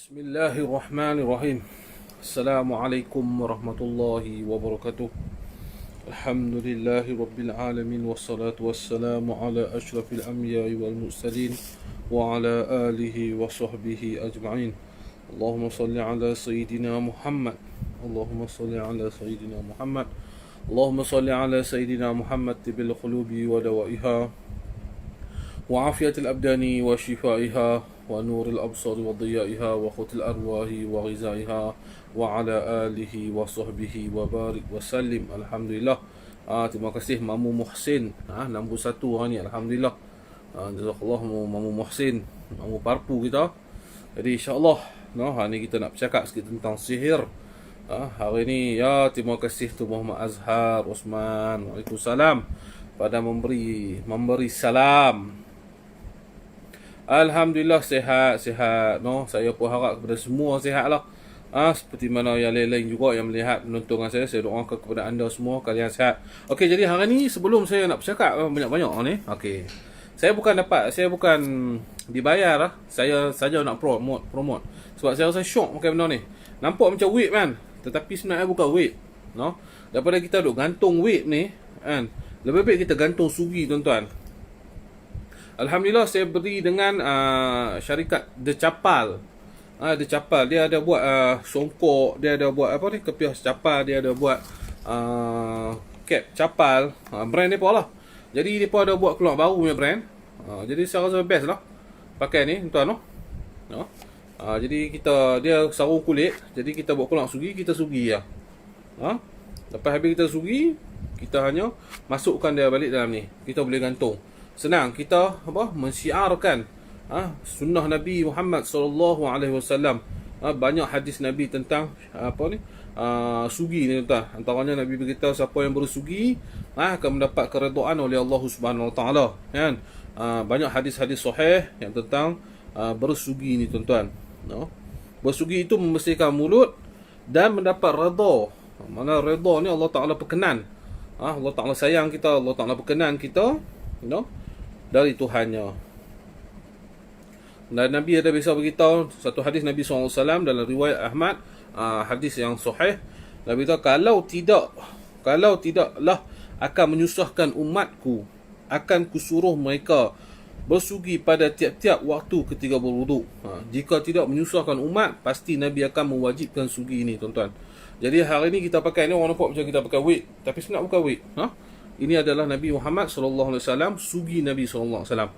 Bismillahirrahmanirrahim. Assalamualaikum warahmatullahi wabarakatuh. Alhamdulillahi rabbil alamin. Wassalatu wassalamu ala ashrafil anbiya'i wal mursalin wa ala alihi wa sahbihi ajma'in. Allahumma salli ala sayyidina Muhammad. Allahumma salli ala sayyidina Muhammad. Allahumma salli ala sayyidina Muhammad tibil qulubi wa dawaiha wa afiyatil abdani wa shifaiha ونور الأبصار وضيائها وقوت الأرواح وغذائها وعلى آله وصحبه وبارك وسلم. Alhamdulillah. Terima kasih Mamu Muhsin. Nombor 1 hari ni, alhamdulillah. Jazakallah Mamu Muhsin, Mamu Parpu kita. Jadi insya-Allah hari ni kita nak bercakap sikit tentang sihir. Hari ni terima kasih tu Muhammad Azhar Osman. Waalaikumsalam pada memberi salam. Alhamdulillah sihat. Saya pun harap kepada semua sihat lah. Seperti mana yang lain-lain juga yang melihat menonton dengan saya doakan kepada anda semua kalian sihat. Okey, jadi hari ni sebelum saya nak bercakap banyak-banyak ni, saya bukan dibayar lah. Saya saja nak promote. Sebab saya rasa syok pakai benda ni. Nampak macam vape kan, tetapi sebenarnya bukan vape. Daripada kita duk gantung vape ni kan, lebih baik kita gantung sugi, tuan-tuan. Alhamdulillah saya beri dengan syarikat The Capal. The Capal dia ada buat songkok, dia ada buat kepiah capal, dia ada buat cap capal, brand depa lah. Jadi depa ada buat keluar baru punya brand. Jadi saya rasa best lah pakai ni, tuan-tuan. Jadi dia sarung kulit, jadi kita buat keluar sugi, kita sugi lah. Lepas habis kita sugi, kita hanya masukkan dia balik dalam ni. Kita boleh gantung. Senang, kita mensyiarkan sunnah Nabi Muhammad sallallahu alaihi wasallam. Banyak hadis Nabi tentang sugi ni, tuan. Antaranya Nabi beritahu siapa yang bersugi akan mendapat keredaan oleh Allah Subhanahu wa taala, kan? Banyak hadis-hadis sahih yang tentang bersugi ni, tuan-tuan. Bersugi itu membersihkan mulut dan mendapat redha. Mana redha ni Allah Taala berkenan. Allah Taala sayang kita, Allah Taala berkenan kita, dari Tuhannya. Dan Nabi ada biasa beritahu satu hadis Nabi SAW dalam riwayat Ahmad, hadis yang sahih. Nabi kata kalau tidaklah akan menyusahkan umatku, akan kusuruh mereka bersugi pada tiap-tiap waktu ketika berwuduk. Jika tidak menyusahkan umat, pasti Nabi akan mewajibkan sugi ini, tuan-tuan. Jadi hari ni kita pakai ni, orang nampak macam kita pakai weight, tapi sebenarnya bukan weight. Ini adalah Nabi Muhammad sallallahu alaihi wasallam, sugi Nabi sallallahu alaihi wasallam.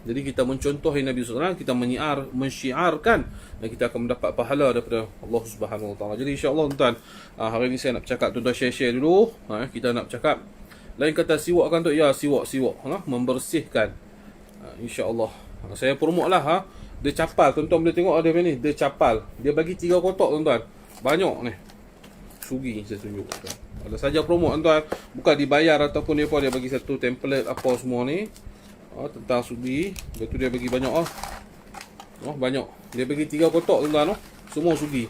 Jadi kita mencontohi Nabi sallallahu alaihi wasallam, kita mensyiarkan, dan kita akan mendapat pahala daripada Allah Subhanahu wa taala. Jadi insya-Allah, tuan, hari ini saya nak bercakap, tuan-tuan share dulu. Kita nak bercakap, lain kata siwakkan tu, siwak, membersihkan. Insya-Allah. Saya promote lah The Capal, tuan-tuan boleh tengok ada ni, The Capal. Dia bagi 3 kotak, tuan-tuan. Banyak ni. Sugi saya tunjuk, tuan. Ada saja promote, tuan, bukan dibayar ataupun dia bagi satu template apa semua ni tentang sugi. Lepas tu dia bagi banyak banyak. Dia bagi 3 kotak, tuan-tuan, semua sugi.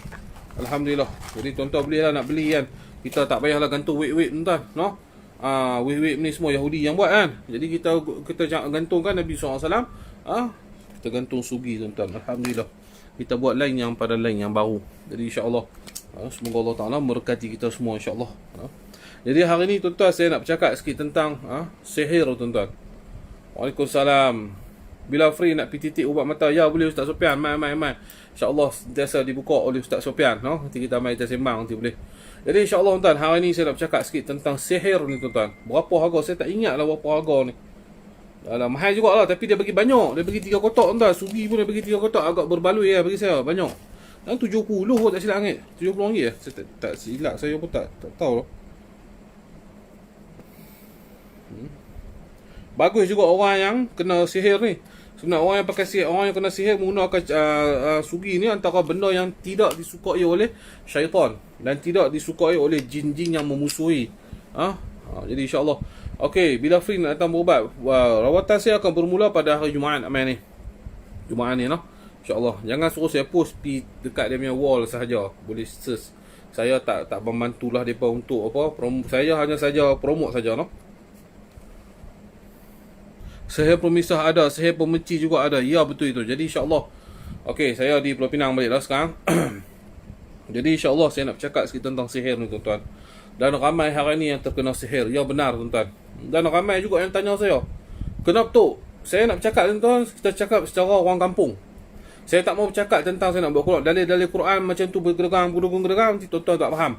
Alhamdulillah. Jadi tuan-tuan boleh lah nak beli kan. Kita tak payahlah gantung weight, tuan, weight ni semua Yahudi yang buat kan. Jadi kita gantungkan Nabi SAW, kita gantung sugi, tuan-tuan. Alhamdulillah. Kita buat line yang pada line yang baru. Jadi insya-Allah semoga Allah Ta'ala memberkati kita semua, insya-Allah. Jadi hari ni, tuan-tuan, saya nak bercakap sikit tentang sihir, tuan-tuan. Waalaikumsalam. Bila free nak pergi titik ubat mata, boleh Ustaz Sofian, mai. InsyaAllah sentiasa dibuka oleh Ustaz Sofian. Nanti kita mai tersembang, nanti boleh. Jadi insya-Allah, tuan, hari ni saya nak bercakap sikit tentang sihir ni, tuan-tuan. Berapa harga? Saya tak ingat lah berapa harga ni. Alah, mahal jugalah, tapi dia bagi banyak. Dia bagi 3 kotak, tuan. Sugi pun dia bagi 3 kotak, agak berbaloi bagi saya, banyak. Dan 70 tak silap ringgit. 70 ringgit saya tak silap, saya pun tak tahu lah. Bagus juga orang yang kena sihir ni. Sebenarnya orang yang pakai sihir, orang yang kena sihir menggunakan sugi ni antara benda yang tidak disukai oleh syaitan dan tidak disukai oleh jin-jin yang memusuhi. Jadi insya-Allah. Okey, bila free nak datang berubat, rawatan saya akan bermula pada hari Jumaat ni. Jumaat ni InsyaAllah. Jangan suruh saya post dekat dia punya wall sahaja. Boleh search. Saya tak membantulah mereka untuk saya hanya saja promote saja, Sihir pemisah ada, sihir pemenci juga ada. Ya, betul itu. Jadi insya-Allah Okey, saya di Pulau Pinang balik dah sekarang. Jadi insya-Allah saya nak bercakap sikit tentang sihir ni tuan-tuan. Dan ramai hari ni yang terkena sihir. Ya benar tuan-tuan. Dan ramai juga yang tanya saya, kenapa tu? Saya nak bercakap tuan-tuan, kita cakap secara orang kampung. Saya tak mau bercakap tentang saya nak buat keluar dalil-dalil Quran macam tu bergerang, nanti tuan-tuan tak faham.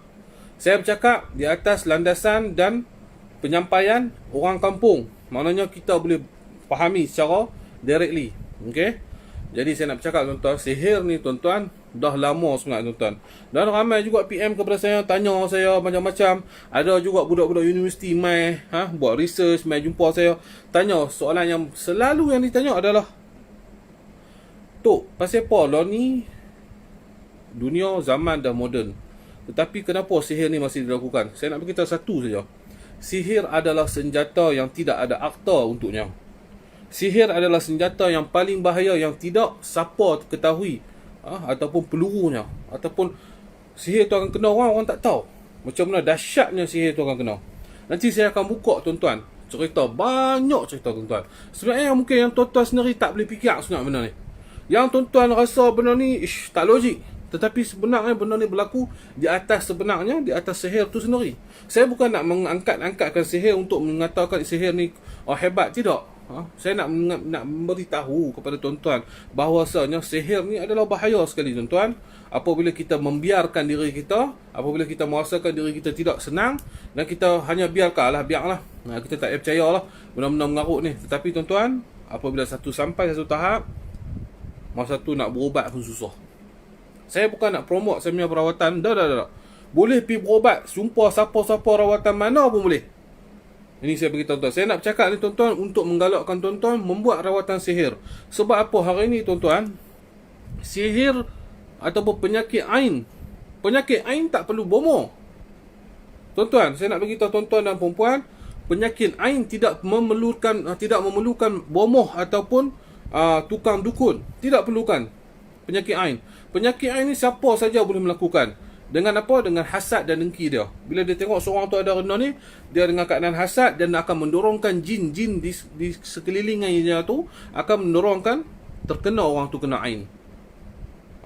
Saya bercakap di atas landasan dan penyampaian orang kampung. Maknanya kita boleh fahami secara directly. Okey? Jadi saya nak bercakap tuan-tuan, sihir ni tuan-tuan dah lama sangat tuan-tuan. Dan ramai juga PM kepada saya, tanya saya macam-macam. Ada juga budak-budak universiti mai buat research, mai jumpa saya, tanya soalan yang selalu yang ditanya adalah, Tok, pasal apa lah ni dunia zaman dah moden, tetapi kenapa sihir ni masih dilakukan? Saya nak beritahu satu saja. Sihir adalah senjata yang tidak ada akta untuknya. Sihir adalah senjata yang paling bahaya yang tidak siapa ketahui ataupun pelurunya. Ataupun sihir tu akan kena orang tak tahu macam mana dahsyatnya sihir tu akan kena. Nanti saya akan buka tuan-tuan cerita, banyak cerita tuan-tuan. Sebenarnya mungkin yang tuan-tuan sendiri tak boleh fikir sebenarnya benda ni. Yang tuan-tuan rasa benda ni tak logik, tetapi sebenarnya benda ni berlaku di atas sihir tu sendiri. Saya bukan nak mengangkat-angkatkan sihir untuk mengatakan sihir ni hebat, tidak. Saya nak memberitahu kepada tuan-tuan bahawasanya sihir ni adalah bahaya sekali tuan-tuan. Apabila kita membiarkan diri kita, apabila kita merasakan diri kita tidak senang dan kita hanya biarlah. Kita tak percayalah benda-benda mengarut ni. Tetapi tuan-tuan, apabila sampai satu tahap, masa tu nak berubat pun susah. Saya bukan nak promote saya punya perawatan. Dah. Boleh pergi berubat, sumpah siapa-siapa rawatan mana pun boleh. Ini saya beritahu tuan-tuan. Saya nak bercakap ni tuan-tuan untuk menggalakkan tuan-tuan membuat rawatan sihir. Sebab apa hari ni tuan-tuan? Sihir ataupun penyakit ain. Penyakit ain tak perlu bomoh. Tuan-tuan, saya nak beritahu tuan-tuan dan perempuan, penyakit ain tidak memerlukan bomoh ataupun tukang dukun. Tidak perlukan penyakit ain. Penyakit ain ni siapa saja boleh melakukan. Dengan apa? Dengan hasad dan dengki dia. Bila dia tengok seorang tu ada renda ni, dia dengan keadaan hasad dan akan mendorongkan jin-jin di sekelilingnya tu, akan mendorongkan terkena orang tu kena ain.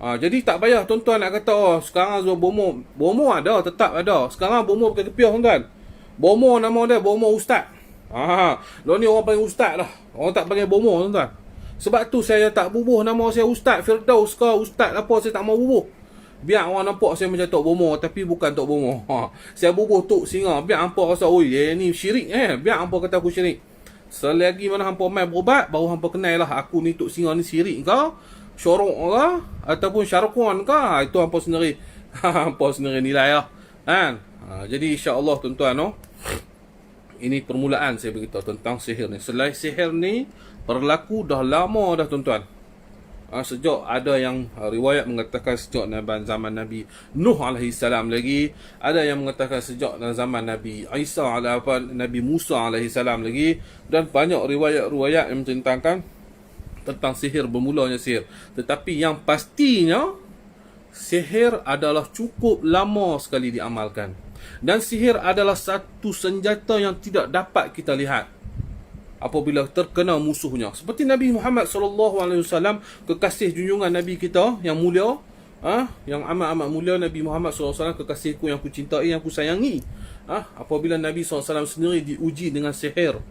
Jadi tak payah tuan-tuan nak kata sekarang Zul bomoh. Bomoh ada, tetap ada. Sekarang bomoh pakai kepiah tuan-tuan. Bomoh nama dia bomoh ustaz. Lo ni orang panggil ustaz lah. Orang tak panggil bomoh tuan-tuan. Sebab tu saya tak bubuh nama saya Ustaz Firdaus ke Ustaz apa, saya tak mau bubuh. Biar orang nampak saya macam Tok Bomoh, tapi bukan Tok Bomoh. Saya bubuh Tok Singa. Biar hampa rasa, ni syirik biar hampa kata aku syirik. Selagi mana hampa main berubat, baru hampa kenal lah aku ni Tok Singa ni syirik ke, syuruk ke, ataupun syarukun ke. Itu hampa sendiri. Hampa sendiri nilai lah. Jadi insya-Allah tuan-tuan, ini permulaan saya beritahu tentang sihir ni. Selain sihir ni berlaku dah lama dah tuan-tuan. Sejak ada yang riwayat mengatakan sejak zaman Nabi Nuh alaihi salam lagi, ada yang mengatakan sejak zaman Nabi Isa Nabi Musa alaihi salam lagi, dan banyak riwayat-riwayat yang menceritakan tentang sihir, bermulanya sihir. Tetapi yang pastinya sihir adalah cukup lama sekali diamalkan. Dan sihir adalah satu senjata yang tidak dapat kita lihat apabila terkena musuhnya. Seperti Nabi Muhammad SAW, kekasih junjungan Nabi kita yang mulia, yang amat-amat mulia, Nabi Muhammad SAW, kekasihku yang ku cintai, yang ku sayangi. Apabila Nabi SAW sendiri diuji dengan sihir.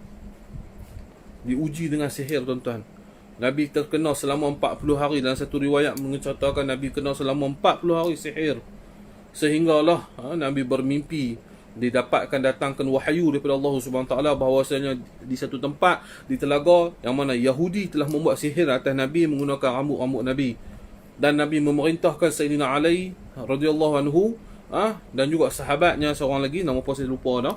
Diuji dengan sihir tuan-tuan. Nabi terkena selama 40 hari. Dalam satu riwayat menceritakan Nabi kena selama 40 hari sihir. Sehinggalah Nabi bermimpi didapatkan datangkan wahyu daripada Allah Subhanahu taala bahawasanya di satu tempat di telaga yang mana Yahudi telah membuat sihir atas Nabi menggunakan rambut-rambut Nabi, dan Nabi memerintahkan Sayyidina Ali radhiyallahu anhu dan juga sahabatnya seorang lagi, nama apa saya lupa dah,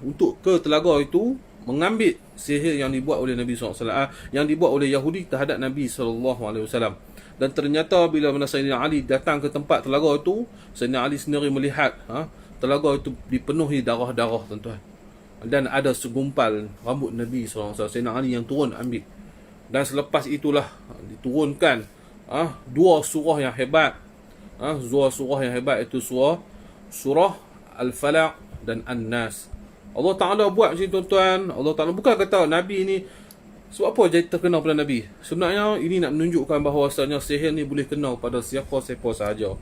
untuk ke telaga itu mengambil sihir yang dibuat oleh Nabi SAW, yang dibuat oleh Yahudi terhadap Nabi SAW. Dan ternyata bila mana Sayyidina Ali datang ke tempat telaga itu, Sayyidina Ali sendiri melihat telaga itu dipenuhi darah-darah tuan-tuan. Dan ada segumpal rambut Nabi SAW. Sayyidina Ali yang turun ambil. Dan selepas itulah diturunkan dua surah yang hebat. Dua surah yang hebat itu surah Al-Falaq dan An-Nas. Allah Ta'ala buat macam ni tuan-tuan. Allah Ta'ala bukan kata Nabi ni Sebab apa jadi terkena pada Nabi? Sebenarnya ini nak menunjukkan bahawasanya sihir ni boleh kena pada siapa-siapa sahaja.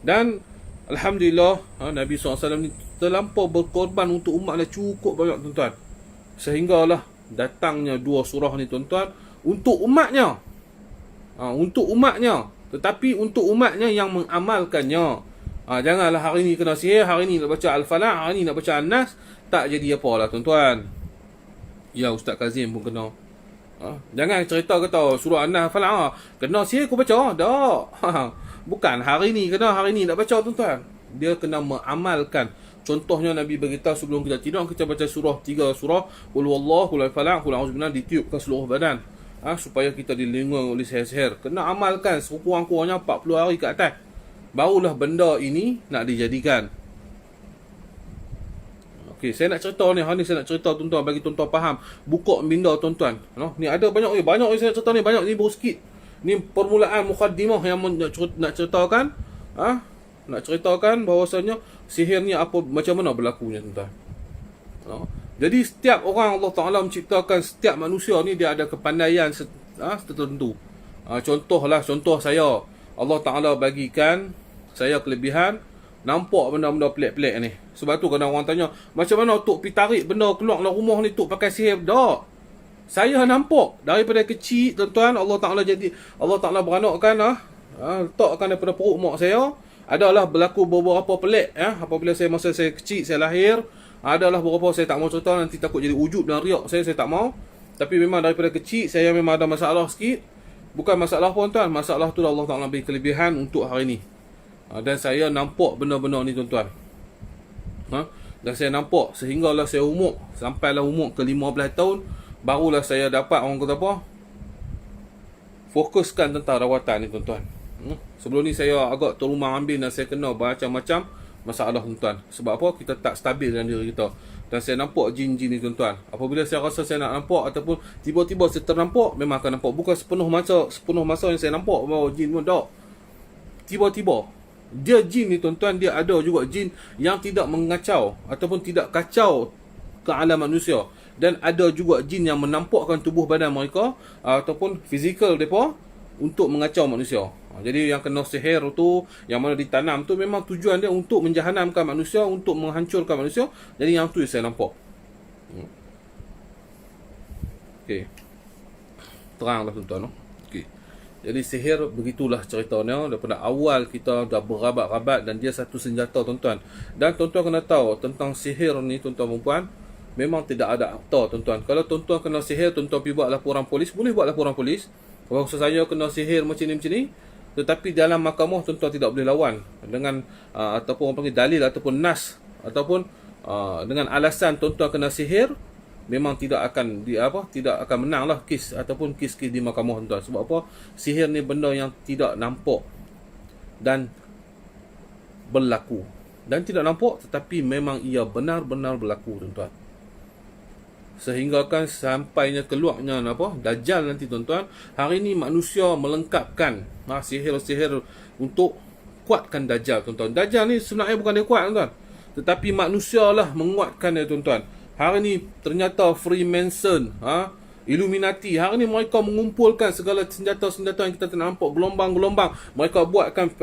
Dan Alhamdulillah, Nabi SAW ni terlampau berkorban untuk umatnya cukup banyak tuan-tuan. Sehinggalah datangnya 2 surah ni tuan-tuan untuk umatnya. Untuk umatnya. Tetapi untuk umatnya yang mengamalkannya. Janganlah hari ni kena sihir, hari ni nak baca Al-Falaq, hari ni nak baca An-Nas, tak jadi apalah tuan-tuan. Ya, Ustaz Kazim pun kena. Jangan cerita kata surah An-Nas Falaq kena sihir aku baca. Tak. Bukan hari ni kena, hari ni nak baca tuan-tuan. Dia kena mengamalkan. Contohnya Nabi beritahu sebelum kita tidur kita baca surah 3 surah Qul huwallahu, Qul falaq, Qul a'udzu billahi ditiupkan seluruh badan. Supaya kita dilindungi oleh sihir-sihir. Kena amalkan sekurang-kurangnya 40 hari ke atas. Barulah benda ini nak dijadikan. Okey, saya nak cerita ni, hari ni saya nak cerita tuan-tuan bagi tuan-tuan faham. Buka minda tuan-tuan. Ni ada banyak saya nak cerita ni, banyak ni baru sikit. Ni permulaan mukhaddimah yang nak ceritakan. Nak ceritakan bahawasanya sihir ni apa, macam mana berlakunya tuan-tuan. Jadi setiap orang Allah Ta'ala menciptakan, setiap manusia ni dia ada kepandaian tertentu. Contoh saya, Allah Ta'ala bagikan saya kelebihan nampak benda-benda pelik-pelik ni. Sebab tu kadang orang tanya, macam mana Tok pergi tarik benda keluar dalam rumah ni Tok pakai sihir? Tak. Saya nampak daripada kecil tuan-tuan, Allah Ta'ala beranakkan letakkan daripada perut mak saya. Adalah berlaku beberapa pelik apabila masa saya kecil, saya lahir. Adalah beberapa saya tak mau cerita, nanti takut jadi ujub dan riak saya tak mau. Tapi memang daripada kecil saya memang ada masalah sikit. Bukan masalah pun tuan, masalah tu Allah Ta'ala beri kelebihan untuk hari ni. Dan saya nampak benda-benda ni tuan-tuan. Dan saya nampak sehinggalah saya sampailah umur ke 15 tahun, barulah saya dapat orang kata apa, fokuskan tentang rawatan ni tuan-tuan. Sebelum ni saya agak terumang ambing dan saya kena macam-macam masalah tuan-tuan. Sebab apa? Kita tak stabil dalam diri kita. Dan saya nampak jin-jin ni tuan-tuan. Apabila saya rasa saya nak nampak ataupun tiba-tiba saya ternampak, memang akan nampak. Bukan sepenuh masa yang saya nampak bahawa jin pun tak. Tiba-tiba dia jin ni tuan-tuan, dia ada juga jin yang tidak mengacau ataupun tidak kacau ke alam manusia. Dan ada juga jin yang menampakkan tubuh badan mereka ataupun fizikal mereka untuk mengacau manusia. Jadi yang kena sihir tu, yang mana ditanam tu, memang tujuan dia untuk menjahanamkan manusia, untuk menghancurkan manusia. Jadi yang tu saya nampak. Okey. Teranglah tuan-tuan. Okey. Jadi sihir begitulah ceritanya. Daripada awal kita dah berabat-rabat dan dia satu senjata tuan-tuan. Dan tuan-tuan kena tahu tentang sihir ni tuan-tuan dan puan, memang tidak ada akta tuan-tuan. Kalau tuan-tuan kena sihir, tuan-tuan pergi buat laporan polis, boleh buat laporan polis. Kalau saya kena sihir macam ni, tetapi dalam mahkamah tuan-tuan tidak boleh lawan dengan ataupun orang panggil dalil ataupun nas, ataupun dengan alasan tuan-tuan kena sihir, memang tidak akan tidak akan menanglah kes ataupun kes di mahkamah tuan-tuan. Sebab apa? Sihir ni benda yang tidak nampak dan berlaku. Dan tidak nampak tetapi memang ia benar-benar berlaku tuan-tuan. Sehingga kan sampainya keluarnya Dajjal nanti tuan-tuan. Hari ni manusia melengkapkan sihir-sihir untuk kuatkan Dajjal tuan-tuan. Dajjal ni sebenarnya bukan dia kuat tuan-tuan, tetapi manusia lah menguatkan dia tuan-tuan. Hari ni ternyata Freemason, Illuminati, hari ni mereka mengumpulkan segala senjata-senjata yang kita tak nampak, gelombang-gelombang. Mereka buatkan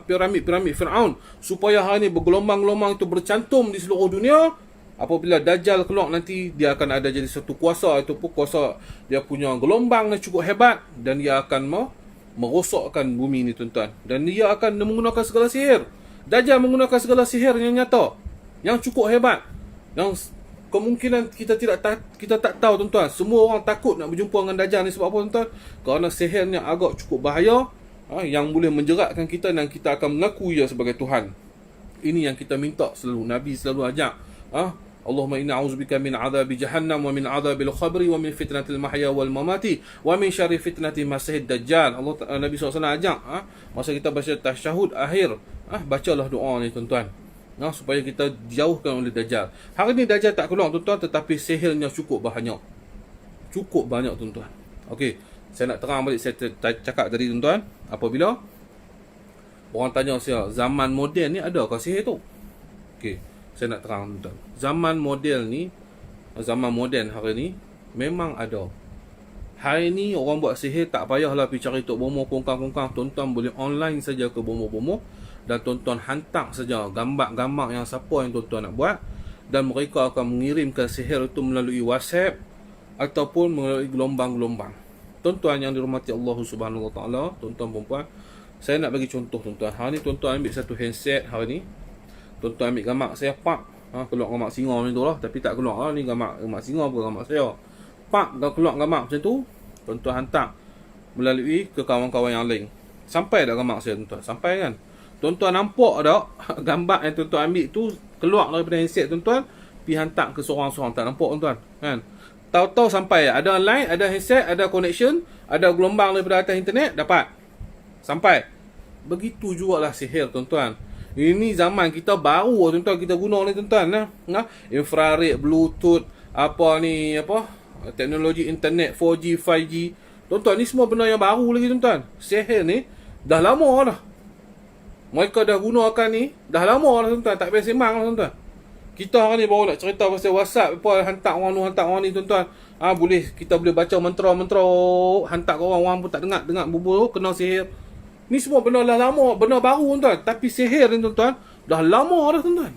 piramid Firaun supaya hari ni bergelombang-gelombang itu bercantum di seluruh dunia. Apabila Dajjal keluar nanti, dia akan ada jadi satu kuasa. Itu pun kuasa dia punya gelombang yang cukup hebat. Dan dia akan merosakkan bumi ni tuan-tuan. Dan dia akan menggunakan segala sihir. Dajjal menggunakan segala sihir yang nyata, yang cukup hebat, yang kemungkinan kita tak tahu tuan-tuan. Semua orang takut nak berjumpa dengan Dajjal ni. Sebab apa tuan-tuan? Kerana sihirnya agak cukup bahaya, yang boleh menjeratkan kita dan kita akan mengaku ia sebagai Tuhan. Ini yang kita minta selalu. Nabi selalu ajak, Allahumma inna a'udzubika min adzabi jahannam wa min adzabil qabri wa min fitnatil mahya wal mamati wa min syarri fitnatil masiihid dajjal. Nabi SAW ajak masa kita baca tasyahud akhir, bacalah doa ni tuan-tuan, supaya kita dijauhkan oleh Dajjal. Hari ni Dajjal tak keluar tuan-tuan, tetapi sihirnya cukup banyak. Cukup banyak tuan-tuan. Okey, saya nak terang balik, saya cakap tadi tuan-tuan, apabila orang tanya saya, zaman moden ni adakah sihir tu? Okey, saya nak terang tuan-tuan. Zaman moden hari ni memang ada. Hari ni orang buat sihir tak payahlah pergi cari tok bomo kongkang-kongkang. Tuan-tuan boleh online saja ke bomo-bomo dan tuan-tuan hantar saja gambar-gambar yang siapa yang tuan-tuan nak buat, dan mereka akan mengirimkan sihir itu melalui WhatsApp ataupun melalui gelombang-gelombang. Tuan-tuan yang dirahmati Allah Subhanahu Wa Taala, tuan-tuan perempuan, saya nak bagi contoh tuan-tuan. Hari ni tuan-tuan ambil satu handset hari ni. Tuan-tuan ambil gambar saya pak, keluar gambar singa macam tu lah, tapi tak keluar lah ni gambar singa bukan gambar saya. Pak dah keluar gambar macam tu, tuan-tuan hantar melalui ke kawan-kawan yang lain. Sampai dah gambar saya tuan-tuan? Sampai kan? Tuan-tuan nampak tak gambar yang tuan-tuan ambil tu keluar daripada handset tuan-tuan, pergi hantar ke seorang-seorang, tak nampak tuan-tuan kan? Tahu-tahu sampai, ada line, ada handset, ada connection, ada gelombang daripada atas internet, dapat sampai. Begitu jugalah sihir tuan-tuan. Ini zaman kita baru tuan-tuan kita guna ni tuan-tuan. Infrared, Bluetooth, teknologi internet 4G, 5G. Tuan-tuan, ni semua benda yang baru lagi tuan-tuan. Sihir ni dah lama dah. Mereka dah gunakan ni dah lama dah tuan-tuan. Tak payah sembang lah tuan-tuan. Kita hari ni baru nak cerita pasal WhatsApp apa, hantar orang tu, hantar orang ni tuan-tuan. Kita boleh baca mantra-mantra, hantar ke orang pun tak dengar bubur, kena sihir. Ni semua benda dah lama, benda baru tuan-tuan. Tapi sihir ni tuan-tuan dah lama dah tuan-tuan.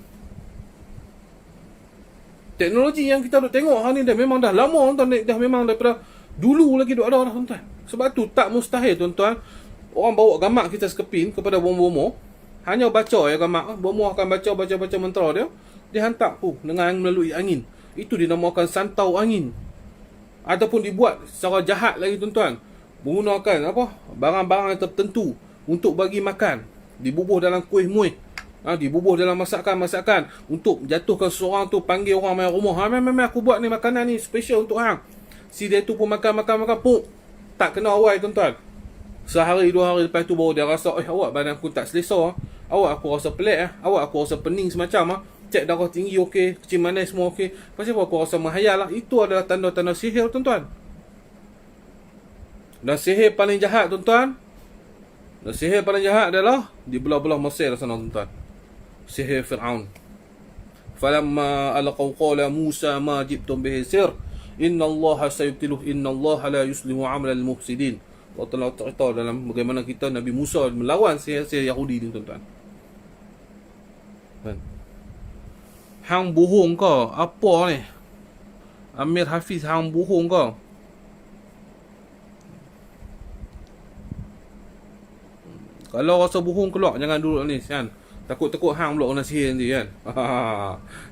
Teknologi yang kita duk tengok hari ni dah memang dah lama tuan-tuan, dah memang daripada dulu lagi duk ada dah tuan-tuan. Sebab tu tak mustahil tuan-tuan orang bawa gambar kita sekepin kepada bomo-bomo, hanya baca ya gambar, bomo akan baca mantra dia, dihantar dengan melalui angin. Itu dinamakan santau angin. Ataupun dibuat secara jahat lagi tuan-tuan, menggunakan barang-barang tertentu untuk bagi makan, dibubuh dalam kuih muih, dibubuh dalam masakan untuk jatuhkan seseorang tu, panggil orang main rumah, memang aku buat ni makanan ni special untuk hang. Si dia tu pun makan, tak kena awal tuan-tuan. Sehari 2 hari lepas tu baru dia rasa, awak badan aku tak selesa, awak aku rasa pelik, awak aku rasa pening semacam, cek darah tinggi okey, kecil manis semua okey, pasal aku rasa menghayal lah. Itu adalah tanda-tanda sihir tuan-tuan. Dan sihir paling jahat tuan-tuan, adalah di belah-belah Mesir sana tuan-tuan. Sihir Fir'aun. Falamma alqaw qala Musa ma jibtum bihi sir innallaha sayubtiluh innallaha la yuslihu 'amalal mufsidin. Allah Ta'ala cerita dalam bagaimana kita Nabi Musa melawan sihir-sihir Yahudi ni tuan-tuan. Hang bohong kau, apa ni? Amir Hafiz hang bohong kau. Kalau rasa bohong keluar, jangan duduk ni kan. Takut-takut hang pula kena sihir nanti kan.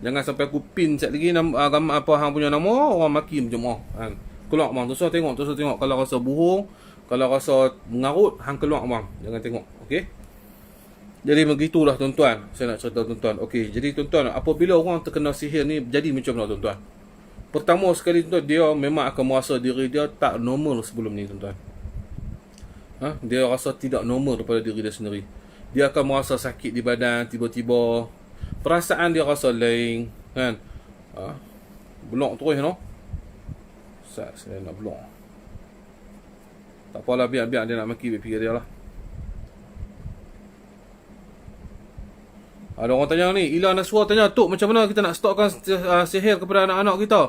Jangan sampai aku pin sekali lagi gambar apa hang punya nama, orang maki macam kan. Keluar bang, terus tengok. Kalau rasa bohong, kalau rasa mengarut, hang keluar bang. Jangan tengok, okey? Jadi begitulah tuan-tuan, saya nak cerita tuan-tuan. Okey, jadi tuan-tuan, apabila orang terkena sihir ni jadi macam mana tuan-tuan? Pertama sekali tuan-tuan, dia memang akan merasa diri dia tak normal sebelum ni tuan-tuan. Dia rasa tidak normal daripada diri dia sendiri. Dia akan merasa sakit di badan tiba-tiba. Perasaan dia rasa lain kan. Blok terus no. Saya nak blok. Tak apalah, biar dia nak maki, fikir dia lah. Ada orang tanya ni, Ila Naswa tanya, Tok macam mana kita nak stopkan sihir kepada anak-anak kita?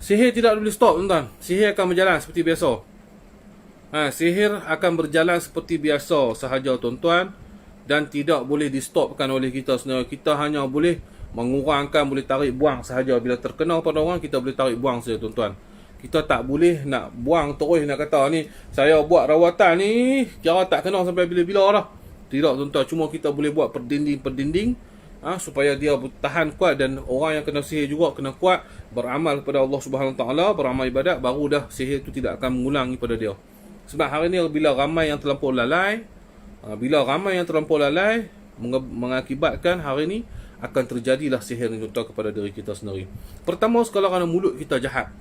Sihir tidak boleh stop tuan-tuan. Sihir akan berjalan seperti biasa. Sihir akan berjalan seperti biasa sahaja tuan-tuan, dan tidak boleh di-stopkan oleh kita sendiri. Kita hanya boleh mengurangkan, boleh tarik buang sahaja. Bila terkena pada orang, kita boleh tarik buang saja tuan-tuan. Kita tak boleh nak buang terus, nak kata ni saya buat rawatan ni kira tak kena sampai bila-bila dah. Tidak tuan-tuan, cuma kita boleh buat per dinding supaya dia tahan kuat, dan orang yang kena sihir juga kena kuat beramal kepada Allah Subhanahu Taala, beramal ibadat, baru dah sihir itu tidak akan mengulangi pada dia. Sebab hari ni bila ramai yang terlampau lalai, mengakibatkan hari ni akan terjadilah sihir ni tuan kepada diri kita sendiri. Pertama sekali kerana mulut kita jahat.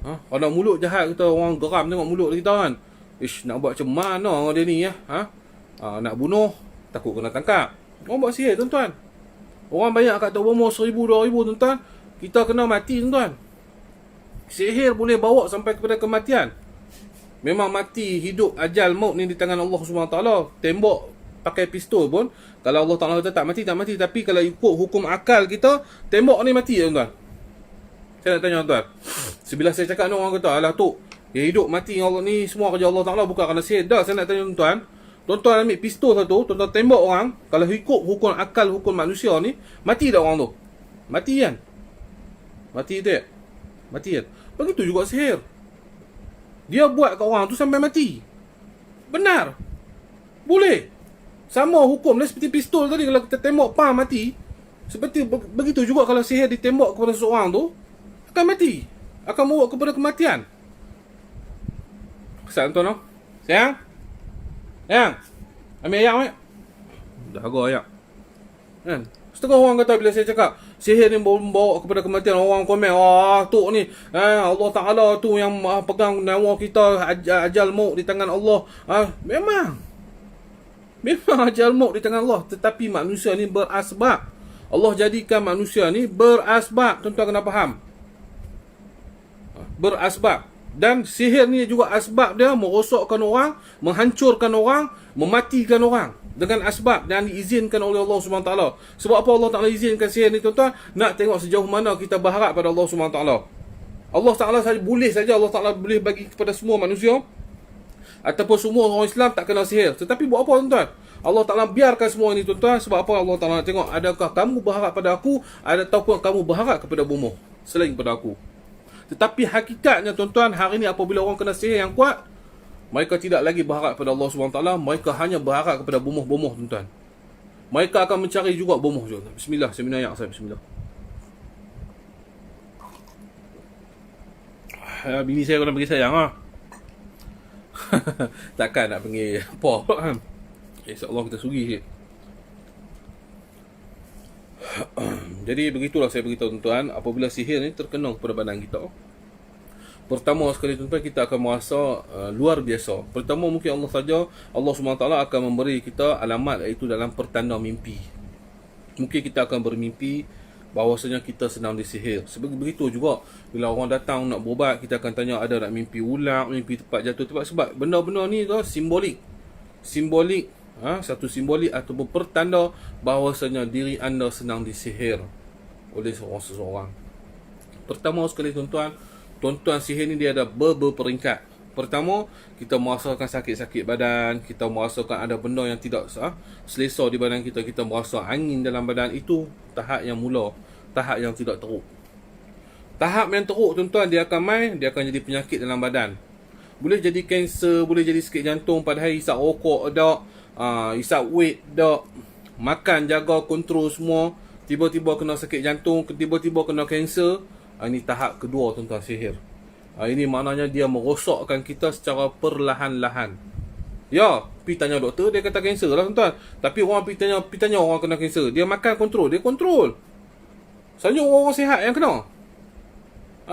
Kalau mulut jahat kita, orang geram tengok mulut kita kan. Nak buat macam mana orang dia ni ya? Nak bunuh, takut kena tangkap. Orang buat sihir tuan-tuan. Orang banyak kat Tok Bomo 1,000, 2,000 tuan-tuan, kita kena mati tuan-tuan. Sihir boleh bawa sampai kepada kematian. Memang mati, hidup, ajal, maut ni di tangan Allah SWT. Tembok pakai pistol pun, kalau Allah Ta'ala kata tak mati. Tapi kalau ikut hukum akal kita, tembok ni mati tuan-tuan. Saya nak tanya tuan, sebilah saya cakap ni orang kata, alah Tok, Yang hidup mati dengan Allah ni semua kerja Allah Ta'ala, bukan kerana sihir. Dah, saya nak tanya tuan-tuan. Tuan-tuan ambil pistol satu, tuan-tuan tembak orang. Kalau ikut hukum akal, hukum manusia ni, mati tak orang tu? Mati kan? Mati tak? Mati kan? Begitu juga sihir. Dia buat kat orang tu sampai mati. Benar. Boleh. Sama hukum dia seperti pistol tadi. Kalau kita tembak mati. Seperti begitu juga kalau sihir ditembak kepada seorang tu, akan mati. Akan membawa kepada kematian. Kesan tuan tu? Sayang? Sayang? Ambil ayam ni? Dah agak ayam. Kan? Setengah orang kata bila saya cakap sihir ni membawa kepada kematian, orang komen, tok ni Allah Ta'ala tu yang pegang nyawa kita, ajal maut di tangan Allah. Memang ajal maut di tangan Allah. Tetapi manusia ni berasbab. Allah jadikan manusia ni berasbab. Tuan-tuan kena faham, berasbab. Dan sihir ni juga asbab dia merosakkan orang, menghancurkan orang, mematikan orang dengan asbab yang diizinkan oleh Allah SWT. Sebab apa Allah Ta'ala izinkan sihir ni tuan-tuan? Nak tengok sejauh mana kita berharap pada Allah SWT. Allah Ta'ala saja boleh saja, Allah Ta'ala boleh bagi kepada semua manusia ataupun semua orang Islam tak kena sihir. Tetapi buat apa tuan-tuan? Allah Ta'ala biarkan semua ini tuan-tuan. Sebab apa? Allah Ta'ala nak tengok adakah kamu berharap pada aku ataupun kamu berharap kepada bomoh selain pada aku. Tetapi hakikatnya tuan-tuan, hari ni apabila orang kena sihir yang kuat, mereka tidak lagi berharap kepada Allah SWT. Mereka hanya berharap kepada bomoh-bomoh tuan-tuan. Mereka akan mencari juga bomoh juga. Bismillah, saya minum air saya. Bismillah. Bini saya kena bagi sayang takkan nak panggil apa. InsyaAllah kita suri sikit. Jadi begitulah saya beritahu tuan-tuan, apabila sihir ni terkena kepada badan kita, pertama sekali tuan-tuan, kita akan merasa luar biasa. Pertama mungkin Allah saja, Allah SWT akan memberi kita alamat, iaitu dalam pertanda mimpi. Mungkin kita akan bermimpi bahawasanya kita sedang disihir. Begitu juga bila orang datang nak berubat, kita akan tanya ada nak mimpi ular, mimpi tempat jatuh tempat. Sebab benda-benda ni tu simbolik. Satu simbolik ataupun pertanda bahawasanya diri anda sedang disihir oleh seseorang. Pertama sekali tuan-tuan, sihir ni dia ada berperingkat. Pertama, kita merasakan sakit-sakit badan, kita merasakan ada benda yang tidak selesa di badan kita, kita merasa angin dalam badan. Itu tahap yang mula, tahap yang tidak teruk. Tahap yang teruk tuan-tuan, dia akan jadi penyakit dalam badan. Boleh jadi kanser, boleh jadi sakit jantung, padahal hisap rokok dak, hisap weight dak, makan jaga kontrol semua, tiba-tiba kena sakit jantung, tiba-tiba kena kanser. Ini tahap kedua tuan-tuan, sihir. Ini maknanya dia merosakkan kita secara perlahan-lahan. Ya, pergi tanya doktor, dia kata kanser lah tuan-tuan. Tapi orang pergi tanya orang kena kanser, dia makan kontrol, dia kontrol. Selanjutnya orang sihat yang kena.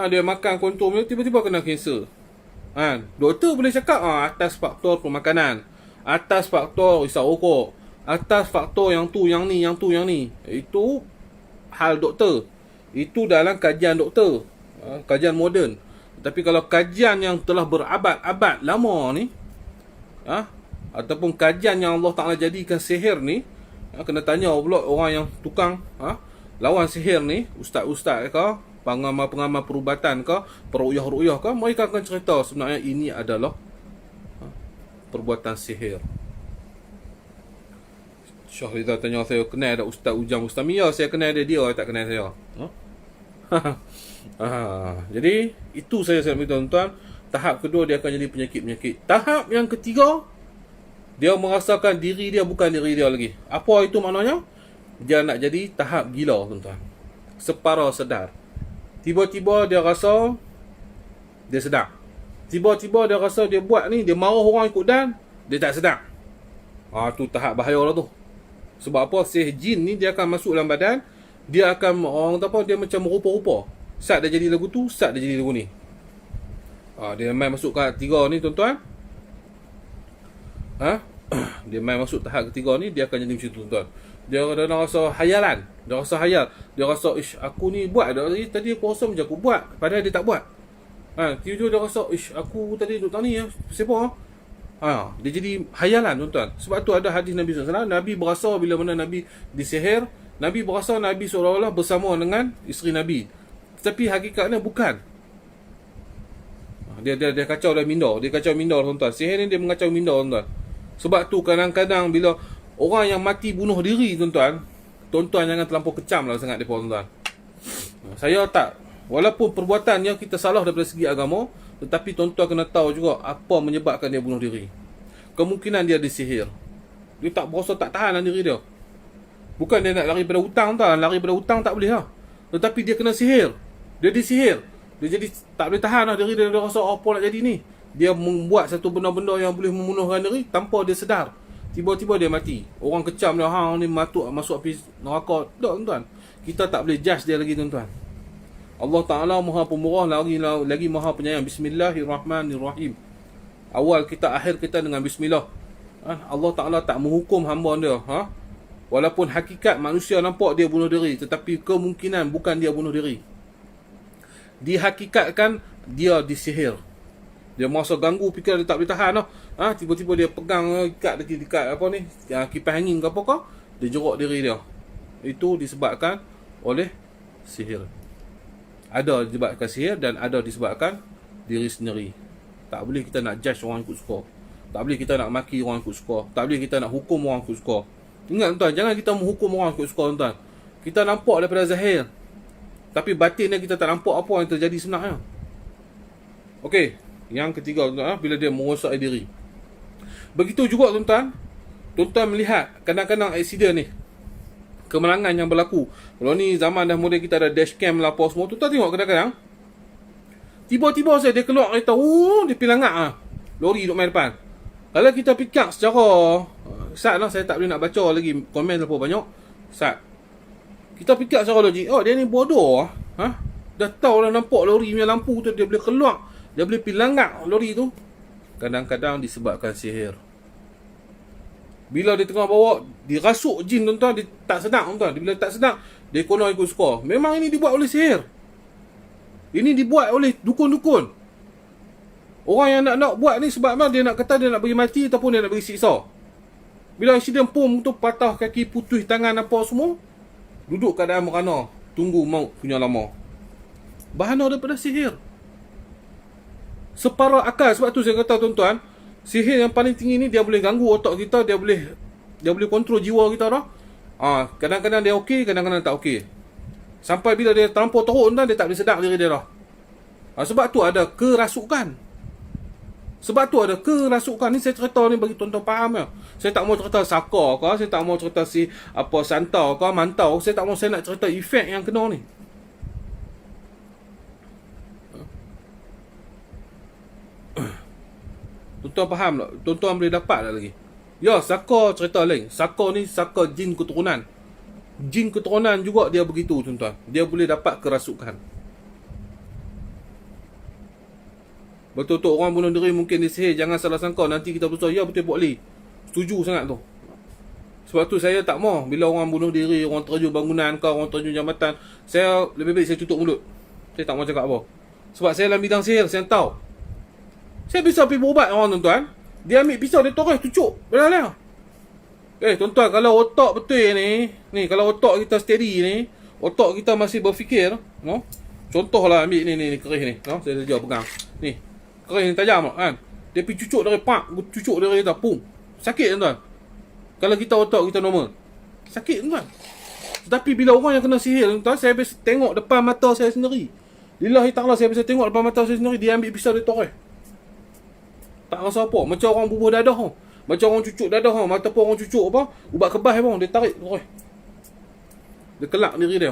Dia makan kontrol, tiba-tiba kena kanser. Doktor boleh cakap atas faktor pemakanan, atas faktor hisap rokok, atas faktor yang tu, yang ni. Itu hal doktor. Itu dalam kajian doktor, kajian moden. Tapi kalau kajian yang telah berabad-abad lama ni, ataupun kajian yang Allah Ta'ala jadikan sihir ni, kena tanya pula orang yang tukang lawan sihir ni, ustaz-ustaz ke, pengamal-pengamal perubatan ke, peruqyah-ruqyah ke, mereka akan cerita sebenarnya ini adalah perbuatan sihir. Syahridah tanya saya, kenal ada Ustaz Ujang Bustami? Ya, saya kenal dia tak kenal saya. Jadi itu saya beritahu tuan-tuan. Tahap kedua, dia akan jadi penyakit-penyakit. Tahap yang ketiga, dia merasakan diri dia bukan diri dia lagi. Apa itu maknanya? Dia nak jadi tahap gila tuan-tuan, separa sedar. Tiba-tiba dia rasa dia sedar. Tiba-tiba dia rasa dia buat ni, dia marah orang ikut dan dia tak sedar. Tu tahap bahaya lah tu. Sebab apa? Sihir jin ni dia akan masuk dalam badan, dia akan dia macam merupa-rupa. Saat dia jadi lagu tu, saat dia jadi lagu ni. Dia main masuk ke ketiga ni tuan-tuan. Dia main masuk tahap ketiga ni, dia akan jadi macam tu tuan-tuan. Dia rasa hayalan, dia rasa hayal, dia rasa aku ni buat tadi aku rasa macam aku buat, padahal dia tak buat. Tiba-tiba dia rasa aku tadi duduk ni siapa dia jadi hayalan tuan-tuan. Sebab tu ada hadis Nabi SAW, Nabi berasa bila mana Nabi disihir, Nabi berasa Nabi seolah-olah bersama dengan isteri Nabi, tapi hakikatnya bukan. Dia kacau dah minda. Dia kacau minda tuan-tuan. Sihir ni dia mengacau minda tuan-tuan. Sebab tu kadang-kadang bila orang yang mati bunuh diri tuan-tuan, tuan-tuan jangan terlampau kecam lah sangat mereka tuan-tuan. Saya tak, walaupun perbuatannya kita salah daripada segi agama, tetapi tuan-tuan kena tahu juga apa menyebabkan dia bunuh diri. Kemungkinan dia disihir. Dia tak berasa, tak tahan diri dia. Bukan dia nak lari pada hutang tuan. Lari pada hutang tak boleh lah. Tetapi dia kena sihir. Dia disihir. Dia jadi tak boleh tahan lah diri dia. Dia rasa apa nak jadi ni. Dia membuat satu benda-benda yang boleh membunuhkan diri tanpa dia sedar. Tiba-tiba dia mati. Orang kecam dia, hang ni masuk api neraka. Tak tuan-tuan. Kita tak boleh judge dia lagi tuan-tuan. Allah Ta'ala Maha Pemurah, lagi Maha Penyayang. Bismillahirrahmanirrahim. Awal kita, akhir kita dengan bismillah. Allah Ta'ala tak menghukum hamba dia. Walaupun hakikat manusia nampak dia bunuh diri, tetapi kemungkinan bukan dia bunuh diri. Dihakikatkan dia disihir. Dia merasa ganggu, fikir dia tak boleh tahan lah. Tiba-tiba dia pegang ikat apa ni, kipas angin ke apa, dia jeruk diri dia. Itu disebabkan oleh sihir. Ada disebabkan sihir dan ada disebabkan diri sendiri. Tak boleh kita nak judge orang ikut suka. Tak boleh kita nak maki orang ikut suka. Tak boleh kita nak hukum orang ikut suka. Ingat tuan, jangan kita menghukum orang ikut suka tuan. Kita nampak daripada zahir, tapi batinnya kita tak nampak apa yang terjadi sebenarnya. Okey, yang ketiga tuan, bila dia merosakkan diri. Begitu juga tuan, tuan melihat kadang-kadang aksiden ni, kemalangan yang berlaku. Kalau ni zaman dah mula kita ada dashcam lah apa semua, tuan tengok kadang-kadang tiba-tiba saya dia keluar kereta, dia pilangak lori duduk main depan. Kalau kita fikir secara Sat lah, saya tak boleh nak baca lagi komen apa banyak. Sat, kita fikir secara logik, dia ni bodoh dah tahu dah nampak lori punya lampu tu, dia boleh keluar, dia boleh pilangak lori tu. Kadang-kadang disebabkan sihir. Bila dia tengah bawa, dirasuk jin tuan-tuan, dia tak sedap tuan-tuan. Bila tak sedap, dia konon ikut suka. Memang ini dibuat oleh sihir. Ini dibuat oleh dukun-dukun. Orang yang nak buat ni sebab dia nak kata dia nak bagi mati ataupun dia nak bagi siksa. Bila insiden pom tu, patah kaki, putus tangan apa semua, duduk keadaan merana, tunggu maut punya lama. Bahana daripada sihir. Separuh akal. Sebab tu saya kata tuan-tuan, sihir yang paling tinggi ni dia boleh ganggu otak kita, dia boleh kontrol jiwa kita dah. Kadang-kadang dia okey, kadang-kadang tak okey. Sampai bila dia terlampau teruk tuan, dia tak boleh sedar diri dia dah. Sebab tu ada kerasukan. Sebab tu ada kerasukan ni. Saya cerita ni bagi tuan-tuan faham ya. Saya tak mau cerita saka ke, saya tak mau cerita santa ke, mantau. Saya tak mau, saya nak cerita efek yang kena ni. Tuan-tuan faham tak? Tuan-tuan boleh dapat tak lagi? Ya, saka cerita lain. Saka ni saka jin keturunan. Jin keturunan juga dia begitu tuan-tuan. Dia boleh dapat kerasukan. Betul-betul orang bunuh diri mungkin disihir, jangan salah sangka. Nanti kita berusaha, ya betul boleh. Setuju sangat tu. Sebab tu saya tak mau bila orang bunuh diri, orang terjun bangunan ke, orang terjun jambatan, saya lebih baik saya tutup mulut. Saya tak mau cakap apa. Sebab saya dalam bidang sihir, saya tahu. Saya bisa pergi berubat orang tuan-tuan. Dia ambil pisau, dia toreh, tucuk. Benar-benar. Tuan-tuan, kalau otak betul ni, kalau otak kita steady ni, otak kita masih berfikir, no? Contohlah ambil ni kerih ni, no? Saya saja pegang. Ni. Kerih ni tajam kan. Dia pergi cucuk dari cucuk dari kita, pum. Sakit tuan-tuan. Kalau kita otak kita normal. Sakit tuan-tuan. Tetapi bila orang yang kena sihir tuan-tuan, saya bisa tengok depan mata saya sendiri. Lillahi ta'ala, saya bisa tengok depan mata saya sendiri, dia ambil pisau, dia toreh. Tak rasa apa. Macam orang bubuh dadah. Macam orang cucuk dadah. Mata pun orang cucuk apa, ubat kebas pun, dia tarik toreh. Dia kelak diri dia.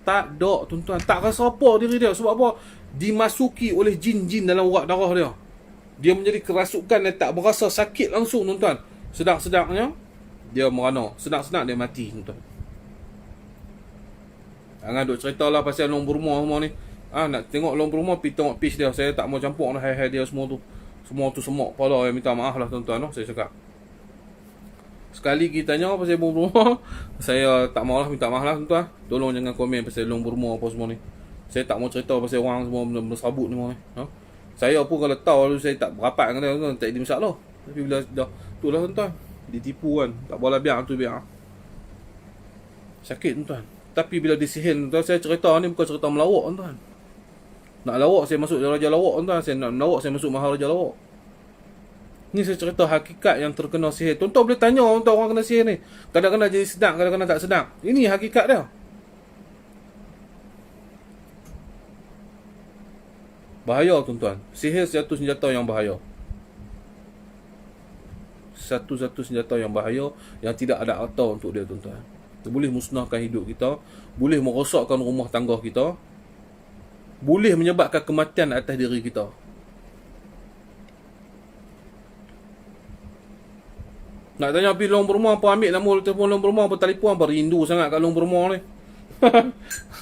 Tak ada tuan-tuan. Tak rasa apa diri dia. Sebab apa? Dimasuki oleh jin-jin dalam urat darah dia. Dia menjadi kerasukan dan tak berasa sakit langsung tuan-tuan. Sedang-sedangnya dia merana. Sedang-sedang dia mati tuan-tuan. Jangan duk cerita lah pasal long Burma semua ni. Nak tengok long Burma, pergi tengok pitch dia. Saya tak mau campur lah hai-hai dia semua tu. Semua tu semak kepala. Minta maaf lah tuan-tuan. Saya cakap. Sekali kita tanya pasal long Burma, saya tak mau lah, minta maaf lah tuan-tuan. Tolong jangan komen pasal long Burma apa semua ni. Saya tak mau cerita pasal orang semua bersabut ni semua ni. Saya pun kalau tahu saya tak berapat dengan dia, tak ada masalah. Tapi bila dah tu lah tuan-tuan, ditipu kan. Tak boleh biar tu biar. Sakit tuan-tuan. Tapi bila disihir tuan-tuan, saya cerita ni bukan cerita melawak tuan-tuan. Nak lawak saya masuk Raja Lawak tuan. Saya nak lawak saya masuk Maharaja Lawak. Ni saya cerita hakikat yang terkena sihir. Tuan-tuan boleh tanya tuan orang kena sihir ni. Kadang-kadang jadi sedap, kadang-kadang tak sedap. Ini hakikat dia. Bahaya tuan-tuan. Sihir satu senjata yang bahaya. Satu-satu senjata yang bahaya, yang tidak ada harta untuk dia tuan-tuan. Dia boleh musnahkan hidup kita, boleh merosakkan rumah tangga kita, boleh menyebabkan kematian atas diri kita. Nak tanya pergi long berumah apa, ambil nombor telefon long berumah apa, telefon apa, rindu sangat kat long berumah ni.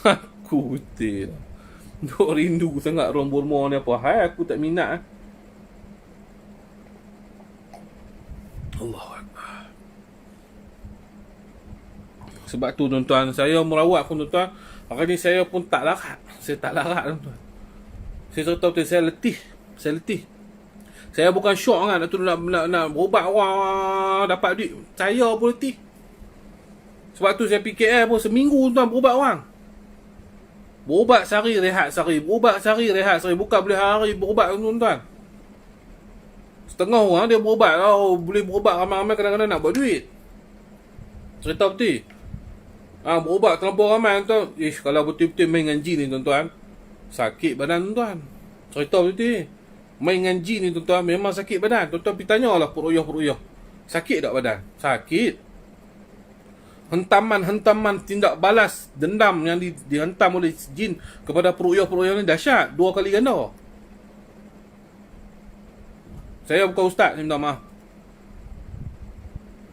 Aku betul. Duk rindu sangat long berumah ni apa. Hai, aku tak minat. Allahu Akbar. Sebab tu tuan-tuan, saya merawat pun tuan-tuan, hari ni saya pun tak larat. Saya tak larat tuan-tuan. Saya cerita betul, saya letih. Saya letih. Saya bukan syok kan nak berubat orang dapat duit. Saya pun letih. Sebab tu saya fikir pun seminggu tuan berubat orang. Berubat sehari, rehat sehari. Berubat sehari, rehat sehari. Bukan boleh hari berubat tuan-tuan. Setengah orang dia berubat. Boleh berubat ramai-ramai, kadang-kadang nak buat duit. Cerita betul. Berubat terlampau ramai tuan. Kalau betul-betul main dengan jin ni tuan-tuan, sakit badan tuan-tuan. Cerita betul. Main dengan jin ni tuan-tuan, memang sakit badan. Tuan-tuan pergi tanyalah peruyah-peruyah. Sakit tak badan? Sakit. Hentaman tindak balas dendam yang dihentam oleh jin kepada peruyah-peruyah ni dahsyat. 2 kali ganda. Saya bukan ustaz, saya minta maaf.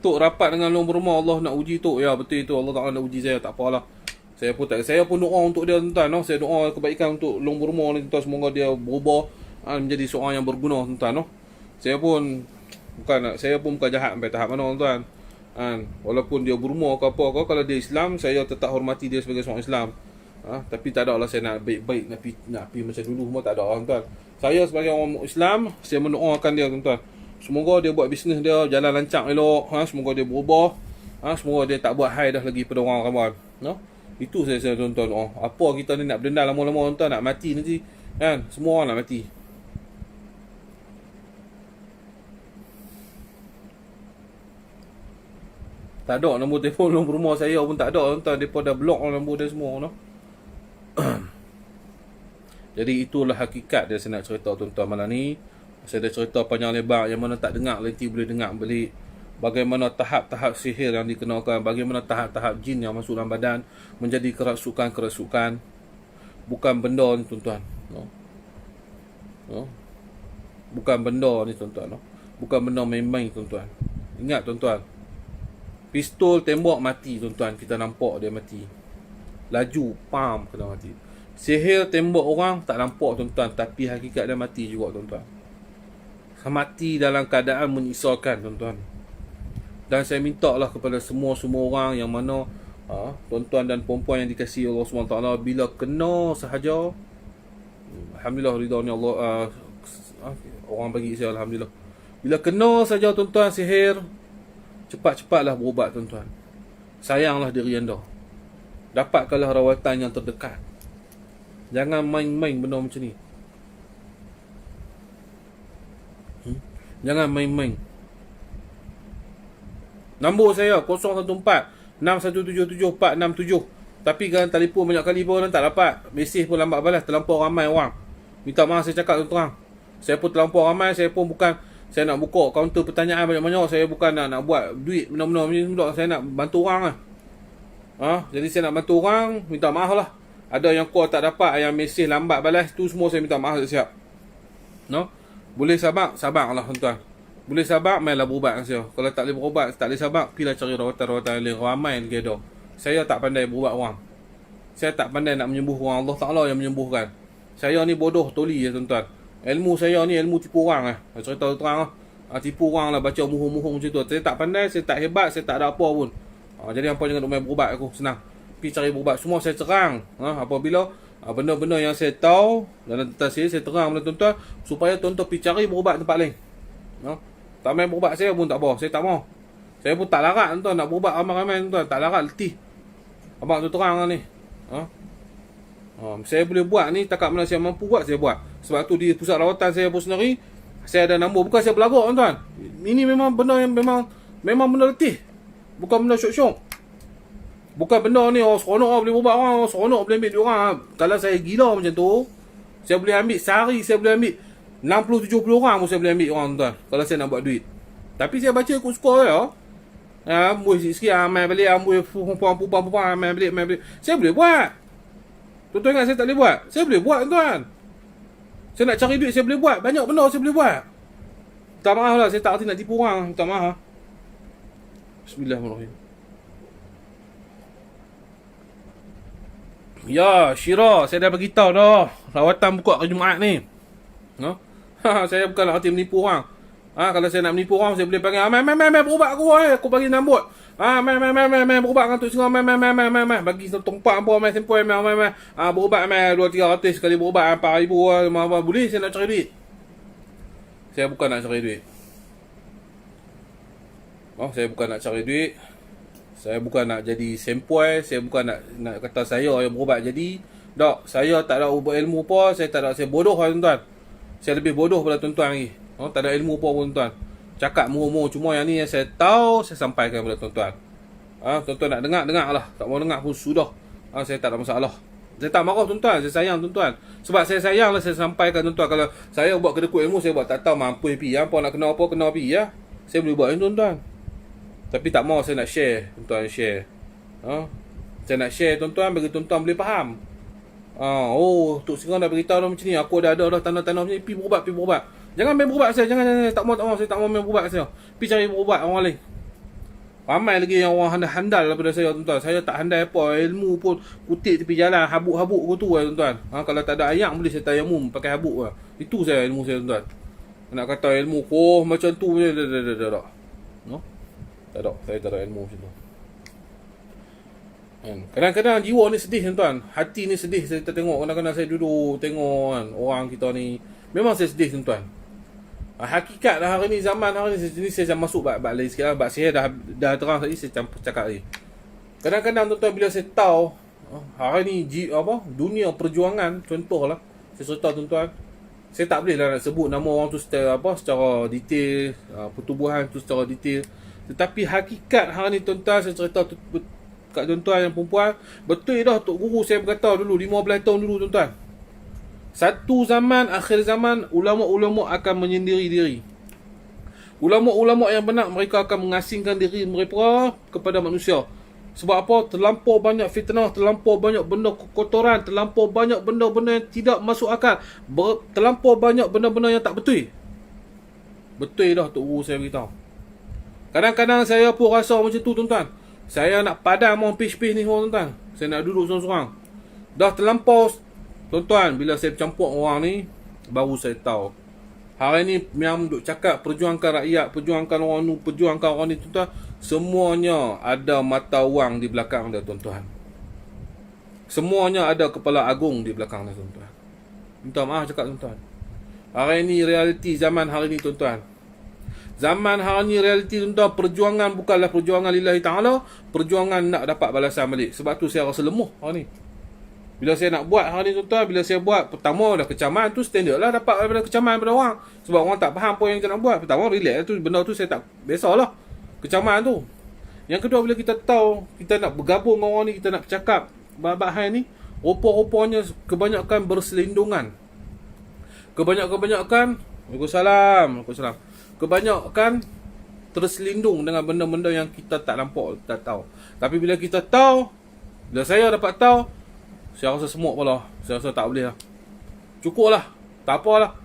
Tok rapat dengan long berumah, Allah nak uji tok. Ya betul itu, Allah Ta'ala nak uji saya, tak apalah. Saya pun doa untuk dia tuan-tuan. Saya doa kebaikan untuk long berumah ni tuan, semoga dia berubah menjadi seorang yang berguna tuan-tuan. Saya pun bukan jahat sampai tahap mana tuan. Walaupun dia berumah ke apa, kalau dia Islam, saya tetap hormati dia sebagai seorang Islam. Tapi tak ada lah saya nak baik-baik nak pergi macam dulu semua, tak ada tuan. Saya sebagai orang Islam, saya mendoakan dia tuan-tuan. Semoga dia buat bisnes dia jalan lancar elok, semoga dia berubah, semoga dia tak buat high dah lagi pada orang ramai. Itu saya tuan-tuan. Apa kita ni nak berdendam lama-lama tuan, nak mati nanti kan, semua orang nak mati. Tak ada nombor telefon nombor rumah saya pun tak ada tuan, depa dah block nombor dia semua Jadi itulah hakikat dia saya nak cerita tuan-tuan malam ni. Saya dah cerita panjang lebar, yang mana tak dengar nanti boleh dengar balik. Bagaimana tahap-tahap sihir yang dikenakan, bagaimana tahap-tahap jin yang masuk dalam badan menjadi kerasukan-kerasukan. Bukan benda ni tuan-tuan. Bukan benda ni tuan-tuan. Bukan benda main-main tuan-tuan. Ingat tuan-tuan, pistol tembak mati tuan-tuan, kita nampak dia mati. Laju pam kena mati. Sihir tembak orang tak nampak tuan-tuan, tapi hakikat dia mati juga tuan-tuan. Mati dalam keadaan menyisakan tuan-tuan. Dan saya minta lah kepada semua orang yang mana tuan-tuan dan perempuan yang dikasihi Allah SWT, bila kena sahaja, alhamdulillah ridha ni Allah, orang bagi saya alhamdulillah. Bila kena saja tuan-tuan sihir, cepat-cepatlah berubat tuan-tuan. Sayanglah diri anda. Dapatkanlah rawatan yang terdekat. Jangan main-main benda macam ni. Jangan main-main. Nombor saya 014-6177-467. Tapi kan telefon banyak kali pun tak dapat. Mesej pun lambat balas, terlampau ramai orang. Minta maaf saya cakap terang. Saya pun terlampau ramai, saya pun bukan saya nak buka kaunter pertanyaan banyak-banyak. Saya bukan nak buat duit benda-benda macam tu. Saya nak bantu orang lah. Jadi saya nak bantu orang, minta maaf lah. Ada yang call tak dapat, yang mesej lambat balas, tu semua saya minta maaf siap. Boleh sabar lah tuan-tuan. Boleh sabar, mainlah berubat dengan saya. Kalau tak boleh berubat, tak boleh sabar, pergilah cari rawatan-rawatan lain. Ramai lagi ada. Saya tak pandai berubat orang. Saya tak pandai nak menyembuh orang. Allah Ta'ala yang menyembuhkan. Saya ni bodoh toli ya tuan-tuan. Ilmu saya ni ilmu tipu orang lah. Cerita terang lah. Tipu orang lah, baca muhung-muhung macam tu. Saya tak pandai, saya tak hebat, saya tak ada apa pun. Jadi hampa jangan main berubat aku, senang. Pergi cari berubat, semua saya terang. Apabila benda-benda yang saya tahu dalam tentang saya terang kepada tuan-tuan, supaya tuan-tuan pergi cari berubat tempat lain. Tak main berubat saya pun tak apa, saya tak mau. Saya pun tak larat tuan-tuan nak berubat ramai-ramai tuan-tuan, tak larat letih. Abang tu terang lah ni. Saya boleh buat ni, takat mana saya mampu buat, saya buat. Sebab tu di pusat rawatan saya pun sendiri, saya ada nombor. Bukan saya berlagak, tuan-tuan. Ini memang benda yang memang benda letih. Bukan benda syok-syok. Bukan benda ni, seronok boleh berubat orang, seronok boleh ambil diorang. Kalau saya gila macam tu, saya boleh ambil sehari, saya boleh ambil 60-70 orang pun saya boleh ambil orang, tuan. Kalau saya nak buat duit. Tapi saya baca ikut skor saya. Ambil sikit-sikit, ambil balik, ambil perempuan, ambil balik. Saya boleh buat. Tuan-tuan ingat saya tak boleh buat? Saya boleh buat, tuan. Saya nak cari duit, saya boleh buat. Banyak benda saya boleh buat. Minta maaf lah, saya tak erti nak tipu orang. Minta maaf. Bismillahirrahmanirrahim. Ya, Syira, saya dah beritahu dah. Rawatan buka hari Jumaat ni. No? Saya bukan nak erti menipu orang. Kalau saya nak menipu orang, saya boleh panggil, mai berubat aku, aku bagi nambut. Mai berubat dengan Tok Singa, mai bagi tongpak apa, mai sempoi, mai berubat, mai 200-300 sekali berubat, 4,000, boleh saya nak cari duit. Saya bukan nak cari duit. Saya bukan nak cari duit. Saya bukan nak jadi sempoi, saya bukan nak kata saya yang berubat jadi. Tak, saya tak ada ilmu apa, saya bodoh lah, tuan-tuan. Saya lebih bodoh pada tuan-tuan lagi. Tak ada ilmu apa pun, tuan. Cakap murmur, cuma yang ni yang saya tahu, saya sampaikan kepada tuan-tuan. Tuan-tuan nak dengar lah. Tak mau dengar pun sudah. Saya tak ada masalah. Saya tak marah, tuan-tuan. Saya sayang, tuan-tuan. Sebab saya sayang lah, saya sampaikan, tuan-tuan. Kalau saya buat kedekut ilmu, saya buat tak tahu mampu pergi. Apa nak kena apa, kena pergi, ya. Saya boleh buat ni, tuan-tuan. Tapi tak mau saya nak share, tuan-tuan share. Saya nak share, tuan-tuan, bagi tuan-tuan boleh faham. Tok Singa dah beritahu dah macam ni. Aku dah ada tanda-tanda macam ni. Pergi berubat. Jangan main berubat saya. Jangan. Tak mau. Saya tak mau main berubat saya. Pergi cari berubat orang lain. Ramai lagi yang orang handal daripada saya, tuan-tuan. Saya tak handal apa. Ilmu pun kutip tepi jalan. Habuk-habuk ke tu, tuan-tuan. Kalau tak ada ayam, boleh saya tayamum pakai habuk lah. Itu saya ilmu saya, tuan-tuan. Nak kata ilmu, macam tu. Tak ada. Saya tak ada ilmu macam tu. Kadang-kadang jiwa ni sedih, tuan-tuan. Hati ni sedih. Saya tengok kadang-kadang saya duduk tengok orang kita ni. Memang saya sedih, tuan-tuan. Hakikat hari ni, zaman hari ni saya masuk bab lain sikit lah. Bab saya dah terang tadi, saya cakap lagi. Kadang-kadang, tuan-tuan, bila saya tahu hari ni dunia perjuangan, contohlah saya cerita, tuan-tuan, saya tak boleh lah nak sebut nama orang tu secara detail, pertubuhan tu secara detail. Tetapi hakikat hari ni, tuan-tuan, saya cerita kat tuan-tuan yang perempuan, betul dah Tok Guru saya berkata dulu 15 tahun dulu, tuan-tuan. Satu zaman, akhir zaman, ulama-ulama akan menyendiri diri. Ulama-ulama yang benar, mereka akan mengasingkan diri mereka kepada manusia. Sebab apa? Terlampau banyak fitnah, terlampau banyak benda kotoran, terlampau banyak benda-benda yang tidak masuk akal, terlampau banyak benda-benda yang tak betul. Betul dah Tok Guru saya beritahu. Kadang-kadang saya pun rasa macam tu, tuan-tuan. Saya nak padam orang pis-pis ni, tuan-tuan. Saya nak duduk seorang-seorang. Dah terlampau, tuan-tuan. Bila saya bercampur orang ni, baru saya tahu. Hari ni yang duk cakap perjuangkan rakyat, perjuangkan orang ni, perjuangkan orang ni, tuan-tuan. Semuanya ada mata wang di belakang dia, tuan-tuan. Semuanya ada kepala agung di belakang dia, tuan-tuan. Minta maaf cakap, tuan-tuan. Hari ni realiti zaman hari ni, tuan-tuan. Zaman hari ni realiti, tuan-tuan, perjuangan bukanlah perjuangan lillahi ta'ala, perjuangan nak dapat balasan balik. Sebab tu saya rasa lemuh hari ni. Bila saya nak buat hari ni, tuan-tuan, bila saya buat, pertama dah kecaman tu standard lah dapat daripada kecaman daripada orang. Sebab orang tak faham apa yang kita nak buat. Pertama relax tu, benda tu saya tak biasalah. Kecaman tu. Yang kedua, bila kita tahu kita nak bergabung dengan orang ni, kita nak bercakap bab hal ni, rupa-rupanya kebanyakan berselindungan. Kebanyakan Waalaikumsalam. Kebanyakan terselindung dengan benda-benda yang kita tak nampak, tak tahu. Tapi bila kita tahu, bila saya dapat tahu, saya rasa semut pula. Saya rasa tak boleh lah. Cukup lah. Tak apalah.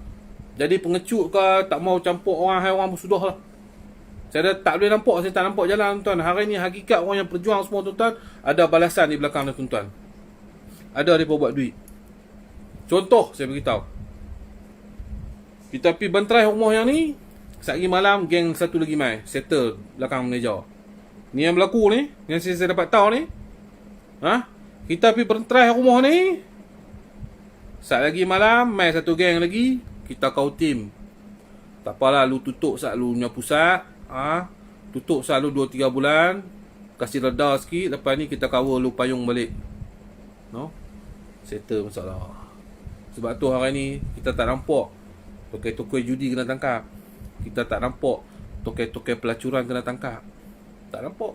Jadi pengecut ke, tak mau campur orang, hai orang pun sudah lah. Saya dah tak boleh nampak, saya tak nampak jalan, tuan. Hari ni hakikat orang yang berjuang semua, tuan-tuan, ada balasan di belakang dia, tuan-tuan. Ada mereka buat duit. Contoh, saya beritahu. Kita pergi banterai rumah yang ni, sehari malam, geng satu lagi mai, settle belakang meja. Ni yang berlaku ni, yang saya dapat tahu ni. Kita pergi banterai rumah ni, saat lagi malam, mai satu geng lagi, kita kau tim. Tak apalah, lu tutup saat lu punya pusat. Tutup saat lu 2-3 bulan. Kasih reda sikit. Lepas ni kita cover lu payung balik. No? settle masalah. Sebab tu hari ni kita tak nampak tokai-tokai judi kena tangkap. Kita tak nampak tokai-tokai pelacuran kena tangkap. Tak nampak.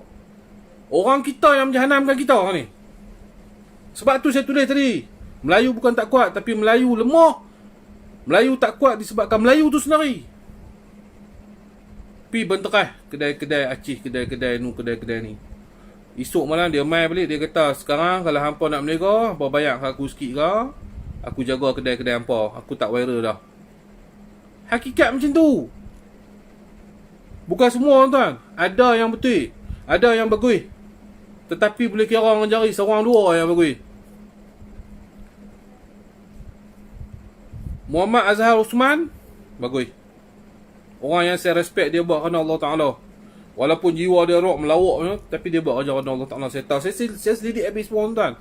Orang kita yang menjahanamkan kita hari ni. Sebab tu saya tulis tadi, Melayu bukan tak kuat, tapi Melayu lemah. Melayu tak kuat disebabkan Melayu tu sendiri. Pi benterah kedai-kedai acih, kedai-kedai ni. Esok malam dia mai balik, dia kata, sekarang kalau hampa nak berniaga, hampa bayar aku sikit ke, aku jaga kedai-kedai hampa, aku tak viral dah. Hakikat macam tu. Bukan semua tuan. Ada yang betul, ada yang bagus. Tetapi boleh kira orang jari seorang dua yang bagus. Muhammad Azhar Usman bagus. Orang yang saya respect, dia buat kerana Allah Ta'ala. Walaupun jiwa dia rock melawak, tapi dia buat kerja kerana Allah Ta'ala. Saya tahu, saya selidik habis pun tuan.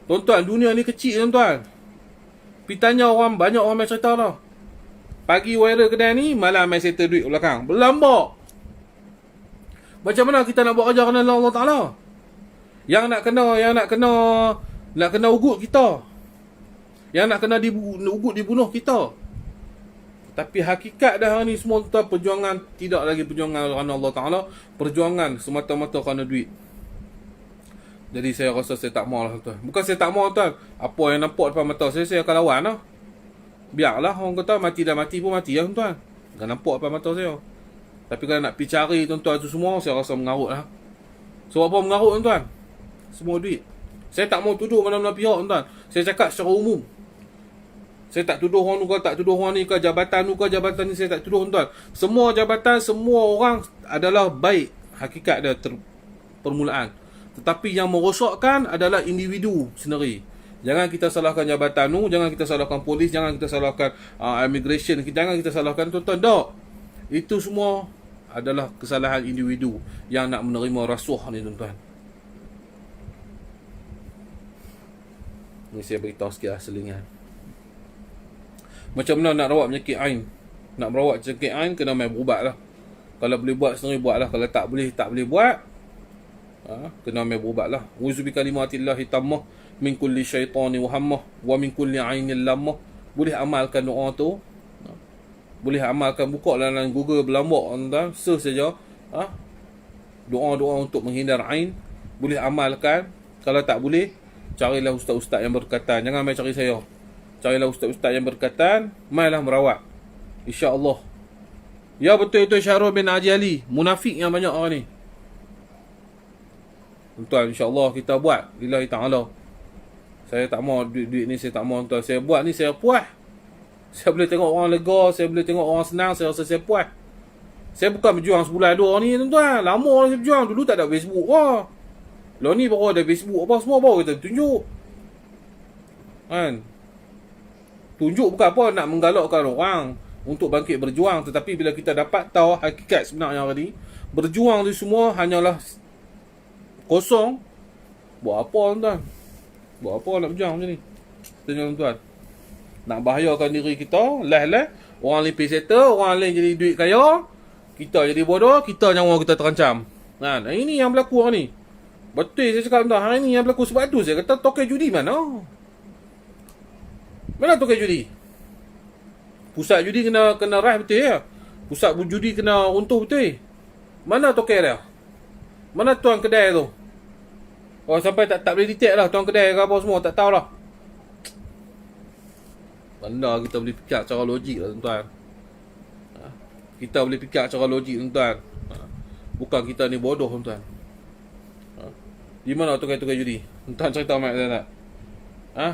Tuan-tuan, dunia ni kecil tuan. Pergi tanya orang, banyak orang main cerita lah. Pagi viral kedai ni, malam main settle duit belakang. Berlambak. Macam mana kita nak buat kerja kerana Allah Ta'ala? Yang nak kena ugut kita. Yang nak kena ugut dibunuh kita. Tapi hakikat dah hari ni semua tuan, perjuangan tidak lagi perjuangan kerana Allah Ta'ala, perjuangan semata-mata kerana duit. Jadi saya rasa saya tak mahu lah tuan. Bukan saya tak mahu tuan, apa yang nampak depan mata saya akan lawan lah. Biarlah orang kata mati dah mati pun mati lah tuan. Kan nampak depan mata saya. Tapi kalau nak pergi cari tuan-tuan tu semua, saya rasa mengarut lah. Sebab apa mengarut tuan? Semua duit. Saya tak mau tuduh mana-mana pihak tuan. Saya cakap secara umum. Saya tak tuduh orang tu ke, tak tuduh orang ni ke, jabatan tu ke, jabatan ni, saya tak tuduh tuan. Semua jabatan, semua orang adalah baik. Hakikat dia permulaan. Tetapi yang merosakkan adalah individu sendiri. Jangan kita salahkan jabatan tu, jangan kita salahkan polis, jangan kita salahkan immigration, jangan kita salahkan tuan-tuan. Tak. Itu semua adalah kesalahan individu yang nak menerima rasuah ni tuan-tuan. Ni saya beritahu sikit lah selingan. Macam mana nak rawat penyakit ain? Nak merawat penyakit ain, kena main berubat lah. Kalau boleh buat sendiri, buat lah. Kalau tak boleh buat, kena main berubat lah. Uzu bi kalimatillahi tammah min kulli syaitani wahammah wa min kulli ainin lammah. Boleh amalkan doa tu. Boleh amalkan, buka dalam Google berlambak tuan, search saja. Doa-doa untuk menghindar ain. Boleh amalkan. Kalau tak boleh, carilah ustaz-ustaz yang berkaitan. Jangan main cari saya. Carilah ustaz-ustaz yang berkaitan, mailah merawat. InsyaAllah. Ya betul itu Syahrul bin Haji Ali. Munafik yang banyak orang ni. Tuan, insyaAllah kita buat. Lillahi ta'ala. Saya tak mahu duit ni, saya tak mahu tuan. Saya buat ni, saya puas. Saya boleh tengok orang lega, saya boleh tengok orang senang, saya rasa saya puas. Saya bukan berjuang sebulan dua ni tuan. Lama saya berjuang. Dulu tak ada Facebook lah. Lalu ni baru ada Facebook apa, semua baru kita tunjuk. Kan? Tunjuk bukan apa nak menggalakkan orang untuk bangkit berjuang. Tetapi bila kita dapat tahu hakikat sebenarnya tadi, berjuang tu semua hanyalah kosong. Buat apa tuan? Buat apa nak berjuang macam ni? Tuan-tuan, nak bahayakan diri kita. Lah orang lain pergi settle, orang lain jadi duit kaya, kita jadi bodoh, kita nyawa kita terancam. Kan? Ini yang berlaku hari ni. Betul saya cakap tuan, hari ni yang berlaku. Sebab tu saya kata tokai judi mana? Mana tokai judi? Pusat judi kena rah betul ya? Pusat judi kena runtuh betul. Mana tokai dia? Mana tuan kedai tu? Oh, sampai tak boleh detect lah tuan kedai ke apa semua, tak tahulah. Benda kita boleh fikir secara logik lah tuan-tuan. Kita boleh fikir secara logik tuan-tuan. Bukan kita ni bodoh tuan-tuan. Di mana tokai-tokai judi? Tuan cerita mak saya tak?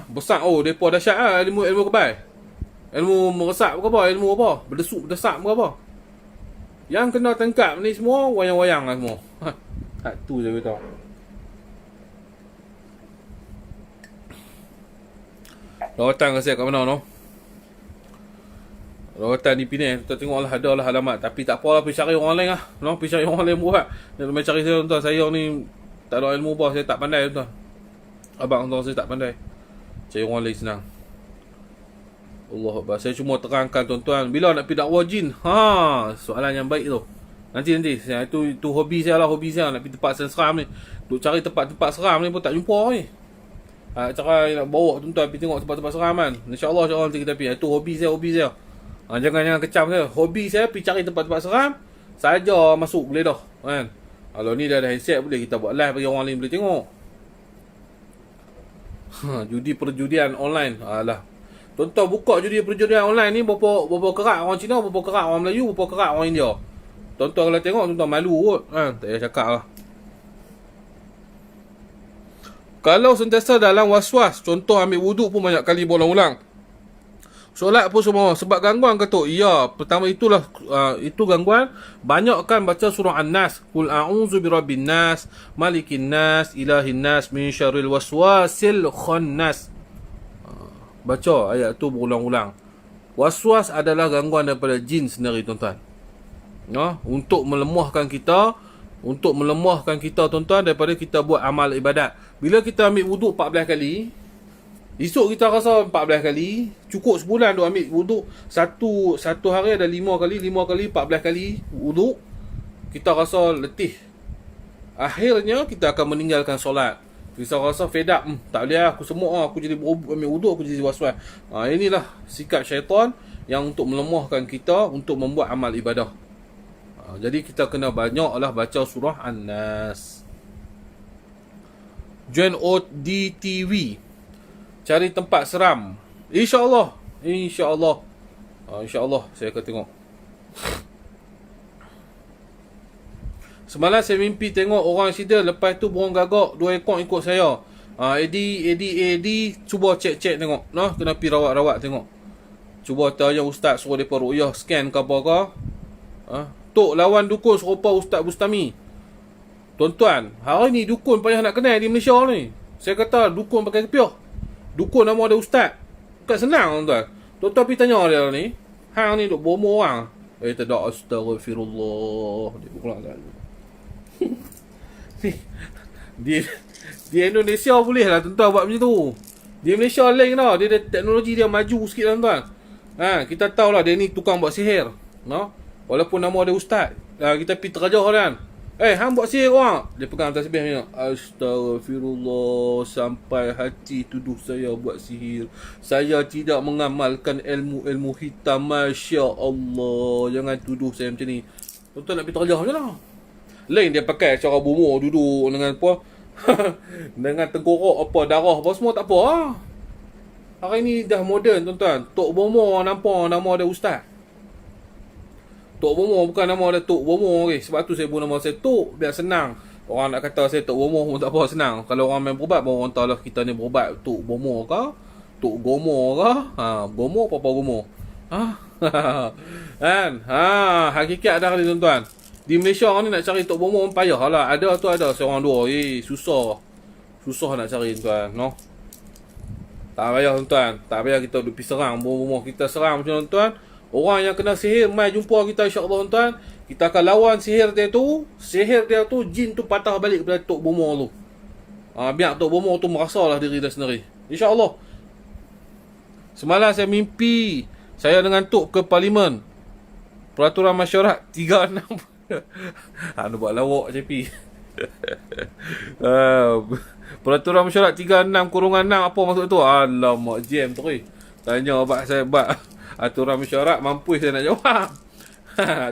Besar. Oh, depa dahsyat lah. Ilmu kebal. Ilmu meresap ke apa? Ilmu apa? Berdesap ke apa? Yang kena tangkap ni semua wayang-wayang lah semua. Tu je beritahu. Rawatan kasi kat mana no? Rawatan di Penang. Kita tengok lah, ada lah alamat. Tapi tak apalah, pergi cari orang lain lah. No? Pergi cari orang lain buat. Jangan main cari saya tuan. Saya ni tak ada ilmu apa. Saya tak pandai tuan. Abang tuan saya tak pandai. Cari orang lain senang. Allah Akbar. Saya cuma terangkan tuan-tuan, bila nak pergi dakwah jin, soalan yang baik tu. Nanti itu hobi saya lah, hobi saya nak pergi tempat seram ni. Duk cari tempat-tempat seram ni pun tak jumpa ni. Cara nak bawa tuan-tuan pergi tengok tempat-tempat seram kan. InsyaAllah nanti kita pergi. Itu hobi saya. Jangan kecam saya. Hobi saya pergi cari tempat-tempat seram. Saja masuk boleh dah kan. Kalau ni dah ada headset, boleh kita buat live bagi orang lain boleh tengok. Judi perjudian online. Alah. Tuan-tuan buka judi perjudian online ni berapa kerat orang Cina, berapa kerat orang Melayu, berapa kerat orang India. Tuan-tuan kalau tengok, tuan-tuan malu kot kan. Tak payah cakap lah. Kalau sentiasa dalam was-was, contoh ambil wuduk pun banyak kali berulang-ulang. Solat pun semua. Sebab gangguan ke tu? Ya, pertama itulah itu gangguan. Banyakkan baca surah An-Nas. Qul a'udzu birabbin nas, malikin nas, ilahin nas, min syarril waswasil khannas. Baca ayat tu berulang-ulang. Waswas adalah gangguan daripada jin sendiri, tuan-tuan. Untuk melemahkan kita, tuan-tuan, daripada kita buat amal ibadat. Bila kita ambil wuduk 14 kali, esok kita rasa 14 kali, cukup sebulan tu ambil wuduk. Satu hari ada 5 kali, 14 kali wuduk. Kita rasa letih. Akhirnya kita akan meninggalkan solat. Kita rasa fed up, tak boleh aku semua aku jadi ambil wuduk, aku jadi was-was. Inilah sikap syaitan yang untuk melemahkan kita untuk membuat amal ibadah. Jadi kita kena banyaklah baca surah An-Nas. Join ODTV. Cari tempat seram. InsyaAllah saya akan tengok. Semalam saya mimpi tengok orang sida, lepas tu burung gagak 2 ekor ikut saya. Edi cuba cek tengok. Kena pergi rawat tengok. Cuba tanya ustaz suruh depa ruqyah scan ke apa ke. Tok lawan dukun serupa Ustaz Bustami. Tuan-tuan, hari ni dukun payah nak kenal di Malaysia ni. Saya kata dukun pakai kepiah. Dukun nama ada ustaz. Bukan senang, tuan-tuan. Tuan-tuan pergi tanya dia ni. Hang ni duk bomo orang. Tak astagfirullah. Dia pulang tak. Di Indonesia boleh lah tuan-tuan buat macam tu. Di Malaysia lain tau. Dia teknologi dia maju sikit lah, tuan-tuan. Kita tahulah dia ni tukang buat sihir. Walaupun nama dia ustaz. Kita pergi terajah kan. Hang buat sihir orang. Dia pegang tasbih ni. Astagfirullah, sampai hati tuduh saya buat sihir. Saya tidak mengamalkan ilmu hitam. Masya Allah. Jangan tuduh saya macam ni. Tuan-tuan nak pergi terajah macam mana? Lain dia pakai cara bumur duduk dengan apa? Dengan tengkorak apa, darah apa semua tak apa. Hari ni dah moden, tuan-tuan. Tok bumur nampak nama dia ustaz. Tok Bomo bukan nama dia Tok Bomo. Sebab tu saya buat nama saya Tok, biar senang. Orang nak kata saya Tok Bomo pun tak apa, senang. Kalau orang main berubat, baru orang tahu lah kita ni berubat Tok Bomo ke, Tok Gomo ke. Gomo apa Gomo. Kan? Hakikat dah ni, tuan-tuan. Di Malaysia orang ni nak cari Tok Bomo payah lah. Ada tu ada seorang dua. Susah nak cari, tuan. Tak payah, tuan-tuan. Tak payah kita duduk pergi serang Bomo. Kita serang macam tuan-tuan. Orang yang kena sihir mai jumpa kita, insya-Allah, tuan. Kita akan lawan sihir dia tu. Sihir dia tu, jin tu patah balik kepada Tok Bomo tu. Biar Tok Bomo tu merasalah diri dia sendiri, insya-Allah. Semalam saya mimpi saya dengan Tok ke Parlimen. Peraturan Mesyuarat 36. Buat lawak JP. Peraturan Mesyuarat 36/6 apa maksud tu? Alamak, jam tu. Tanya abang saya, aturan mesyuarat, mampu saya nak jawab.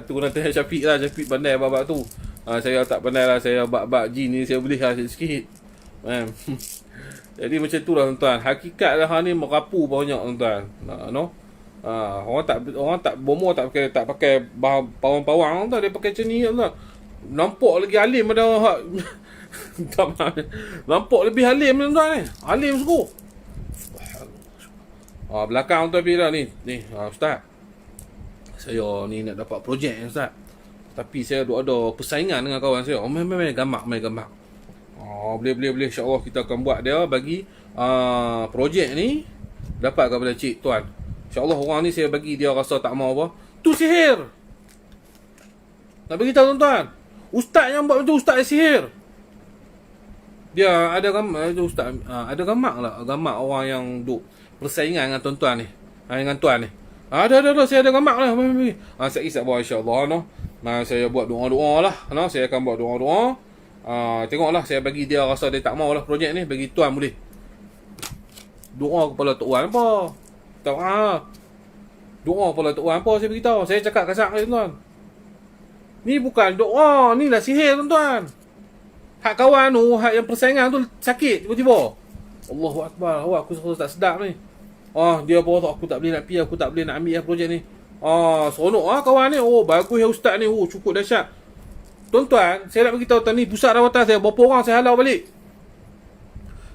Tu nanti Syafiq lah. Syafiq pandai bab tu. Saya tak pandai lah. Saya bab jin ni saya boleh lah sikit. Jadi macam tu lah, tuan-tuan. Hakikat lah ni merapu banyak, tuan-tuan. Orang tak bomo, tak pakai pawang-pawang, tuan. Dia pakai macam ni, tuan. Nampak lagi alim pada nampak lebih alim, tuan, ni. Alim suku. Belakang tu pergi dah ni. Ustaz, saya ni nak dapat projek, ustaz. Tapi saya ada persaingan dengan kawan saya. Main gamak. Boleh, insya-Allah kita akan buat dia bagi projek ni dapat kepada cik tuan. Insya-Allah orang ni saya bagi dia rasa tak mau apa. Tu sihir. Nak bagi tahu, tuan-tuan. Ustaz yang buat tu ustaz sihir. Dia ada gamak tu ustaz. Ada gamak lah. Gamak orang yang duk persaingan dengan tuan-tuan ni. Dengan tuan ni. Ada saya ada gamak lah. Saya isap buat, insya-Allah, saya buat doa-doa lah. Saya akan buat doa-doa. Tengoklah saya bagi dia rasa dia tak mau lah projek ni, bagi tuan boleh. Doa kepala Tok Wan apa? Tahu doa kepala Tok Wan apa saya beritahu. Saya cakap kasar tuan. Ni bukan doa, ni lah sihir tuan. Hak kawan tu, hak yang persaingan tu sakit tiba-tiba. Allahu Akbar. Aku tak sedap ni. Dia apa aku tak boleh nak pergi, aku tak boleh nak ambil projek ni. Seronok kawan ni. Bagus ya ustaz ni. Cukup dahsyat. Tuan-tuan, saya nak beritahu tuan ni, pusat rawatan saya berapa orang saya halau balik.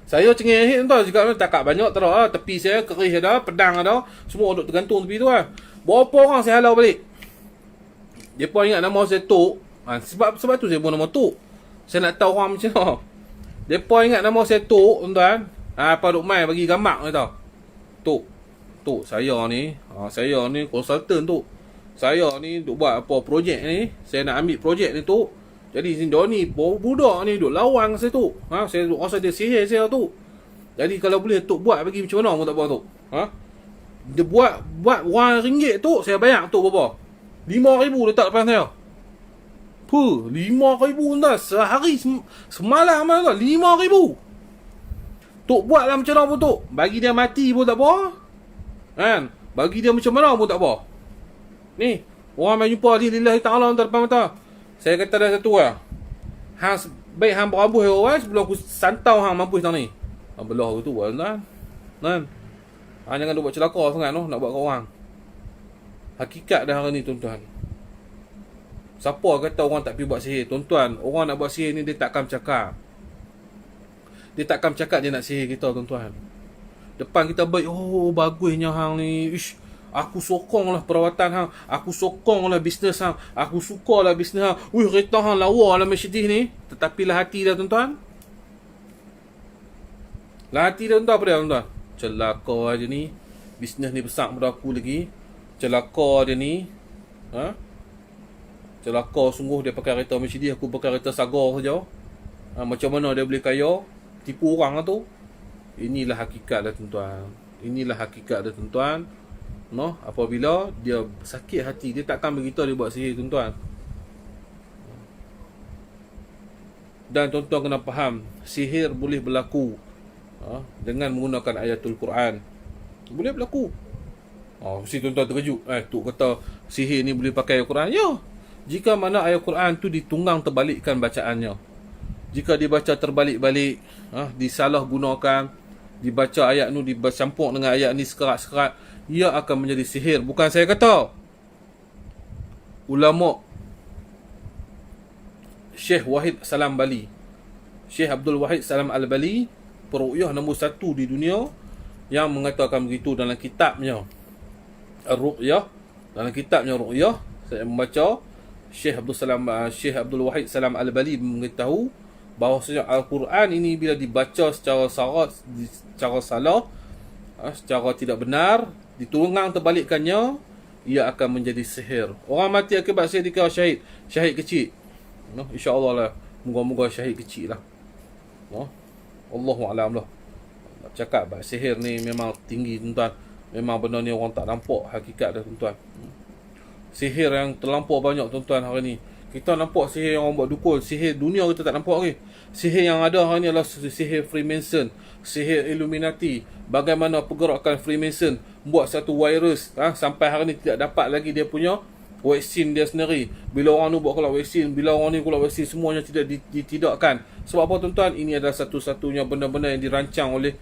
Saya cengih tuan, jika takak banyak terus tepi saya kerih ada, pedang ada, semua duduk tergantung tepi tu Berapa orang saya halau balik. Depa ingat nama saya Tok. Sebab tu saya buat nama Tok. Saya nak tahu orang macam mana. Depa ingat nama saya Tok tuan-tuan. Apa duk mai bagi gamak kata. Tok saya ni konsultan Tok. Saya ni duk buat apa projek ni. Saya nak ambil projek ni Tok. Jadi sini ni budak ni duk lawan saya Tok. Saya duk rasa dia sihir saya Tok. Jadi kalau boleh Tok buat bagi macam mana pun tak apa Tok. Dia buat RM1 Tok, saya bayar Tok berapa? RM5,000 letak depan saya. 5,000 dah sehari semalam dah 5,000. Tok buatlah macam mana pun Tok. Bagi dia mati pun tak apa. Kan? Bagi dia macam mana pun tak apa. Ni, orang main jumpa lillahi ta'ala depan mata. Saya kata dah satu lah. Baik hang berabuh sebelum aku santau hang mampus tang ni. Belah tu tuan. Kan? Jangan duk buat celaka sangat nak buat kat orang. Hakikat dah hari ni tuan-tuan. Siapa kata orang tak pergi buat sihir? Tuan-tuan, orang nak buat sihir ni dia takkan cakap. Dia takkan cakap dia nak sihir kita tuan-tuan. Depan kita baik, bagusnya hang ni. Aku sokonglah perawatan hang. Aku sokonglah bisnes hang. Aku sukalah bisnes hang. Kereta hang lawa lah Mercedes ni. Tetapi lah hati dah tuan-tuan. Lah hati dah tuan-tuan apa dia tuan-tuan? Celaka aja ni. Bisnes ni besar pada aku lagi. Celaka dia ni. Celaka sungguh dia pakai kereta Mercedes, aku pakai kereta Sagar saja. Macam mana dia boleh kaya? Tipu orang lah tu. Inilah hakikat dah tuan-tuan. Inilah hakikat dah tuan-tuan. Apabila dia sakit hati, dia takkan beritahu dia buat sihir tuan-tuan. Dan tuan-tuan kena faham, sihir boleh berlaku dengan menggunakan ayatul Quran. Boleh berlaku. Mesti tuan-tuan terkejut. Tu kata sihir ni boleh pakai Al-Quran. Ya. Jika mana ayat Quran tu ditunggang terbalikkan bacaannya. Jika dibaca terbalik-balik, disalah gunakan, dibaca ayat tu dicampur dengan ayat ni sekerat-sekerat, ia akan menjadi sihir. Bukan saya kata. Ulama Syekh Wahid Salam Bali, Syekh Abdul Wahid Salam Al-Bali, peruqyah nombor 1 di dunia, yang mengatakan begitu dalam kitabnya Ar-Ruqyah. Dalam kitabnya Ruqyah, saya membaca Syekh Abdul Wahid Salam Al-Bali memberitahu bahawasanya Al-Quran ini bila dibaca secara salah, secara tidak benar, ditunggang terbalikkannya, ia akan menjadi sihir. Orang mati akibat sihir dikira syahid. Syahid kecil. InsyaAllah lah. Moga-moga syahid kecil lah. Allahu'alam lah. Cakap sihir ni memang tinggi tuan-tuan. Memang benda ni orang tak nampak hakikat dah tuan-tuan. Sihir yang terlampau banyak tuan-tuan hari ni. Kita nampak sihir yang orang buat dukun. Sihir dunia kita tak nampak lagi. Sihir yang ada hari ni adalah sihir Freemason, sihir Illuminati. Bagaimana pergerakan Freemason buat satu virus, sampai hari ni tidak dapat lagi dia punya vaksin dia sendiri. Bila orang ni buat keluar vaksin, bila orang ni keluar vaksin, semuanya tidak ditidakkan. Sebab apa tuan-tuan? Ini adalah satu-satunya benda-benda yang dirancang oleh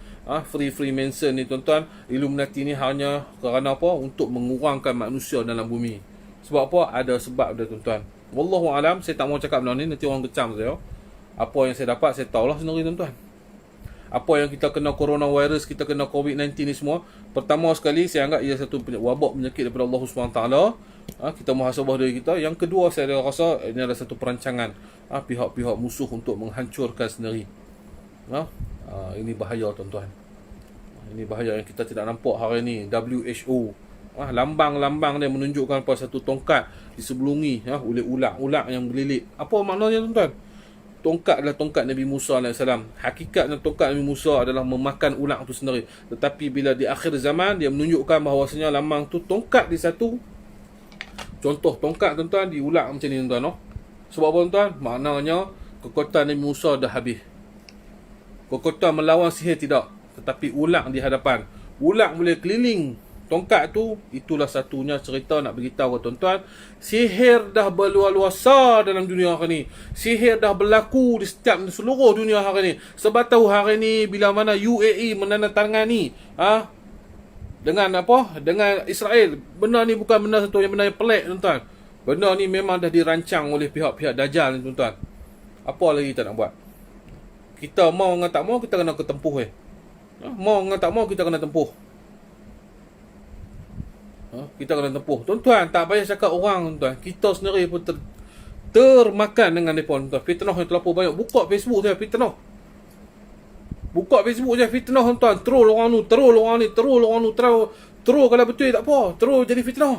Freemason ni tuan-tuan. Illuminati ni hanya kerana apa? Untuk mengurangkan manusia dalam bumi. Sebab apa? Ada sebab dia tuan-tuan. Wallahualam, saya tak mau cakap benda ni, nanti orang kecam saya. Apa yang saya dapat, saya tahulah sendiri tuan-tuan. Apa yang kita kena coronavirus, kita kena COVID-19 ni semua, pertama sekali saya anggap ia satu wabak penyakit daripada Allah SWT. Kita muhasabah diri kita. Yang kedua, saya rasa ini adalah satu perancangan pihak-pihak musuh untuk menghancurkan sendiri. Ini bahaya tuan-tuan. Ini bahaya yang kita tidak nampak hari ini. WHO, lambang-lambang dia menunjukkan pada satu tongkat disebelungi oleh ular yang berlilit. Apa maknanya tuan-tuan? Tongkat adalah tongkat Nabi Musa AS. Hakikatnya tongkat Nabi Musa adalah memakan ular itu sendiri. Tetapi bila di akhir zaman, dia menunjukkan bahawasanya lambang tu tongkat di satu. Contoh tongkat tuan-tuan di ular macam ni tuan-tuan. Sebab apa tuan-tuan? Maknanya kekuatan Nabi Musa dah habis. Kekuatan melawan sihir tidak. tetapi ulang di hadapan. Ulang boleh keliling tongkat tu. Itulah satunya cerita nak beritahu ke tuan-tuan. Sihir dah berluar-luasa dalam dunia hari ni. Sihir dah berlaku di seluruh dunia hari ni. Sebab tahu hari ni bila mana UAE menandatangani dengan dengan Israel. Benda ni bukan benda satu yang benda yang pelik tuan-tuan. Benda ni memang dah dirancang oleh pihak-pihak Dajjal ni tuan-tuan. Apa lagi kita nak buat? Kita mau dengan tak mau kita kena ketempuh mau dengan tak mau kita kena tempuh. Kita kena tempuh. Tuan-tuan, tak payah cakap orang tuan. Kita sendiri pun termakan dengan mereka tuan. Fitnah yang terlalu banyak. Buka Facebook saya fitnah. Buka Facebook saya fitnah tuan. Troll orang ni, troll orang ni, troll orang ni, troll kalau betul tak apa. Troll jadi fitnah.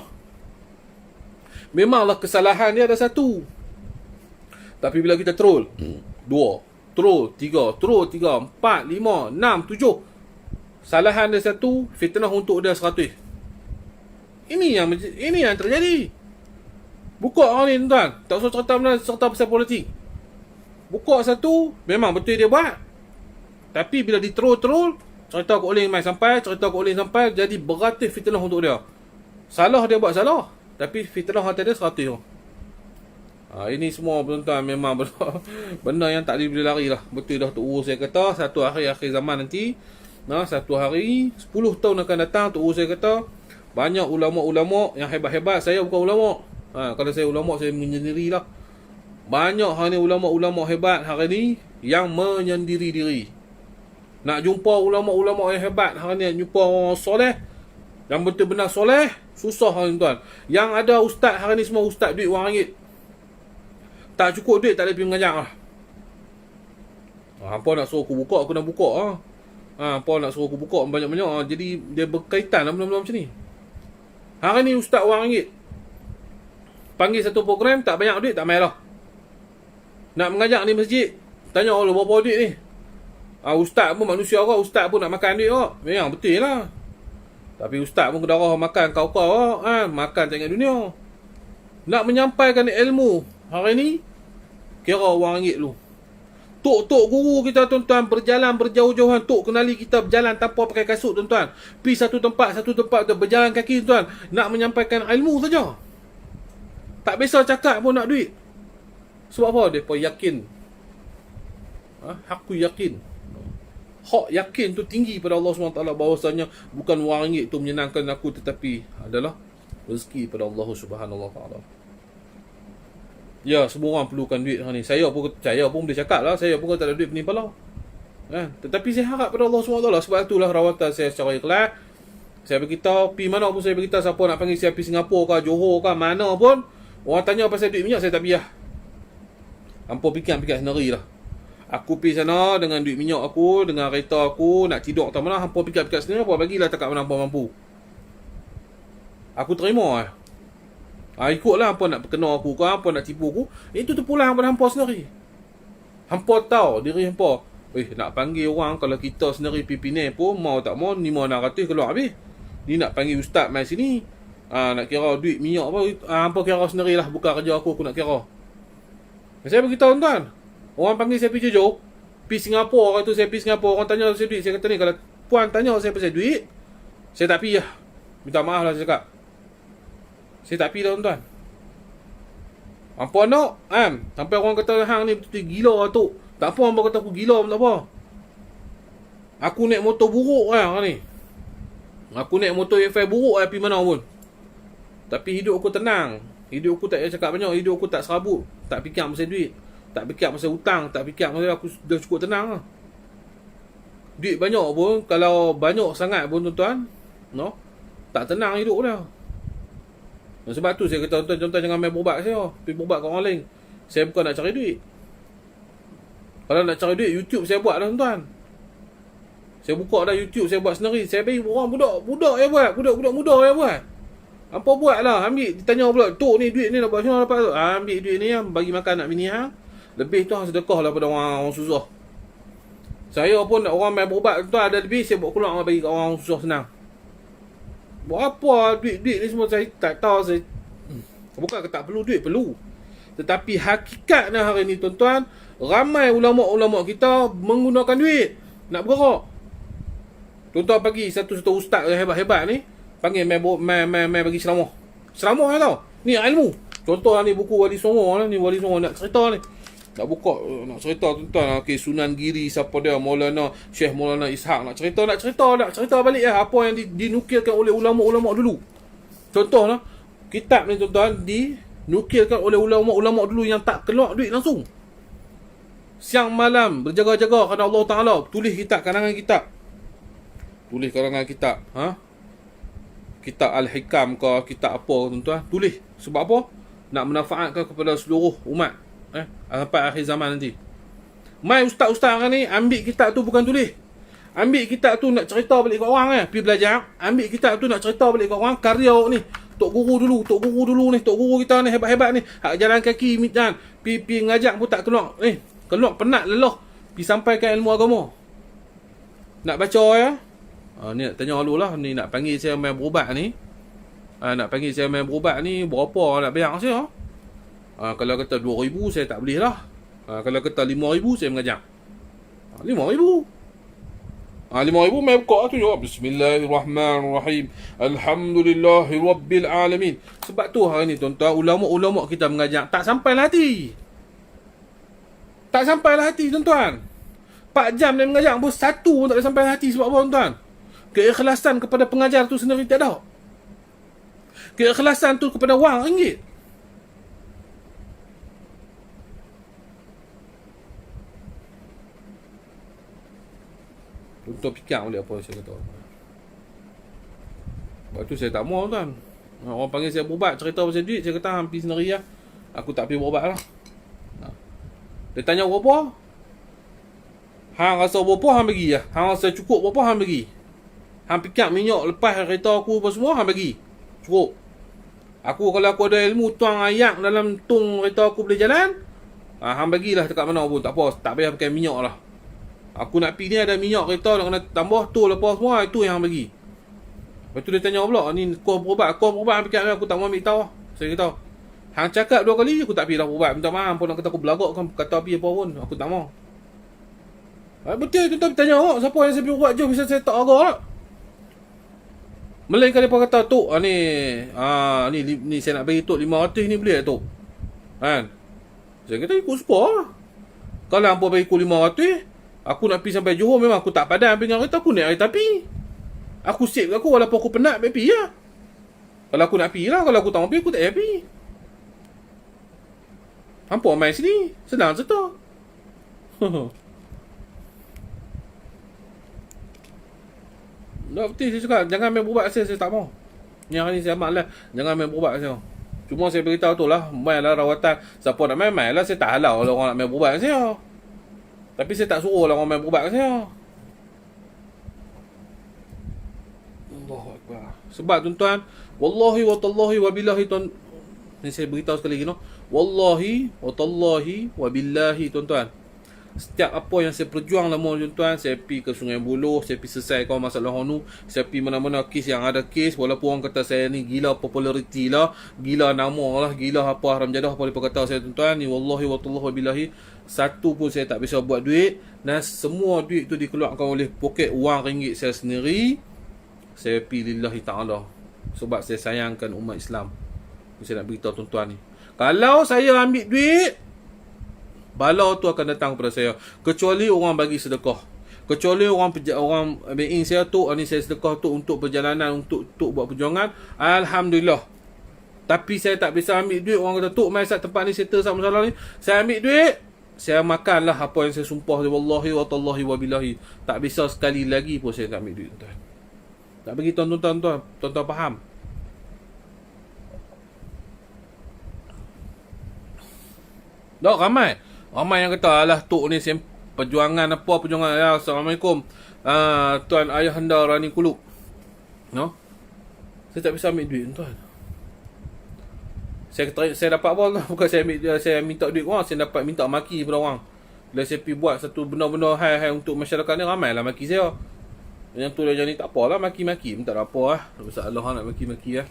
Memanglah kesalahan dia ada satu. Tapi bila kita troll, 2, troll 3, troll 3, 4, 5, 6, 7. Salahan dia satu, fitnah untuk dia 100. Ini yang terjadi. Buka orang ni tuan. Tak usah cerita pasal politik. Buka satu, memang betul dia buat. Tapi bila di-troll, cerita ke Oleh mai sampai, jadi beratus fitnah untuk dia. Salah dia buat salah, tapi fitnah atas dia 100. Ini semua tuan-tuan memang benda yang tak boleh lari lah. Betul dah tu saya kata, satu hari akhir zaman nanti, satu hari 10 tahun akan datang tu saya kata, banyak ulama-ulama yang hebat-hebat. Saya bukan ulama. Kalau saya ulama, saya menyendiri lah. Banyak hari ni ulama-ulama hebat hari ni yang menyendiri diri. Nak jumpa ulama-ulama yang hebat hari ni, jumpa orang soleh yang betul-benar soleh, susah hari ni tuan. Yang ada ustaz hari ni semua ustaz duit RM1. Tak cukup duit, tak boleh pergi mengajar lah. Hampa nak suruh aku buka, aku nak buka. Hampa nak suruh aku buka banyak-banyak. Jadi dia berkaitan lah benda-benda macam ni. Hari ni ustaz RM1. Panggil satu program, tak banyak duit, tak main lah. Nak mengajar ni masjid, tanya Allah berapa duit ni. Ustaz pun manusia kau, ustaz pun nak makan duit kau. Memang betul lah. Tapi ustaz pun kedarah makan kau makan tak ingat dunia. Nak menyampaikan ilmu hari ni, kira RM1 lu. Tok guru kita tuan-tuan berjalan berjauh-jauhan. Tok kenali kita berjalan tanpa pakai kasut tuan-tuan. Pergi satu tempat berjalan kaki tuan. Nak menyampaikan ilmu saja. Tak biasa cakap pun nak duit. Sebab apa? Mereka yakin. Aku yakin. Hak yakin tu tinggi pada Allah SWT bahawasanya bukan RM1 tu menyenangkan aku, tetapi adalah rezeki pada Allah SWT. Ya, semua orang perlukan duit hari ni. Saya pun boleh cakap lah, saya pun tak ada duit penimpala. Tetapi saya harap pada Allah SWT. Sebab itulah rawatan saya secara ikhlas. Saya beritahu, pergi mana pun saya beritahu, siapa nak panggil saya pergi Singapura ke, Johor ke, mana pun, orang tanya pasal duit minyak, saya tak payah. Hampa fikir sendiri lah. Aku pergi sana dengan duit minyak aku, dengan kereta aku, nak tidur tak mana, hampa fikir sendiri, apa bagilah takat mana hampa mampu. Aku terima lah. Ikutlah hampa nak berkena aku ke, hampa nak tipu aku. Itu terpulang pada hampa sendiri. Hampa tahu diri hampa. Nak panggil orang, kalau kita sendiri pimpinan pun, mau tak mau, 500-600 keluar habis. Ni nak panggil ustaz mai sini. Nak kira duit minyak apa, hampa kira sendirilah, bukan kerja aku nak kira. Saya beritahu tuan. Orang panggil saya pergi jauh, pergi Singapura, kata saya pergi Singapura, orang tanya saya duit, saya kata ni, kalau puan tanya saya pasal duit, saya tak pergi lah. Minta maaf lah saya cakap. Saya tak pergi dah tuan. Apa nak? Sampai orang kata hang ni betul-betul gila lah tu. Tak apa orang kata aku gila pun tak apa. Aku naik motor buruk lah ni. Aku naik motor F5 buruk lah pergi mana pun. Tapi hidup aku tenang. Hidup aku tak payah cakap banyak. Hidup aku tak serabut. Tak fikir pasal duit. Tak fikir pasal hutang. Tak fikir pasal aku dah cukup tenang lah. Duit banyak pun, kalau banyak sangat pun tuan-tuan, tak tenang hidup dah. Dan sebab tu saya kata tuan-tuan jangan main berubat saya. Pergi berubat kat orang lain. Saya bukan nak cari duit. Kalau nak cari duit, YouTube saya buat dah tuan-tuan. Saya buka dah YouTube, saya buat sendiri. Saya bagi orang budak yang buat. Budak-budak muda yang buat. Apa buat lah. Ambil, ditanya pula, Tok ni duit ni nak buat macam mana dapat tu? Ambil duit ni bagi makan nak bini hang. Lebih tu hang sedekah lah pada orang susah. Saya pun orang main berubat tuan, ada lebih saya buat keluar bagi kat orang susah senang. Buat apa duit ni semua saya tak tahu. Saya bukan tak perlu duit, perlu. Tetapi hakikatnya hari ni tuan-tuan, ramai ulama-ulama kita menggunakan duit nak bergerak. Tuan-tuan bagi satu ustaz yang hebat-hebat ni, panggil mai bagi ceramah. Ceramah ni tau. Ni ilmu. Contoh ni buku Wali Songo ni, Wali Songo nak cerita ni. Nak buka, nak cerita tuan-tuan. Okay, Sunan Giri siapa dia, Maulana Syekh Maulana Ishaq nak cerita balik apa yang dinukilkan oleh ulama-ulama dulu. Contoh lah, kitab ni tuan-tuan dinukilkan oleh ulama-ulama dulu yang tak keluar duit langsung. Siang malam berjaga-jaga kerana Allah Ta'ala, tulis karangan kitab. Kitab Al-Hikam ke, kitab apa tuan-tuan, tulis. Sebab apa? Nak manfaatkan kepada seluruh umat sampai akhir zaman nanti. Mai ustaz-ustaz ni ambil kitab tu bukan tulis. Ambil kitab tu nak cerita balik kat orang pergi belajar. Ambil kitab tu nak cerita balik kat orang, karya ni. Tok guru dulu ni, tok guru kita ni hebat-hebat ni. Hak jalan kaki dan pi ngajak pun tak keluar. Keluar penat lelah pi sampaikan ilmu agama. Nak baca ya? Ni nak tanya dulu lah, ni nak panggil saya main berubat ni. Nak panggil saya main berubat ni, berapa nak bayar saya? Kalau kata 2,000 saya tak boleh lah. Kalau kata 5,000 saya mengajar. 5,000 main buka tu jawab Bismillahirrahmanirrahim, Alhamdulillahi Rabbil Alamin. Sebab tu hari ni tuan-tuan, ulama-ulama kita mengajar tak sampai hati. Tak sampai hati tuan-tuan. 4 jam dia mengajar pun satu pun tak sampai hati. Sebab apa tuan-tuan? Keikhlasan kepada pengajar tu sendiri tak ada. Keikhlasan tu kepada wang ringgit. Tuan-tuan fikir boleh apa saya kata. Lepas tu saya tak mahu tuan. Orang panggil saya berubat, cerita pasal duit, saya kata hampir sendiri lah. Aku tak pergi berubat lah. Dia tanya berapa? Hang rasa berapa hang bagi lah. Hang rasa cukup berapa hang bagi. Hang fikir minyak lepas kereta aku apa semua hang bagi. Cukup. Kalau aku ada ilmu tuang ayak dalam tung kereta aku boleh jalan, hang bagilah dekat mana pun. Tak apa, tak payah pakai minyak lah. Aku nak pergi ni ada minyak kereta nak kena tambah tu lepas semua, itu yang hang bagi. Lepas tu dia tanya pula, ni kau berubat hang fikir aku tak mau ambil tahu. Saya kata, hang cakap 2 kali aku tak pergi dah berubat. Minta maaf pun nak kata aku belagak kan, kata api apa pun, aku tak mau. Betul tu tanya siapa yang saya pergi berubat je, bisa saya tak agak lah. Melainkan dia kata, Tok, ni saya nak bagi Tok 500 ni boleh tak Tok? Kan? Saya kata ikut suka lah. Kalau hampa bagi aku 500, aku nak pergi sampai Johor, memang aku tak padan pergi dengan kereta, aku naik kereta api. Aku save aku walaupun aku penat pergi lah. Kalau aku nak pergi lah, kalau aku tak mau pergi, aku tak payah pergi. Hampa main sini, senang cerita. Tak betul saya cakap, jangan main berubat saya tak mau. Yang ni saya maklum, jangan main berubat saya. Cuma saya beritahu tu lah, main lah rawatan. Siapa nak main lah, saya tak halau kalau orang nak main berubat saya. Tapi saya tak suruh lah orang main berubat saya. Allahu Akbar. Sebab tuan-tuan, wallahi wa tallahi wa billahi tuan. Ni saya beritahu sekali lagi no. Wallahi wa tallahi wa billahi tuan-tuan. Setiap apa yang saya perjuang lama tuan-tuan, saya pergi ke Sungai Buloh, saya pergi selesaikan masalah Honu, saya pergi mana-mana kes yang ada kes, walaupun orang kata saya ni gila populariti lah, gila nama lah, gila apa haram jadah apa mereka kata saya tuan-tuan, ni wallahi wa tallahi wa billahi, satu pun saya tak bisa buat duit, dan semua duit tu dikeluarkan oleh poket wang ringgit saya sendiri. Saya pergi lillahi ta'ala, sebab saya sayangkan umat Islam. Saya nak beritahu tuan-tuan ni, kalau saya ambil duit, bala tu akan datang kepada saya. Kecuali orang bagi sedekah, kecuali orang bain saya tu, ni saya sedekah tu untuk perjalanan, untuk buat perjuangan, alhamdulillah. Tapi saya tak bisa ambil duit. Orang kata, Tok, mai sat tempat ni settle sat masalah ni, saya ambil duit, saya makanlah apa yang saya sumpah. Wallahi wa tallahi wa billahi, tak bisa sekali lagi pun saya tak ambil duit tuan. Tak bagi tuan-tuan faham. Tak ramai yang kata, alah Tok ni perjuangan ya, Assalamualaikum, Tuan Ayahanda Rani Kulub. No? Saya tak bisa ambil duit tuan. Saya dapat apa? Bukan saya minta duit orang, saya dapat minta maki pada orang. Bila saya pergi buat satu benda-benda hai untuk masyarakat ni, ramailah maki saya. Yang tu dah jadi tak apalah maki-maki, minta apa lah. Tak masalah nak maki-maki lah.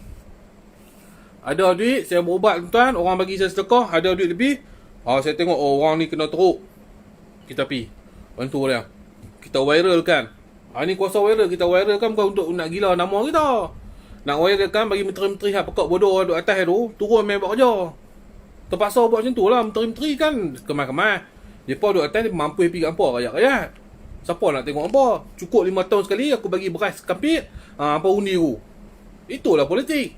Ada duit, saya berubat tuan, orang bagi saya sedekah, ada duit lebih. Saya tengok orang ni kena teruk, kita pergi bantu dia, kita viral kan. Ni kuasa viral. Kita viral kan bukan untuk nak gila nama kita. Nak viral kan bagi menteri-menteri hak pekak bodoh duduk atas tu turun main buat kerja. Terpaksa buat macam tu lah. Menteri-menteri kan kemar-kemar. Mereka duduk atas dia mampu pergi apa rakyat-rakyat. Siapa nak tengok apa? Cukup 5 tahun sekali aku bagi beras kampit. Apa undi tu? Itulah politik.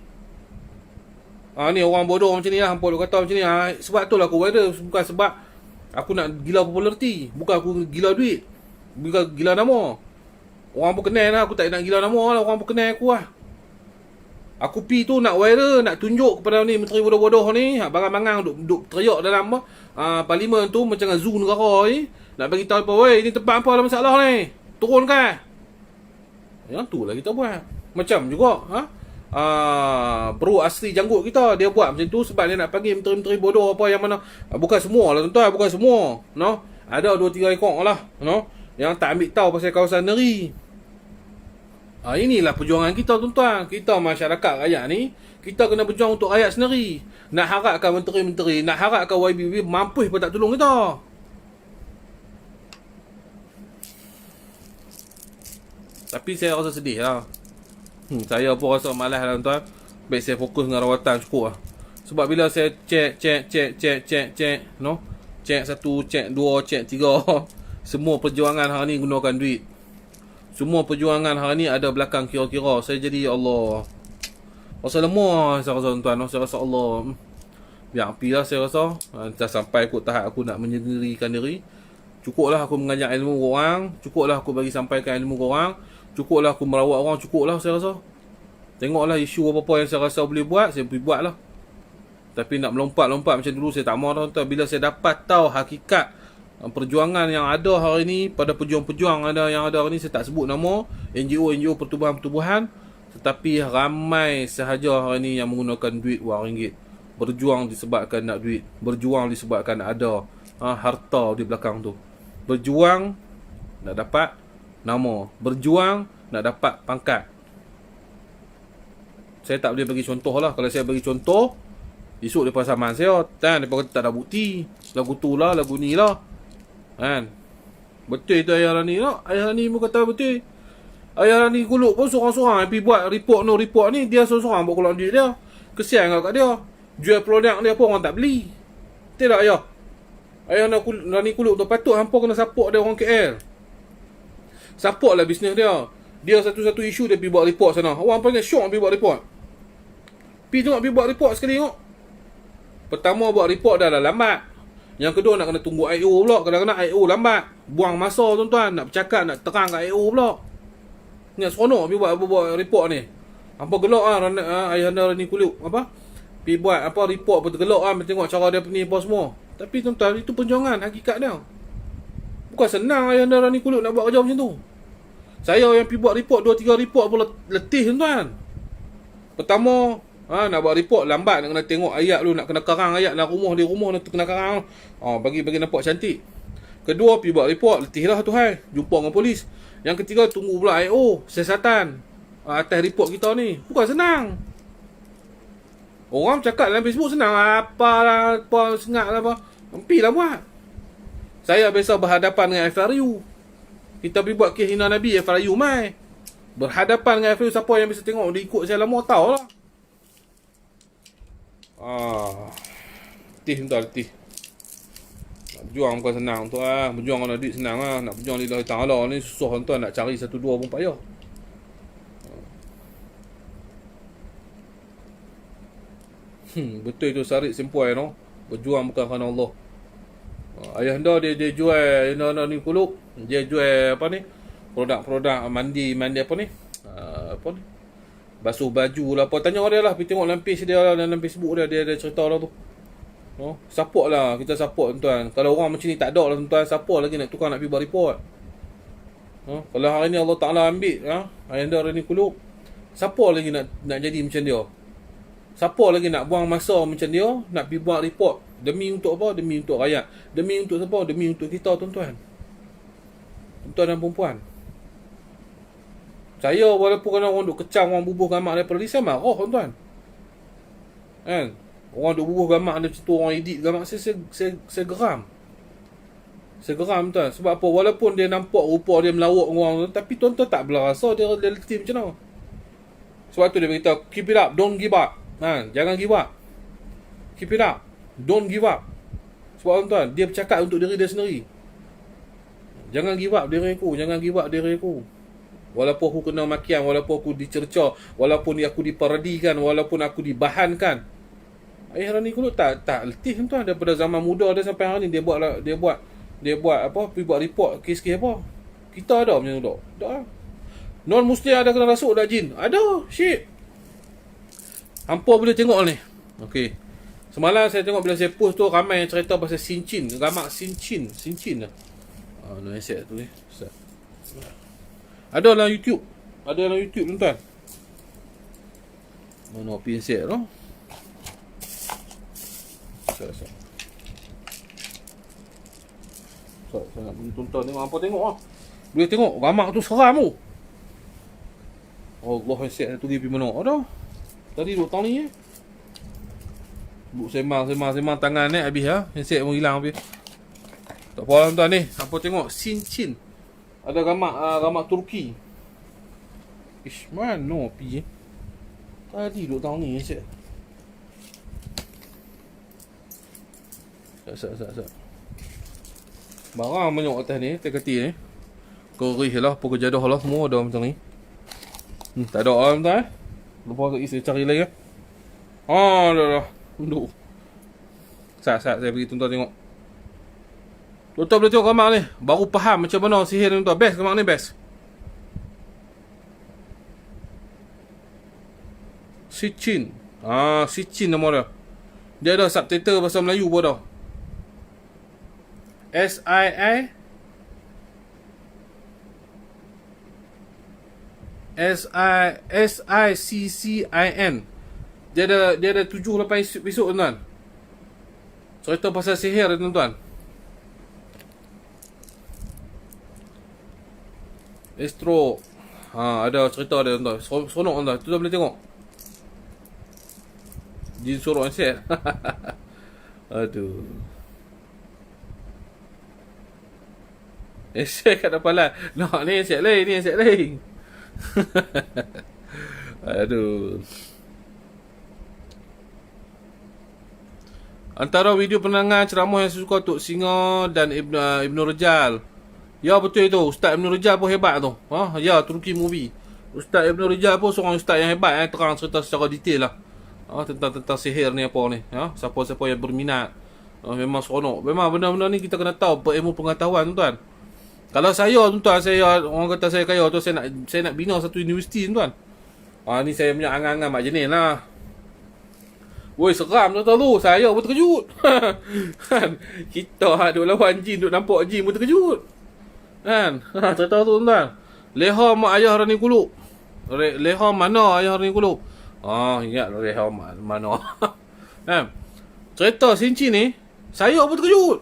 Ni orang bodoh macam ni lah. Hampa duk kata macam ni. Sebab tu lah aku viral. Bukan sebab aku nak gila populariti. Bukan aku gila duit. Bukan gila nama. Orang pun kenal lah. Aku tak nak gila nama lah. Orang pun kenal aku lah. Aku pi tu nak viral, nak tunjuk kepada ni menteri bodoh-bodoh ni, barang-barang duk teriak dalam parlimen tu macam dengan zoo negara ni. Nak bagi tahu apa, weh, ni tempat apa ada masalah ni? Turunkan. Yang tu lah kita buat. Macam juga, bro asli janggut kita, dia buat macam tu sebab dia nak panggil menteri-menteri bodoh apa yang mana. Bukan semua lah tuan-tuan, bukan semua. No? Ada 2-3 ekor lah, no? Yang tak ambil tahu pasal kawasan negeri. Inilah perjuangan kita tuan-tuan. Kita masyarakat rakyat ni, kita kena berjuang untuk rakyat sendiri. Nak harapkan menteri-menteri, nak harapkan YB mampu pun tak tolong kita. Tapi saya rasa sedih lah. Saya pun rasa malas lah tuan-tuan. Baik saya fokus dengan rawatan cukup lah. Sebab bila saya cek, no? Cek 1, cek 2, cek 3. Semua perjuangan hari ni gunakan duit. Semua perjuangan hari ni ada belakang kira-kira. Saya jadi, ya Allah, rasa lemah saya rasa tuan-tuan. Saya rasa Allah, biar api lah saya rasa. Dah sampai kot tahap aku nak menyendirikan diri. Cukuplah aku mengajar ilmu orang. Cukuplah aku bagi sampaikan ilmu orang. Cukuplah aku merawat orang. Cukuplah saya rasa. Tengoklah isu apa-apa yang saya rasa boleh buat, saya boleh buat lah. Tapi nak melompat-lompat macam dulu saya tak mahu tuan-tuan. Bila saya dapat tahu hakikat perjuangan yang ada hari ni, pada pejuang-pejuang yang ada hari ni, saya tak sebut nama NGO pertubuhan-pertubuhan, tetapi ramai sahaja hari ni yang menggunakan duit wang ringgit. Berjuang disebabkan nak duit, berjuang disebabkan ada harta di belakang tu. Berjuang nak dapat nama, berjuang nak dapat pangkat. Saya tak boleh bagi contoh lah. Kalau saya bagi contoh, esok mereka saman saya kan, mereka kata tak ada bukti, lagu tu lah, lagu ni lah kan. Betul tu Ayah Rani no? Ayah Rani pun kata betul. Ayah Rani Kuluk pun seorang-seorang pergi buat report ni. Dia seorang-seorang buat keluar duit dia. Kesian kat dia. Jual produk dia pun orang tak beli. Tidak Ayah. Ayah Rani Kuluk tu patut hampa kena support dia orang KL. Support lah bisnes dia. Dia satu-satu isu dia pergi buat report sana. Orang paling syok pergi buat report. Pergi tengok pergi buat report sekali tengok. Pertama buat report dah lambat. Yang kedua nak kena tunggu I.O. pula. Kadang-kadang I.O. lambat. Buang masa tuan-tuan. Nak bercakap, nak terang kat I.O. pula. Ingat seronok pergi buat report ni. Apa gelak lah Ayahanda Rani Kuluk. Apa? Pergi buat report pun tergelak lah. Tengok cara dia ni apa semua. Tapi tuan-tuan, itu perjuangan hakikat dia. Bukan senang Ayahanda Rani Kuluk nak buat kerja macam tu. Saya yang pergi buat report 2-3 report pun letih tuan-tuan. Pertama, nak buat report lambat, nak kena tengok ayat lu, nak kena karang ayat dalam rumah nak kena karang. Bagi nampak cantik. Kedua, pergi buat report, letih lah tu hai. Jumpa dengan polis. Yang ketiga, tunggu pula I.O. siasatan atas report kita ni. Bukan senang. Orang cakap dalam Facebook senang. Apa sengat lah apa. Pergilah buat. Saya biasa berhadapan dengan FRU. Kita pergi buat kes hina Nabi, FRU mai. Berhadapan dengan FRU, siapa yang bisa tengok dia ikut saya lama, tahu lah. Letih tuan, letih. Nak berjuang bukan senang tuan. Berjuang kalau duit senang lah. Nak berjuang lillahi ta'ala ni susah tuan. Nak cari 1-2 pun payah. Betul itu Sarit Sempuai no. Berjuang bukan kerana Allah. Ayah anda dia jual Ayah ni Kuluk. Dia jual apa ni, produk-produk mandi apa ni, basuh baju lah apa. Tanya dia lah, pergi tengok dalam page dia lah, dalam Facebook dia ada cerita lah tu. Support lah, kita support tuan. Kalau orang macam ni tak ada lah tuan, siapa lagi nak tukar nak pergi buat report. Kalau hari ni Allah Ta'ala ambil Ayah anda ni Kuluk, siapa lagi nak jadi macam dia? Siapa lagi nak buang masa macam dia, nak pergi buat report? Demi untuk apa? Demi untuk rakyat. Demi untuk siapa? Demi untuk kita tuan-tuan. Tuan dan perempuan. Saya walaupun kena orang duk kecam, orang bubuh gamak daripada dia, saya marah tuan-tuan. Kan? Orang duk bubuh gamak macam tu, orang edit gamak saya geram. Saya geram tuan. Sebab apa? Walaupun dia nampak rupa dia melawak dengan orang tu, tapi tuan-tuan tak belah rasa dia letih macam mana. Sebab tu dia beritahu, keep it up, don't give up. Jangan give up. Keep it up, don't give up. Sebab tuan, dia bercakap untuk diri dia sendiri. Jangan give up diri aku, jangan give up diri aku. Walaupun aku kena makian, walaupun aku dicerca, walaupun aku diparodikan, walaupun aku dibahankan. Rani Kuluk tak letih tuan daripada zaman muda dia sampai hari ni dia buat apa? Pergi buat report kes-kes apa. Kita ada macam tu tak? Tak. Non muslim ada kena rasuk dak jin. Ada, shit. Hampa boleh tengok ni. Okey. Semalam saya tengok bila saya post tu ramai yang cerita pasal Sinchin, gamak Sinchin lah. No aset tu ni. Ada dalam YouTube. Ada dalam YouTube tuan-tuan. Mana pinset tu? Saya nak bagi tuan-tuan tengok apa tengok ah. Boleh tengok gamak tu seram tu. Allah aset tu pergi mana? Ada. Tadi duk tahun ni Buk sembang tangan ni habis ha. Handset pun hilang habis. Tak apa lah tuan ni. Apa tengok Sinchin. Ada gamak Turki. Ish mana pi Tadi duk tahun ni handset. Sat. Barang banyak atas ni, terketi ni. Kerih lah, pokok jadah lah semua ada macam ni. Tak ada lah tuan Lepas tu saya cari lagi. Dah. Duduk. Sat, saya bagi tuan-tuan tengok. Tuan-tuan boleh tengok gambar ni. Baru faham macam mana sihir ni tuan. Best gambar ni, best. Sinchin. Sinchin nama dia. Dia ada subtitle bahasa Melayu pun dah. SICCIN. Dia ada 7-8 episod tuan. Cerita pasal sihir tuan. Astro. Ada cerita dia tuan. Seronok tuan. Tu boleh tengok. Jin suruh set. Aduh. Set kat depan lah. Ni set lain. Aduh. Antara video penangan ceramah yang saya suka Tok Singa dan Ibnu Rajal. Ya betul itu. Ustaz Ibnu Rajal pun hebat tu. Ya, Turki movie. Ustaz Ibnu Rajal pun seorang ustaz yang hebat terang cerita secara detail lah. Tentang sihir ni apa ni. Siapa-siapa yang berminat. Memang seronok. Memang benda-benda ni kita kena tahu berilmu pengetahuan tuan. Kalau saya tuan, orang kata saya kaya tu, saya nak bina satu universiti tuan. Ni saya punya angan-angan mak jenis lah. Woi seram tuan tu. Saya pun terkejut. Kita duk lawan jin, duk nampak jin pun terkejut. Kan? Cerita tu tuan. Leha mak ayah Rani Kuluk. Leha mana ayah Rani Kuluk? Ingat leha mana. Kan? Cerita Sinchin ni, saya pun terkejut.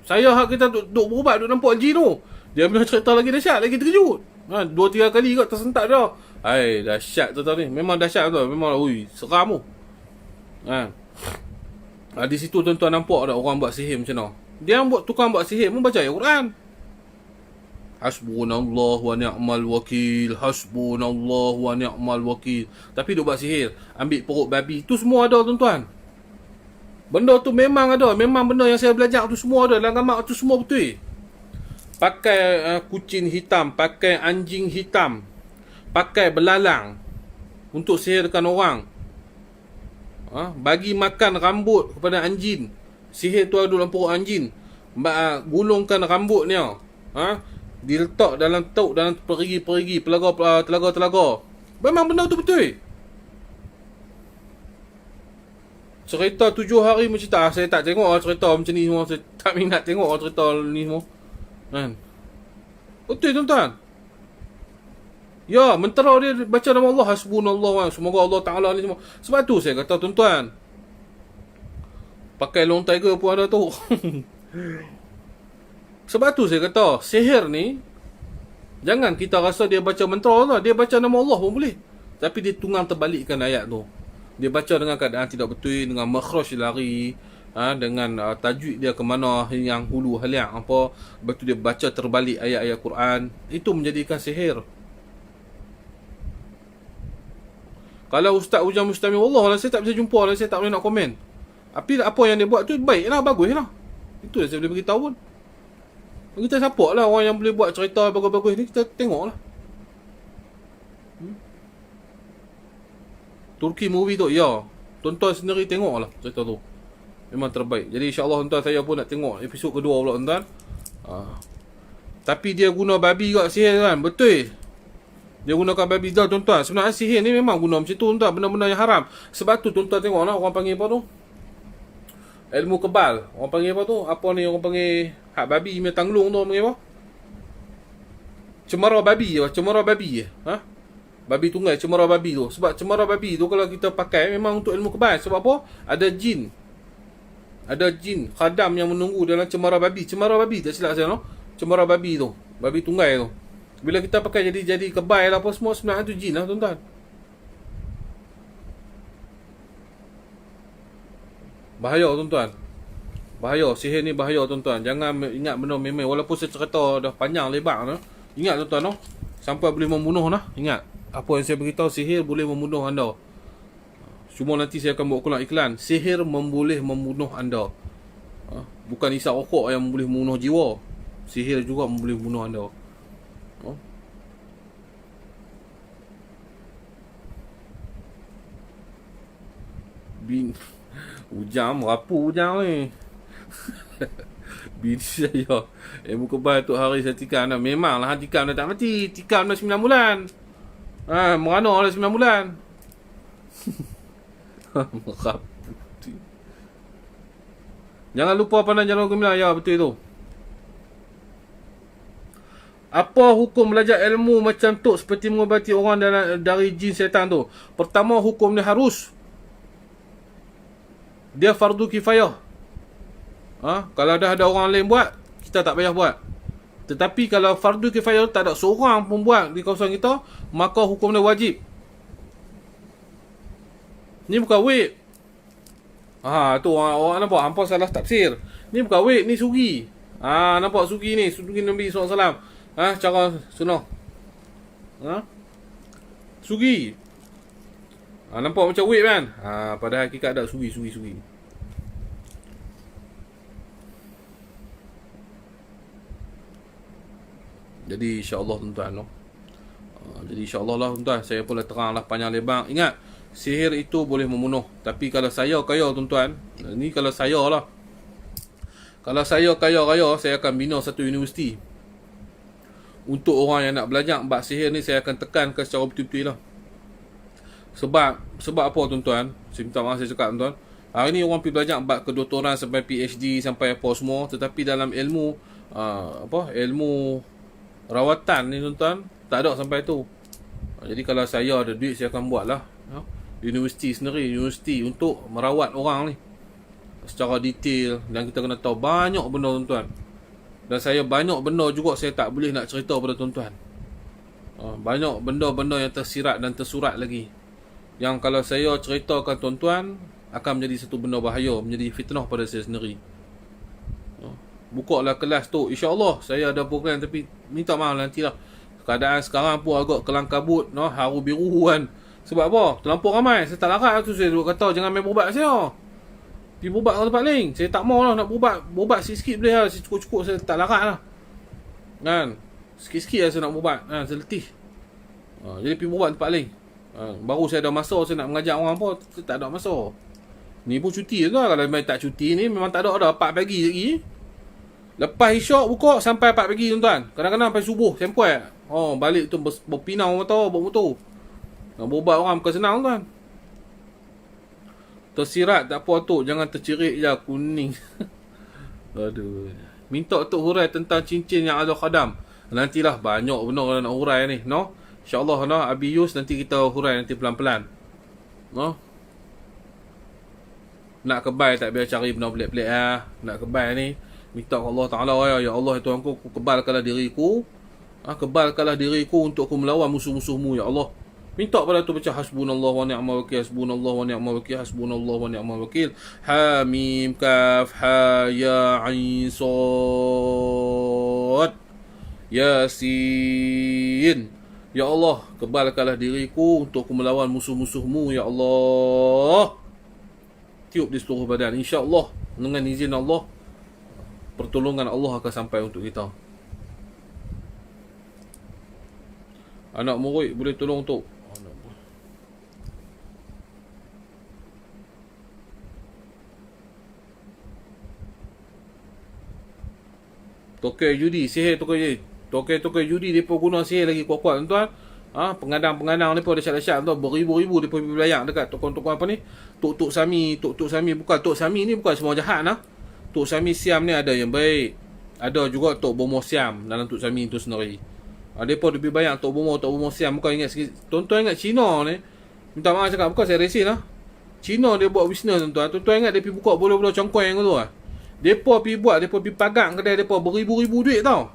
Saya kita duk berubat, duk nampak jin tu. Dia punya cerita lagi dahsyat, lagi terkejut. 2-3 kali kot tersentak dah. Dahsyat tu ni. Memang dahsyat tu. Memang seram tu. Di situ tuan-tuan nampak tak orang buat sihir macam mana. Dia tukang buat sihir pun baca ayat Quran. Hasbunallahu wa ni'mal wakil. Hasbunallahu wa ni'mal wakil. Tapi duk buat sihir. Ambil perut babi. Tu semua ada tuan-tuan. Benda tu memang ada. Memang benda yang saya belajar tu semua ada. Dalam gambar tu semua betul. Pakai kucing hitam. Pakai anjing hitam. Pakai belalang. Untuk sihirkan orang. Bagi makan rambut kepada anjing. Sihir tu ada dalam perut anjing. Gulungkan rambutnya. Diletak dalam perigi-perigi, telaga-telaga. Memang benda tu betul. Cerita 7 hari mencerita. Saya tak tengok cerita macam ni semua. Saya tak minat tengok cerita ni semua. Kan? Betul tuan-tuan. Ya, mentera dia baca nama Allah. Hasbunallah. Semoga Allah Ta'ala ni semua. Sebab tu saya kata tuan-tuan. Pakai long tiger pun ada tu. Sebab tu saya kata, sihir ni, jangan kita rasa dia baca mentera lah. Dia baca nama Allah pun boleh. Tapi dia tunggang terbalikkan ayat tu. Dia baca dengan keadaan tidak betul, dengan makhraj lari. dengan tajwid dia ke mana yang hulu haliang apa, lepas tu dia baca terbalik ayat-ayat Quran, itu menjadikan sihir. Kalau Ustaz Ujang Mustami, Allah lah, saya tak bisa jumpa lah, saya tak boleh nak komen. Tapi apa yang dia buat tu baik lah, bagus lah. Itu yang saya boleh beritahu pun. Kita support lah orang yang boleh buat cerita bagus-bagus ni, kita tengok lah. Turki movie tu, ya, tonton sendiri, tengok lah cerita tu, memang terbaik. Jadi insyaAllah tuan, saya pun nak tengok episod kedua pula tuan. Tapi dia guna babi kat sihir kan, betul. Dia gunakan babi dah tuan-tuan. Sebenarnya sihir ni memang guna macam tu tuan-tuan, benda-benda yang haram. Sebab tu tuan-tuan tengok lah, orang panggil apa tu, ilmu kebal. Orang panggil apa tu, apa ni orang panggil hak babi punya tanglung tu, orang panggil apa, cemara babi je, cemara babi je. Babi tunggai, cemara babi tu. Sebab cemara babi tu kalau kita pakai memang untuk ilmu kebal. Sebab apa? Ada jin. Ada jin khadam yang menunggu dalam cemara babi. Cemara babi tak silap saya, no? Cemara babi tu, babi tunggai tu. Bila kita pakai jadi kebal lah apa semua, sebenarnya tu jin lah tuan-tuan. Bahaya tuan-tuan. Bahaya, sihir ni bahaya tuan-tuan. Jangan ingat benda memang, walaupun saya cerita dah panjang lebar no? Ingat tuan-tuan, no? Sampai boleh membunuh nah. Ingat, apa yang saya beritahu, sihir boleh membunuh anda. Cuma nanti saya akan buat ulang iklan. Sihir boleh membunuh anda. Bukan isap rokok yang boleh membunuh jiwa. Sihir juga boleh membunuh anda. Ujang, merapu Ujang ni. Bini saya ilmu kebal tu hari saya tikam dah. Memanglah tikam dah tak mati. Tikam dah 9 bulan. Merana dah 9 bulan. Merapu. Jangan lupa pandang jalan gemilang. Ya, betul tu. Apa hukum belajar ilmu macam tu seperti mengobati orang dari jin setan tu? Pertama, hukum ni harus. Dia fardu kifayah. Kalau dah ada orang lain buat, kita tak payah buat. Tetapi kalau fardu kifayah tak ada seorang pun buat di kawasan kita, maka hukum dia wajib. Ni bukan wait. Tu orang nampak hampa salah tafsir. Ni bukan wait, ni sugi. Nampak sugi ni, sugi Nabi SAW. Cara sunnah. Sugi. Nampak macam wait kan? Pada hakikat ada sugi. Jadi insya-Allah tuan-tuan, no. Jadi insya-Allah lah tuan-tuan, saya pun teranglah panjang lebar. Ingat, sihir itu boleh membunuh. Tapi kalau saya kaya tuan-tuan, ni kalau saya lah. Kalau saya kaya raya, saya akan bina satu universiti. Untuk orang yang nak belajar bab sihir ni, saya akan tekankan secara betul-betul lah. Sebab apa tuan-tuan? Saya minta maaf saya cakap tuan-tuan. Hari ni orang pergi belajar bab kedoktoran sampai PhD sampai apa semua, tetapi dalam ilmu ilmu rawatan ni tuan-tuan tak ada sampai tu. Jadi kalau saya ada duit, saya akan buat lah universiti sendiri, universiti untuk merawat orang ni secara detail. Dan kita kena tahu banyak benda tuan-tuan. Dan saya banyak benda juga saya tak boleh nak cerita pada tuan-tuan. Banyak benda-benda yang tersirat dan tersurat lagi, yang kalau saya ceritakan tuan-tuan akan menjadi satu benda bahaya, menjadi fitnah pada saya sendiri. Buka lah kelas tu, insya-Allah saya ada program, tapi minta maaf nantilah. Keadaan sekarang pun agak kelang kabut, haru biru kan. Sebab apa? Terlampau ramai. Saya tak larat tu, saya duduk kata jangan main berubat saya. Pergi berubat ke tempat lain. Saya tak mau lah nak berubat sikit-sikit boleh lah. Cukup-cukup saya tak larat lah. Kan? Sikit-sikit lah saya nak berubat. Saya letih. Jadi pergi berubat tempat lain. Baru saya ada masa saya nak mengajar orang apa, saya tak ada masa. Ni pun cuti tu lah. Kalau memang tak cuti ni, memang tak ada 4 pagi lagi. Lepas isyak buka sampai 4 pagi tuan-tuan. Kadang-kadang sampai subuh sempoi. Balik tu berpinau motor, bawa motor. Nak berubat orang bukan senang tuan. Tersirat tak apa tu, jangan tercirik je kuning. Aduh. Minta Tok hurai tentang cincin yang ada khadam. Nantilah banyak benda nak hurai ni, no. InsyaAllah, no, Abi Yus nanti kita hurai nanti pelan-pelan. No. Nak kebal tak biar cari benda pelik-pelik Nak kebal ni minta Allah Ta'ala, ya Allah Tuhanku, kebalkanlah diriku. Kebalkanlah diriku untuk aku melawan musuh-musuhmu, ya Allah. Minta pada tu baca hasbunallah wa ni'mal wakil, hasbunallah wa ni'mal wakil, hasbunallah wa ni'mal wakil. Ha mim kaf ha ya ain sad Yasin. Ya Allah, kebalkanlah diriku untuk melawan musuh-musuhmu, ya Allah. Tiup di seluruh badan. InsyaAllah, dengan izin Allah, pertolongan Allah akan sampai untuk kita. Anak murid boleh tolong tu. Tokai judi, sihir tokai judi. Tokai judi depa guna sihir lagi kuat-kuat tuan-tuan. Pengadang-pengadang depa dahsyat-dahsyat tuan, beribu-ribu depa pergi belayang dekat tokon-tokon apa ni? Tok Sami bukan Tok Sami ni bukan semua jahat nah. Tok Sami Siam ni ada yang baik. Ada juga Tok Bomo Siam dalam Tok Sami tu sendiri. Depa lebih banyak Tok Bomo Siam. Bukan ingat sikit. Tuan-tuan ingat Cina ni. Minta maaf cakap bukan saya resin lah. Cina dia buat bisnes tuan-tuan. Tuan-tuan ingat dia pergi buka bola-bola congkoeng tu lah. Depa pergi buat, depa pergi pagang kedai depa beribu-ribu duit tau.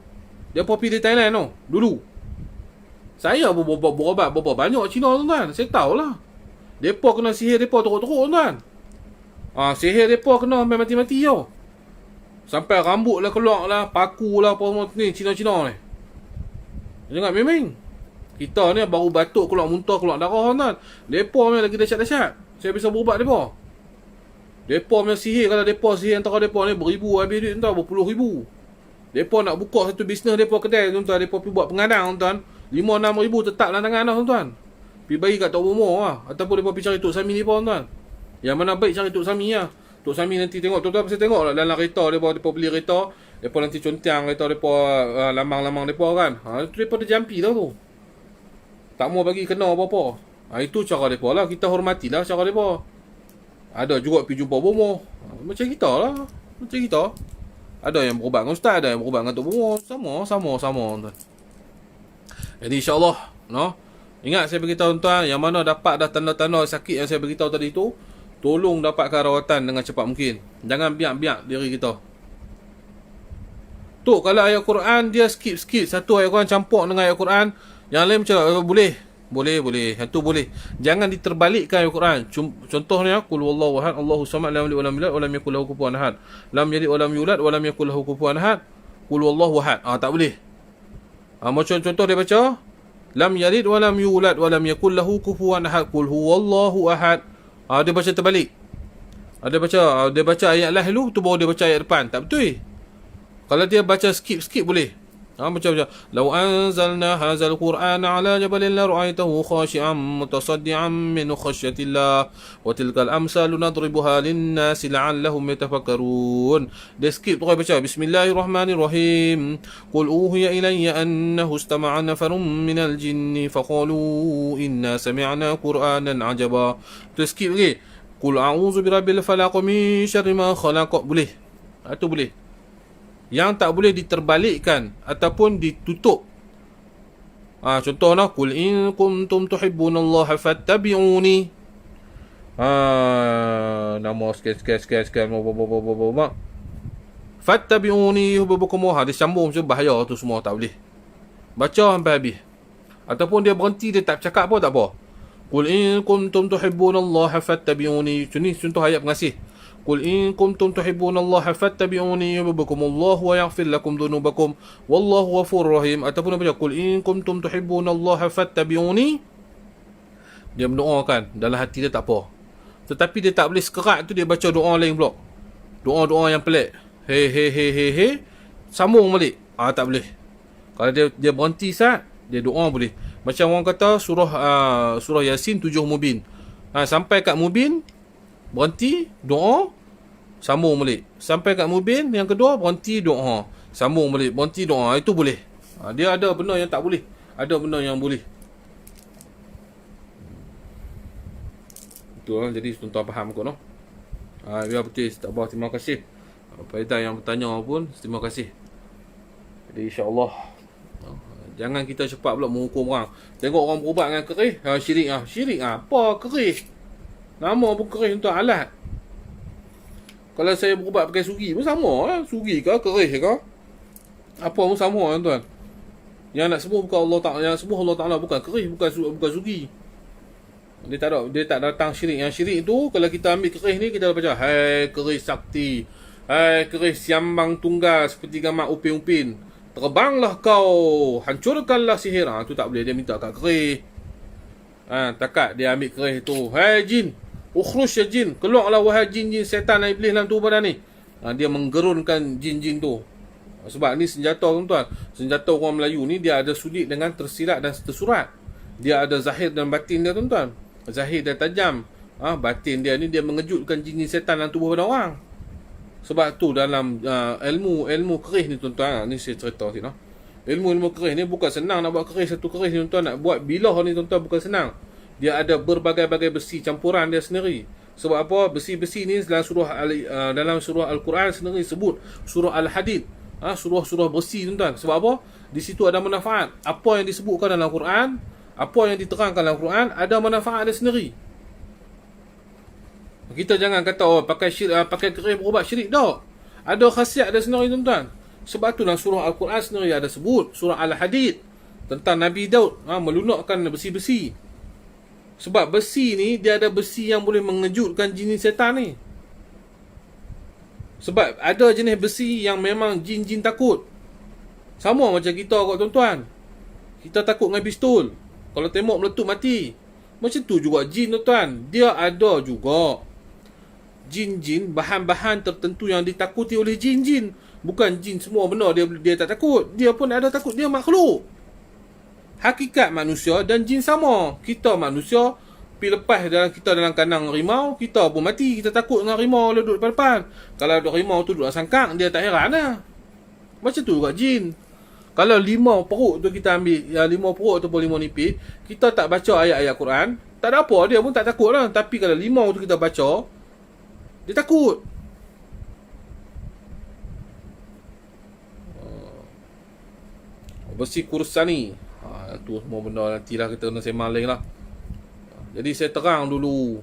Depa pergi di Thailand tau, dulu. Saya berobat berapa banyak Cina tuan-tuan. Saya tahulah. Depa kena sihir depa teruk-teruk tuan. Sihir depa kena sampai mati-mati tau. Sampai rambut lah keluar lah, paku lah apa semua ni Cina-Cina ni. Jangan memang. Kita ni baru batuk keluar muntah, keluar darah tuan. Depa ni lagi dahsyat-dahsyat. Saya bisa berobat depa. Depa punya sihir, kalau depa sihir antara depa ni beribu habis duit tuan, berpuluh ribu. Depa nak buka satu bisnes depa kedai tuan-tuan, depa pergi buat pengadang tuan. 5-6 ribu tetap dalam tangan dah tuan-tuan. Pergi bagi kat Tok Bomo lah. Ataupun depa pergi cari Tok Sami ni pun tuan. Yang mana baik cari Tok Sami lah. Tok Sami nanti tengok, tuan-tuan pasti tengok lah dalam kereta depa beli kereta, depa nanti contang kereta depa, lamang-lamang depa kan. Itu depa dah jampi dah tu. Tak mau bagi kena apa-apa. Itu cara depa lah, kita hormatilah cara depa. Ada juga pergi jumpa Bomo. Macam kita lah. Macam kita. Ada yang berubat dengan ustaz, ada yang berubat dengan Tok Bomo. Sama tuan. Jadi insyaAllah, no? Ingat saya beritahu tuan, yang mana dapat dah tanda-tanda sakit yang saya beritahu tadi tu, tolong dapatkan rawatan dengan cepat mungkin. Jangan biak-biak diri kita. Tu kalau ayat Quran dia skip satu ayat Quran campur dengan ayat Quran, yang lain macam boleh. Itu boleh. Jangan diterbalikkan ayat Quran. Contohnya qul huwallahu ahad, Allahu samad, lam yalid walam yulad walam yakul lahu kufuwan ahad. Lam yalid walam yulad walam yakul lahu kufuwan ahad. Qul huwallahu ahad. Tak boleh. Macam contoh dia baca lam yalid walam yulad walam yakul lahu kufuwan ahad. Qul huwallahu ahad. Dia baca terbalik. Dia baca ayat lah dulu, tu baru dia baca ayat depan. Tak betul. Kalau dia baca skip boleh. Macam law anzalna hadzal qur'ana ala jabalin la ra'aytahu khashi'an mutasaddian min khashyatillah wa tilkal amsalu nadribuha lin-nasi la'allahum yatafakkarun. Dia skip terus baca bismillahirrahmanirrahim. Qul uhiya ilayya annahu istama'a nafarun minal jinni faqalu inna sami'na qur'anan 'ajaba. Tu skip lagi. Qul a'udzu birabbil falaq min syarri ma khalaq. Boleh. Itu boleh. Yang tak boleh diterbalikkan ataupun ditutup. Contohnya qul in kuntum tuhibbunallaha fattabi'uni. Nama sekian fattabi'uni yuhibbukumullah. Dia sambung macam bahaya tu semua, tak boleh. Baca sampai habis. Ataupun dia berhenti, dia tak cakap pun tak apa. Qul in kuntum tuhibbunallaha fattabi'uni. Ini contoh ayat pengasih. Qul in kuntum tuhibbunallaha fattabi'uni yuhibbukumullah wa yaghfir lakum dhunubakum wallahu ghafurur rahim. Ataupun apa? Qul in kuntum tuhibbunallaha fattabi'uni. Dia mendoakan dalam hati dia tak apa. Tetapi dia tak boleh sekerat tu, dia baca doa lain pula. Doa-doa yang pelik. He sambung balik. Tak boleh. Kalau dia berhenti sat, dia doa boleh. Macam orang kata surah Yasin 7 Mubin. Sampai kat Mubin berhenti, doa, sambung balik. Sampai kat Mubin yang kedua, berhenti, doa, sambung balik, berhenti, doa. Itu boleh. Dia ada benda yang tak boleh, ada benda yang boleh. Itu lah. Jadi tuan-tuan faham kot, no? Biar betul, tak apa. Terima kasih. Faedah yang bertanya pun, terima kasih. Jadi insyaAllah, jangan kita cepat pula menghukum orang. Tengok orang berubat dengan kerih, syirik. Syirik apa kerih? Nama pun kerih untuk alat. Kalau saya berubat pakai sugi pun sama lah. Sugi ke kerih ke, apa pun sama tuan. Yang nak sembuh bukan Allah Ta'ala. Yang sembuh Allah Ta'ala, bukan kerih, bukan sugi. Dia tak datang syirik. Yang syirik tu kalau kita ambil keris ni, kita baca hai keris sakti, hai keris siambang tunggal seperti gambar upin-upin, terbanglah kau, hancurkanlah sihir. Tu tak boleh, dia minta kat keris. Takat dia ambil keris tu, hai jin, ukhruj ya jin, keluarlah wahai jin-jin setan dan iblis dalam tubuh badan ni. Dia menggerunkan jin-jin tu. Sebab ni senjata tuan-tuan. Senjata orang Melayu ni dia ada sudut dengan tersirat dan tersurat. Dia ada zahir dan batin dia tuan-tuan. Zahir dan tajam. Batin dia ni dia mengejutkan jin-jin setan dalam tubuh badan orang. Sebab tu dalam ilmu keris ni tuan-tuan, ni saya cerita sikit. Ilmu keris ni bukan senang nak buat keris satu keris ni tuan-tuan. Nak buat bilah ni tuan-tuan bukan senang. Dia ada berbagai-bagai besi campuran dia sendiri. Sebab apa? Besi-besi ni dalam surah Al-Quran sendiri sebut surah Al-Hadid. Surah-surah besi tuan-tuan. Sebab apa? Di situ ada manfaat. Apa yang disebutkan dalam Al-Quran, apa yang diterangkan dalam Al-Quran, ada manfaat dia sendiri. Kita jangan kata pakai keris berubat syirik. Tak. Ada khasiat dia sendiri tuan-tuan. Sebab tu dalam surah Al-Quran sendiri ada sebut surah Al-Hadid tentang Nabi Daud melunakkan besi-besi. Sebab besi ni dia ada besi yang boleh mengejutkan jin setan ni. Sebab ada jenis besi yang memang jin-jin takut. Sama macam kita kot tuan-tuan. Kita takut dengan pistol. Kalau tembak meletup mati. Macam tu juga jin tuan-tuan. Dia ada juga jin-jin, bahan-bahan tertentu yang ditakuti oleh jin-jin. Bukan jin semua benda dia tak takut. Dia pun ada takut. Dia makhluk. Hakikat manusia dan jin sama. Kita manusia pergi lepas dalam kandang rimau, kita pun mati. Kita takut dengan rimau duduk depan-depan. Kalau ada rimau tu duduk sangkang, dia tak heran lah. Macam tu juga jin. Kalau 5 perut tu kita ambil, 5 perut ataupun 5 nipis, kita tak baca ayat-ayat Quran, tak ada apa, dia pun tak takut lah. Tapi kalau limau tu kita baca, dia takut. Besi kursani, tu semua benda nantilah kita kena sembang lain lah. Jadi saya terang dulu.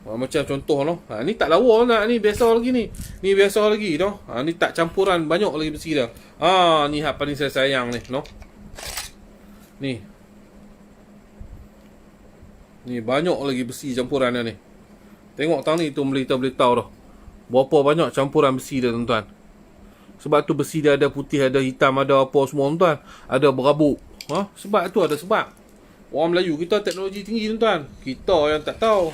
Macam contoh lah. Ni tak lawa nak, ni biasa lagi ni. Ni biasa lagi no. Ni tak campuran banyak lagi besi dah. Ni hak paling saya sayang ni no. Ni banyak lagi besi campuran dia ni. Tengok tang ni tu boleh tahu dah. Berapa banyak campuran besi dia tuan-tuan. Sebab tu besi dia ada putih, ada hitam, ada apa semua tuan-tuan. Ada berabuk. Sebab tu ada sebab. Orang Melayu kita teknologi tinggi tuan-tuan. Kita yang tak tahu.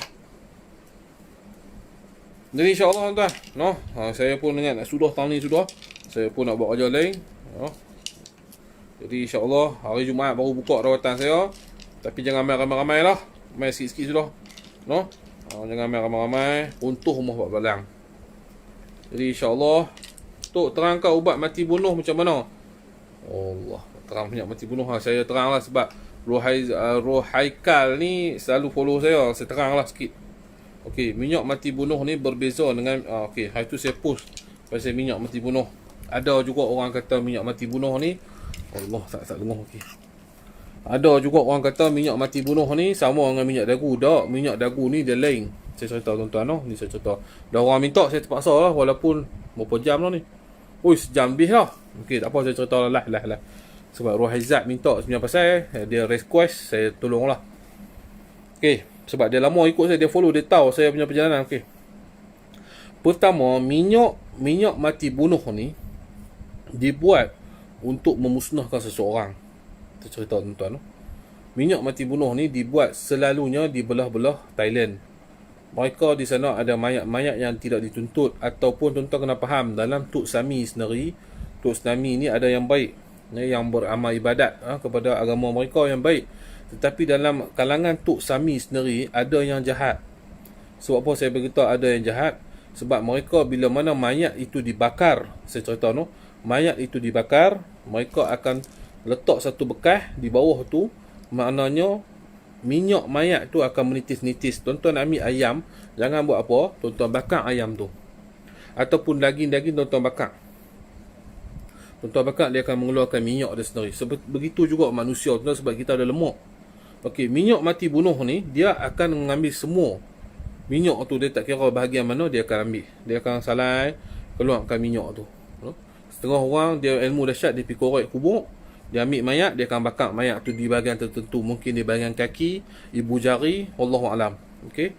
Jadi insya-Allah tuan-tuan, no. Saya pun ingat sudah tahun ni sudah. Saya pun nak buat kerja lain. Jadi insya-Allah hari Jumaat baru buka rawatan saya. Tapi jangan main ramai-ramai lah. Main sikit-sikit sudah. No. Jangan main ramai-ramai. Untuh rumah buat balang. Jadi insya-Allah Tok terangkan ubat mati bunuh macam mana. Allah, terang minyak mati bunuh saya terang lah sebab Roh Haikal ni selalu follow saya. Saya terang lah sikit. Okey, minyak mati bunuh ni berbeza dengan okey, hari tu saya post pasal minyak mati bunuh. Ada juga orang kata minyak mati bunuh ni Allah tak dengar okey. Ada juga orang kata minyak mati bunuh ni sama dengan minyak dagu. Tak, minyak dagu ni dia lain. Saya cerita tuan-tuan ni saya cerita. Dah orang minta saya terpaksa lah walaupun berapa jam lah ni. Sejam lebih lah. Okey, tak apa saya cerita lah. Sebab Roh Izzat minta sebenarnya pasal dia request, saya tolong lah. Okey, sebab dia lama ikut saya, dia follow, dia tahu saya punya perjalanan. Okey. Pertama, minyak mati bunuh ni dibuat untuk memusnahkan seseorang. Kita cerita tuan-tuan. Minyak mati bunuh ni dibuat selalunya di belah-belah Thailand. Mereka di sana ada mayat-mayat yang tidak dituntut. Ataupun tuan-tuan kena faham, dalam Tok Sami sendiri, Tok Sami ni ada yang baik, yang beramal ibadat kepada agama mereka yang baik. Tetapi dalam kalangan Tok Sami sendiri ada yang jahat. Sebab apa saya beritahu ada yang jahat? Sebab mereka bila mana mayat itu dibakar, saya cerita no, mayat itu dibakar, mereka akan letak satu bekas di bawah tu. Maknanya minyak mayat tu akan menitis-nitis. Tuan-tuan ambil ayam, jangan buat apa, tuan-tuan bakar ayam tu. Ataupun daging-daging tuan-tuan bakar. Tuan-tuan bakar, dia akan mengeluarkan minyak dia sendiri. Begitu juga manusia tuan, sebab kita ada lemak. Okey, minyak mati bunuh ni dia akan mengambil semua minyak tu. Dia tak kira bahagian mana dia akan ambil. Dia akan salai keluarkan minyak tu. Setengah orang dia ilmu dahsyat, dia pergi korek kubur, Dia ambil mayat, dia akan bakar mayat tu di bahagian tertentu. Mungkin di bahagian kaki, ibu jari, Wallahualam. Okey.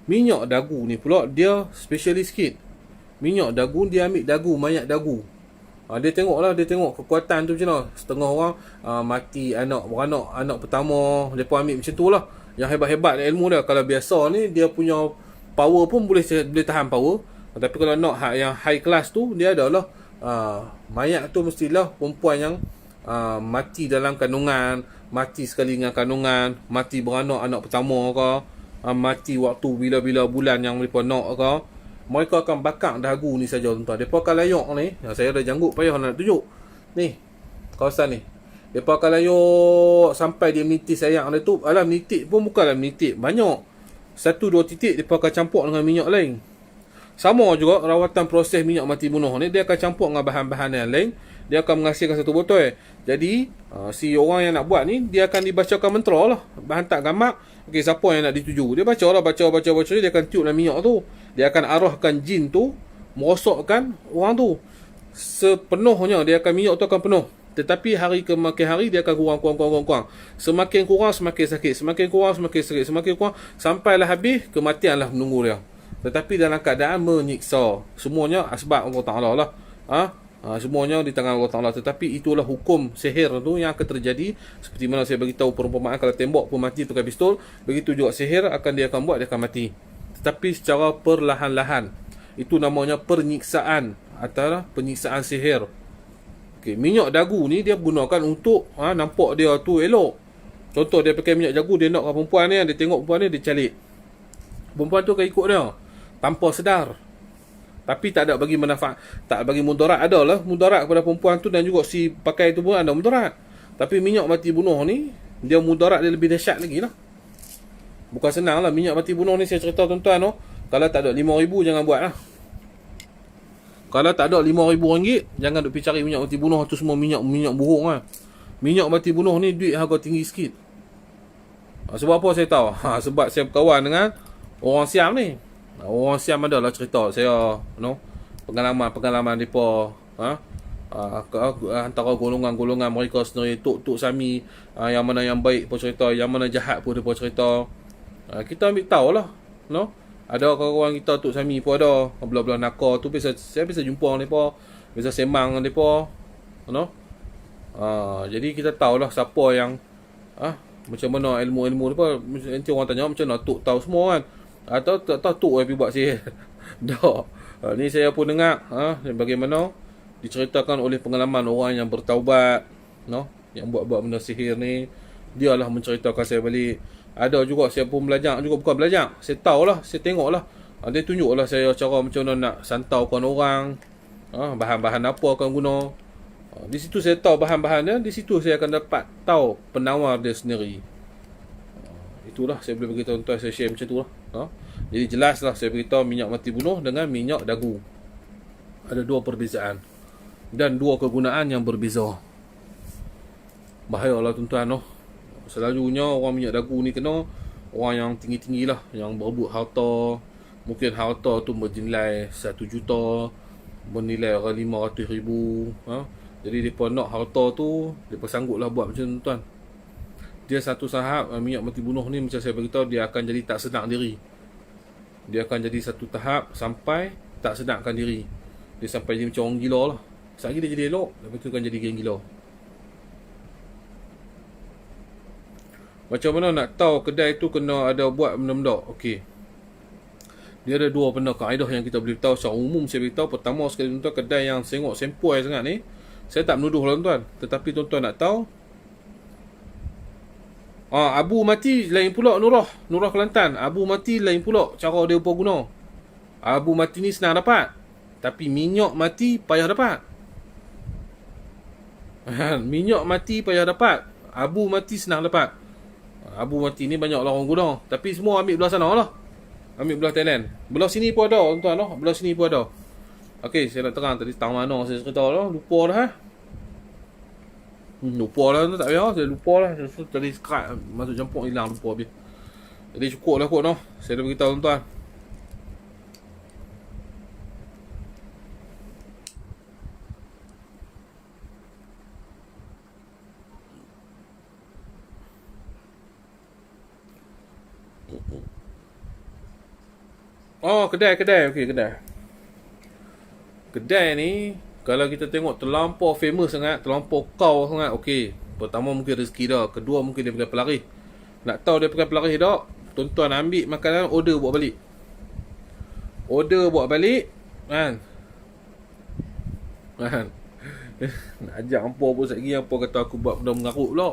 Minyak dagu ni pula dia specialist sikit. Minyak dagu, dia ambil dagu, mayat dagu. Dia tengoklah, dia tengok kekuatan tu macam mana. Setengah orang mati anak beranak, anak pertama, depa ambil macam tu lah. Yang hebat-hebat ilmu dia. Kalau biasa ni dia punya power pun boleh tahan power. Tapi kalau nak yang high class tu, dia adalah mayat tu mestilah perempuan yang mati dalam kandungan, mati sekali dengan kandungan, mati beranak anak pertama ke, mati waktu bila-bila bulan yang mereka nak ke. Mereka akan bakar dagu ni saja tuan-tuan. Mereka akan layuk ni. Saya ada janggut payah nak tunjuk. Ni, kawasan ni. Mereka akan layuk sampai dia menitis sayang dia tu. Alah, menitik pun bukanlah menitik banyak. 1-2 titik mereka akan campur dengan minyak lain. Sama juga rawatan proses minyak mati bunuh ni, dia akan campur dengan bahan-bahan yang lain. Dia akan menghasilkan satu botol. Jadi si orang yang nak buat ni, dia akan dibacakan mantra lah, hantar gamak. Okey, siapa yang nak dituju, dia baca lah, baca, dia akan tiup dalam minyak tu. Dia akan arahkan jin tu merosakkan orang tu sepenuhnya. Dia akan, minyak tu akan penuh. Tetapi hari ke makin hari dia akan kurang. Semakin kurang semakin sakit, semakin kurang semakin sakit, semakin kurang sampailah habis, kematianlah menunggu dia. Tetapi dalam keadaan menyiksa. Semuanya asbab Allah Ta'ala lah. Semuanya di tangan Allah Ta'ala. Tetapi itulah hukum sihir tu yang akan terjadi. Seperti mana saya beritahu perumpamaan, kalau tembok pun mati pakai pistol, begitu juga sihir dia akan buat, dia akan mati. Tetapi secara perlahan-lahan. Itu namanya penyiksaan, atau penyiksaan sihir. Okay, minyak dagu ni dia gunakan untuk nampak dia tu elok. Contoh, dia pakai minyak dagu, dia nak perempuan ni, dia tengok perempuan ni, dia calik. Perempuan tu akan ikut dia tanpa sedar. Tapi tak ada bagi manfaat, tak bagi mudarat. Adalah mudarat kepada perempuan tu, dan juga si pakai tu pun ada mudarat. Tapi minyak mati bunuh ni, dia mudarat dia lebih dahsyat lagi lah. Bukan senang lah minyak mati bunuh ni. Saya cerita tuan-tuan, kalau tak ada 5,000 jangan buat lah. Kalau tak ada RM5,000, jangan duk pergi cari minyak mati bunuh tu. Semua minyak buruk lah. Minyak mati bunuh ni duit harga tinggi sikit. Sebab apa saya tahu? Sebab saya berkawan dengan orang Siam ni. Orang Siam adalah cerita saya, pengalaman mereka, antara golongan-golongan mereka sendiri, tok Sami, yang mana yang baik pun cerita, yang mana jahat pun dia pun cerita. Kita ambil tahu lah, ada kawan kita tok Sami pun ada, belah-belah Naka tu saya biasa jumpa dengan mereka, biasa sembang dengan mereka, jadi kita tahulah siapa yang macam mana ilmu-ilmu mereka. Nanti orang tanya macam mana tok tahu semua kan. Atau tak tahu tok pergi buat sihir. Tak. Ni saya pun dengar bagaimana diceritakan oleh pengalaman orang yang bertaubat, yang buat benda sihir ni. Dialah menceritakan saya balik. Ada juga saya pun belajar juga, bukan belajar, saya tahulah, saya tengoklah. Dia tunjuklah saya cara macam mana nak santaukan orang, bahan-bahan apa akan guna. Di situ saya tahu bahan-bahan dia, di situ saya akan dapat tahu penawar dia sendiri. Itulah saya boleh beritahu tuan, saya share macam tu lah. Jadi jelaslah saya beritahu minyak mati bunuh dengan minyak dagu. Ada dua perbezaan dan dua kegunaan yang berbeza. Bahayalah tuan-tuan. Selalunya orang minyak dagu ni kena orang yang tinggi-tinggi lah, yang berebut harta. Mungkin harta tu bernilai 1 juta, bernilai RM500,000. Jadi mereka nak harta tu, mereka sanggup lah buat macam tu tuan. Dia satu tahap, minyak mati bunuh ni macam saya beritahu, dia akan jadi tak sedar diri. Dia akan jadi satu tahap sampai tak sedarkan diri. Dia sampai jadi macam orang gila lah. Sekali dia jadi elok, lepas tu akan jadi geng gila. Macam mana nak tahu kedai tu kena ada buat benda-benda? Okey, dia ada dua benda kaedah yang kita boleh tahu secara umum. Saya beritahu pertama sekali tuan-tuan, kedai yang sengok sempoi sangat ni, saya tak menuduh lah tuan-tuan, tetapi tuan-tuan nak tahu, Abu mati lain pula Nurah Kelantan. Abu mati lain pula cara dia guna. Abu mati ni senang dapat, tapi minyak mati payah dapat. Minyak mati payah dapat, abu mati senang dapat. Abu mati ni banyak orang guna, tapi semua ambil belah sana lah. Ambil belah Thailand. Belah sini pun ada tuan-tuan, belah sini pun ada. Okey, saya nak terang tadi tang mana saya cerita lah, lupa dah. Lupa lah, tak payah, saya lupa lah. Tadi sekat masuk campur hilang, lupa habis. Jadi cukup lah kot saya dah beritahu tuan-tuan. Oh, kedai. Okey, kedai. Kedai ni, kalau kita tengok terlampau famous sangat, terlampau kau sangat, okey. Pertama mungkin rezeki dah. Kedua mungkin dia pakai pelarih. Nak tahu dia pakai pelarih tak? Tuan-tuan ambil makanan, order buat balik. Order buat balik, kan? Kan? Nak ajak hampa pun sekali, hampa kata aku buat benda mengarut pula.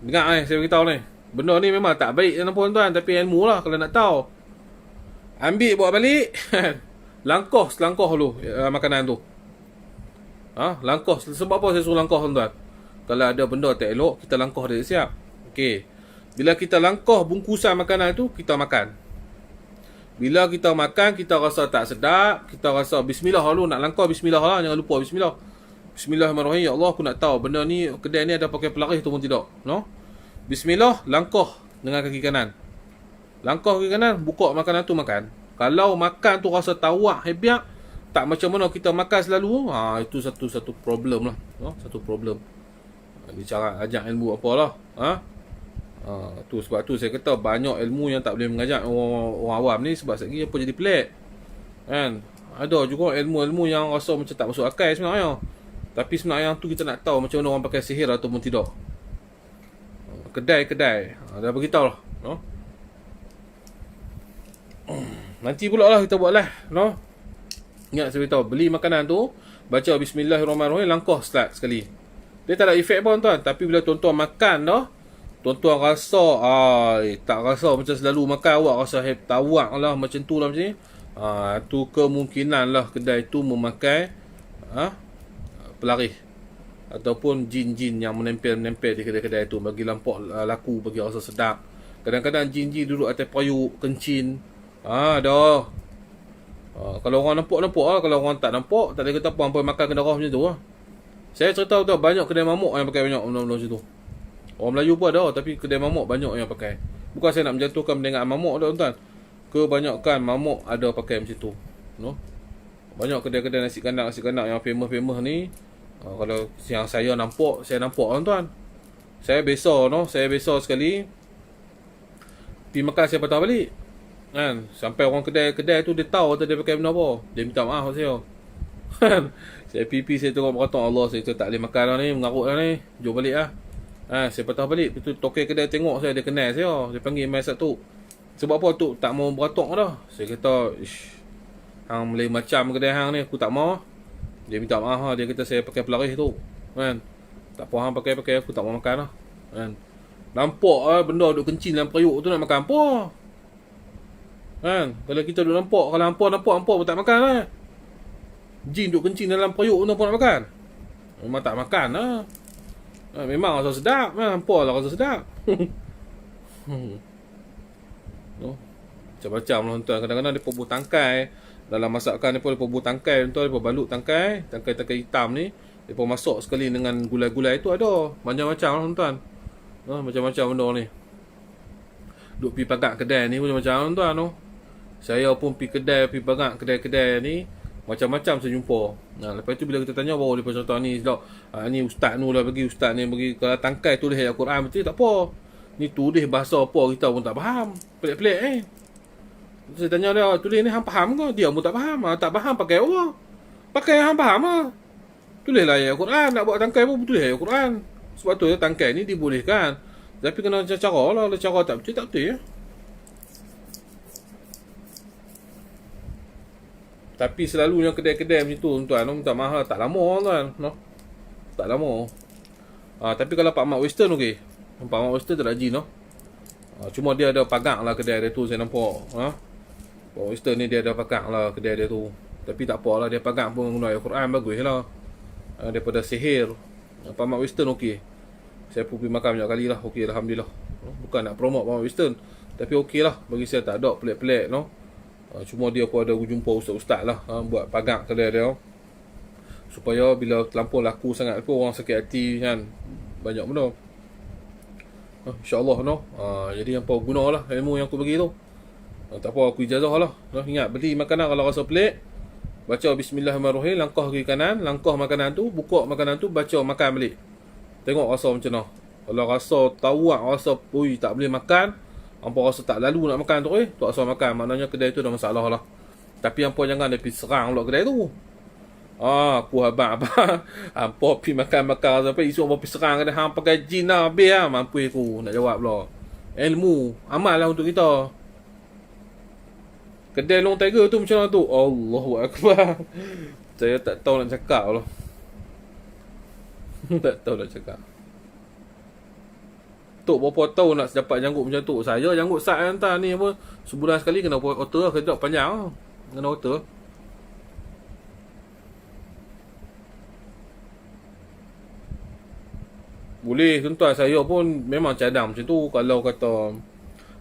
Dengar saya beritahu ni. Benda ni memang tak baik tuan-tuan, tapi ilmu lah kalau nak tahu. Ambil buat balik, langkah selangkah dulu makanan tu. Langkah. Sebab apa saya suruh langkah tuan-tuan? Kalau ada benda tak elok, kita langkah dia siap. Okey. Bila kita langkah bungkusan makanan tu, kita makan. Bila kita makan, kita rasa tak sedap, kita rasa bismillah dulu, nak langkah bismillah lah, jangan lupa bismillah. Bismillahirrahmanirrahim. Ya Allah, aku nak tahu benda ni, kedai ni ada pakai pelarih tu pun tidak. No? Bismillah, langkah dengan kaki kanan. Langkah kaki kanan, buka makanan tu makan. Kalau makan tu rasa tawak, hebiak, tak macam mana kita makan selalu, itu satu problem lah. No? Satu problem. Dia cara ajak ilmu apalah. Tu sebab tu saya kata banyak ilmu yang tak boleh mengajak orang awam ni, sebab sekali apa jadi pelik. Kan? Ada juga ilmu-ilmu yang rasa macam tak masuk akal sebenarnya. Tapi sebenarnya tu kita nak tahu macam mana orang pakai sihir ataupun tidak. Kedai. Dah beritahu lah. No? Nanti pula lah kita buat lah. No? Ingat saya beritahu, beli makanan tu, baca bismillahirrahmanirrahim, langkah start sekali. Dia tak ada efek pun tuan. Tapi bila tuan-tuan makan dah, tuan-tuan rasa tak rasa macam selalu makan, awak rasa tawak lah macam tu lah macam ni. Tu kemungkinan lah kedai tu memakai pelarih ataupun jin-jin yang menempel-menempel di kedai-kedai tu, bagi lampak laku, bagi rasa sedap. Kadang-kadang jin-jin duduk atas periuk, kencin. Dah. Kalau orang nampak lah. Kalau orang tak nampak, tak ada kata apa, hampa makan kena roh macam tu lah. Saya cerita tu banyak kedai mamuk yang pakai banyak benda-benda macam tu. Orang Melayu pun ada, tapi kedai mamuk banyak yang pakai. Bukan saya nak menjatuhkan pendengar mamuk dah tuan. Kebanyakan mamuk ada pakai macam tu. No? Banyak kedai-kedai nasi kandang yang famous ni. Kalau yang saya nampak tuan. Saya besar sekali. Pergi makan saya patah balik. Kan? Sampai orang kedai tu dia tahu dia pakai benda apa. Dia minta maaf kat saya. Saya pipi, saya tengok berkata, Allah, saya tak boleh makan lah ni, mengarut lah ni, jom balik lah. Saya patah balik. Itu tokek kedai tengok saya, dia kenal saya. Dia panggil mai satu. Sebab apa tu tak mau beratok dah. Saya kata, hang boleh macam kedai hang ni, aku tak mau. Dia minta maaf lah. Dia kata saya pakai pelarih tu. Kan? Tak apa hang pakai, aku tak mau makan lah. Kan? Nampak lah benda duk kencing dalam periuk tu, nak makan apa? Kan? Kalau kita duk nampak, kalau hampa pun tak makan lah. Jin duk kencing dalam periuk tu pun nak makan? Memang tak makan lah. Memang rasa sedap. Hampa lah rasa sedap. No? Macam-macam lah tuan. Kadang-kadang dia bubuh tangkai. Dalam masakan dia pun dia bubuh tangkai tuan. Dia balut tangkai hitam ni. Dia masak sekali dengan gulai-gulai tu ada. Macam-macam lah tuan. No? Macam-macam benda ni. Duk pergi pagak kedai ni macam-macam tuan. No? Saya pun pergi pagak kedai-kedai ni. Macam-macam saya jumpa. Lepas tu bila kita tanya, baru dia pun contoh ni sedap. Ni ustaz ni lah bagi, ustaz ni bagi. Kalau tangkai tulis Al-Quran betul, tak apa. Ni tulis bahasa apa kita pun tak faham. Pelik-pelik Saya tanya dia, tulis ni hang faham ke? Dia pun tak faham. Tak faham pakai apa? Pakai hang faham lah. Tulislah Al-Quran. Nak buat tangkai pun tulis Al-Quran. Sebab tu tangkai ni dibolehkan. Tapi kena cara lah. Kalau cara tak betul, tak betul ya. Tapi selalunya kedai-kedai macam tu tuan, minta mahal, tak lama tuan, no? Tak lama. Tapi kalau Pak Mat Western okey. Pak Mat Western tak rajin, no? Cuma dia ada pagak lah kedai dia tu, saya nampak. Pak Western ni dia ada pagak lah kedai dia tu. Tapi tak apalah, dia pagak pun guna Al-Quran, bagus lah. Daripada sihir. Pak Mat Western okey. Saya pun pergi makan banyak kali lah, okey alhamdulillah. Bukan nak promote Pak Mat Western, tapi okey lah, bagi saya tak ada pelik-pelik, no? Cuma dia pun ada jumpa ustaz-ustaz lah, buat pagak kedai dia, supaya bila terlampau laku sangat pun orang sakit hati kan. Banyak benda. InsyaAllah no. Jadi hampa gunalah ilmu yang aku bagi tu. Tak apa, aku ijazah lah. Ingat, beli makanan kalau rasa pelik, baca bismillahirrahmanirrahim, langkah kiri kanan, langkah makanan tu, buka makanan tu, baca makan balik. Tengok rasa macam mana. Kalau rasa tawak, rasa tak boleh makan, Hampa rasa tak lalu nak makan tu, tak asal makan, maknanya kedai tu dah masalah lah. Tapi hampa jangan dia pergi serang pula kedai tu. Aku abang hampa pergi makan-makan sampai isu hampa pergi serang kedai, hang pakai jin lah, habis lah. Mampu aku nak jawab pula. Ilmu, amal lah untuk kita. Kedai Long Tiger tu macam mana tu? Allahu Akbar. Saya tak tahu nak cakap lah. Tak tahu nak cakap. Tok berapa tahun nak dapat janggut macam tu? Saya janggut sat hantar ni apa, sebulan sekali kena otter lah, kejap panjang lah. Kena otter. Boleh tuan-tuan, saya pun memang cadang macam tu. Kalau kata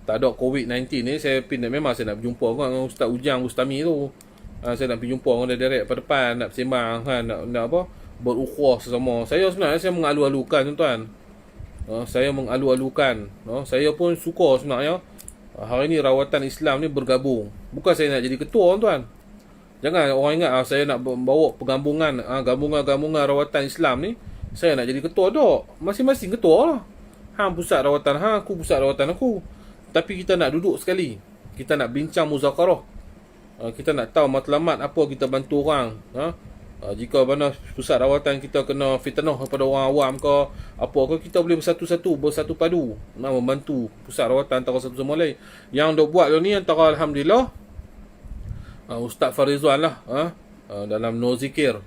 tak ada COVID-19 ni, saya pindah, memang saya nak berjumpa dengan Ustaz Ujang Bustami tu. Saya nak pergi jumpa dengan dia direct pada depan, nak bersembang kan, nak apa, berukhuwah sesama. Saya sebenarnya saya mengalu-alukan tuan-tuan. Saya mengalu-alukan. Saya pun suka sebenarnya hari ni rawatan Islam ni bergabung. Bukan saya nak jadi ketua tuan. Jangan orang ingat saya nak bawa pergabungan, gabungan rawatan Islam ni, saya nak jadi ketua tak. Masing-masing ketua lah. Hang pusat rawatan hang, aku pusat rawatan aku. Tapi kita nak duduk sekali. Kita nak bincang muzakarah. Kita nak tahu matlamat apa kita bantu orang. Jika mana pusat rawatan kita kena fitnah kepada orang awam ke apa ke, kita boleh bersatu padu nak membantu pusat rawatan antara satu sama lain. Yang dok buat ni antara alhamdulillah Ustaz Farizwan lah, dalam No Zikir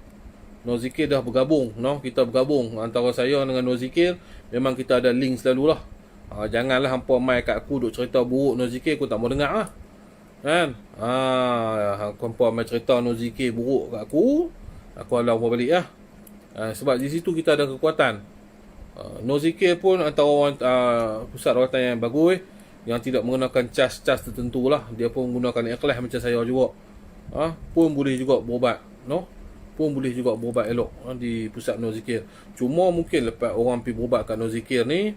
dah bergabung, kita bergabung antara saya dengan No Zikir. Memang kita ada link selalu lah. Janganlah hampa mai kat aku duk cerita buruk No Zikir, aku tak mau dengar lah kan. Hampa mai cerita No Zikir buruk kat aku halau balik lah. Sebab di situ kita ada kekuatan. No Zikir pun antara orang pusat rawatan yang bagus, yang tidak menggunakan cas-cas tertentu lah. Dia pun menggunakan ikhlas macam saya juga. Pun boleh juga berubat, pun boleh juga berubat elok di pusat No Zikir. Cuma mungkin lepas orang pergi berubat kat No Zikir ni,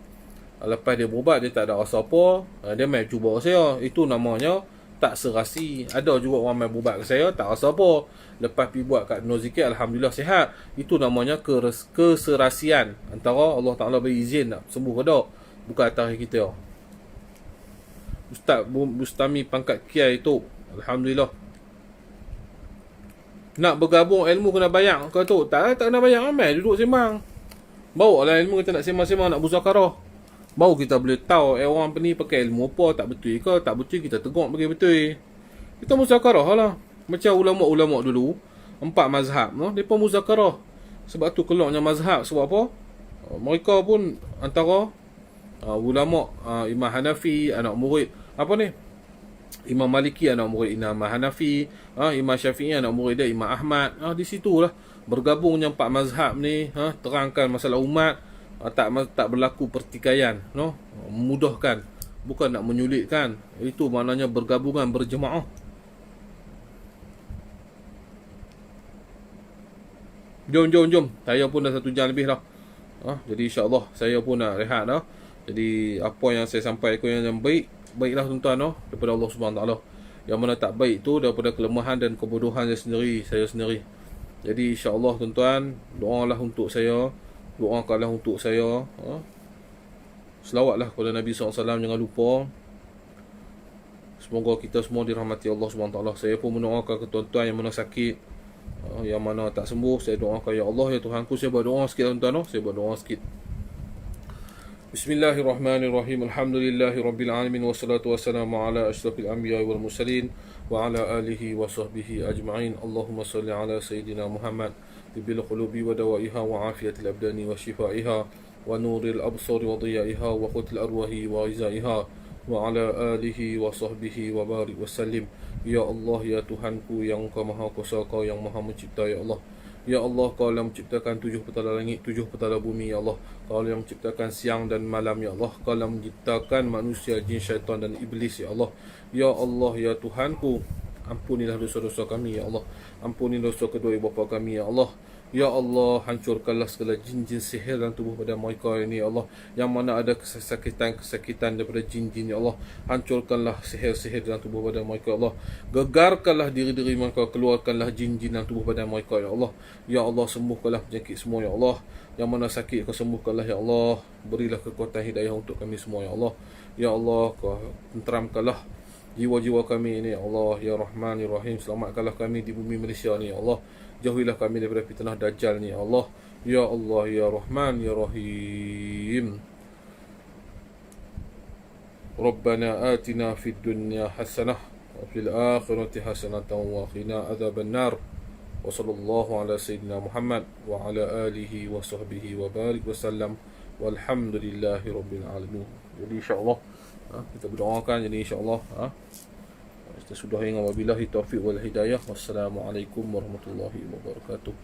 lepas dia berubat dia tak ada rasa apa, dia main cuba saya. Itu namanya tak serasi. Ada juga orang main berubat ke saya tak rasa apa, lepas pergi buat kat No Zikir alhamdulillah sihat. Itu namanya keserasian antara Allah Ta'ala beri izin nak sembuh ke tak, bukan atas kita. Ustaz Bustami pangkat kiai tu alhamdulillah. Nak bergabung ilmu kena bayar ke tu? Tak kena bayar, amai duduk sembang. Bawa lah ilmu, kita nak sembang-sembang, nak muzakarah. Baru kita boleh tahu orang ni pakai ilmu apa, tak betul ke, tak betul kita tegur bagi betul. Kita muzakarah lah. Macam ulama-ulama dulu, 4 mazhab, mereka muzakarah. Sebab tu keluarnya mazhab, sebab apa? Mereka pun antara ulama, Imam Hanafi, anak murid apa ni? Imam Maliki, anak murid Imam Hanafi, Imam Syafi'i, anak murid dia Imam Ahmad. Di situlah bergabungnya 4 mazhab ni, terangkan masalah umat. Tak berlaku pertikaian, memudahkan, bukan nak menyulitkan. Itu maknanya bergabungan, berjemaah. Jom. Saya pun dah 1 jam lebih dah. Jadi insya-Allah saya pun nak rehat dah. Jadi apa yang saya sampaikan yang baiklah tuan-tuan, daripada Allah Subhanahu Taala. Yang mana tak baik tu daripada kelemahan dan kebodohan saya sendiri. Jadi insya-Allah tuan-tuan, doalah untuk saya. Doakanlah untuk saya. Selawatlah kepada Nabi SAW, jangan lupa. Semoga kita semua dirahmati Allah SWT. Saya pun mendoakan ke tuan-tuan yang mana sakit, yang mana tak sembuh. Saya doakan, ya Allah, ya Tuhanku. Saya buat doa sikit tuan-tuan. Saya buat doa sikit. Bismillahirrahmanirrahim. Alhamdulillahirrabbilalamin. Wassalatu wassalamu ala ashrafil anbiya wal mursalin wa ala alihi wa sahbihi ajma'in. Allahumma salli ala Sayyidina Muhammad Tibil qulubi wa dawaiha wa afiyatil abdani wa shifaiha wa nuril absari wa diyaiha wa qutil arwahi wa izaiha wa ala alihi wa sahbihi wa barik wa sallim. Ya Allah, ya Tuhanku yang Kau Maha Kuasa, Kau yang Maha Mencipta, ya Allah. Ya Allah, Kau yang menciptakan 7 petala langit, 7 petala bumi, ya Allah. Kau yang menciptakan siang dan malam, ya Allah. Kau yang menciptakan manusia, jin, syaitan dan iblis, ya Allah. Ya Allah, ya Tuhanku, Ampunilah dosa-dosa kami ya Allah. Ampuni dosa kedua ibu bapa kami ya Allah. Ya Allah, hancurkanlah segala jin-jin sihir dalam tubuh pada mereka ini ya Allah. Yang mana ada kesakitan daripada jin-jin ya Allah. Hancurkanlah sihir-sihir dalam tubuh pada mereka ya Allah. Gegarkanlah diri-diri mereka, keluarkanlah jin-jin dalam tubuh pada mereka ya Allah. Ya Allah, sembuhkanlah penyakit semua ya Allah. Yang mana sakit kau sembuhkanlah ya Allah. Berilah kekuatan hidayah untuk kami semua ya Allah. Ya Allah, kau tenteramkanlah jiwa-jiwa kami ini ya Allah. Ya Rahman Ya Rahim, selamatkanlah kami di bumi Malaysia ni ya Allah. Jauhilah kami daripada fitnah Dajjal ni ya Allah. Ya Allah Ya Rahman Ya Rahim. Rabbana atina fid dunya hasanah wa fil akhirati hasanatan wa qina adzaban nar. Wa sallallahu ala sayyidina Muhammad wa ala alihi wa sahbihi wa barik wa sallam. Walhamdulillahi rabbil alamin. Jadi insya-Allah kita berdoakan, jadi insya-Allah kita sudah dengan wabillahi taufiq wal hidayah. Wassalamualaikum warahmatullahi wabarakatuh.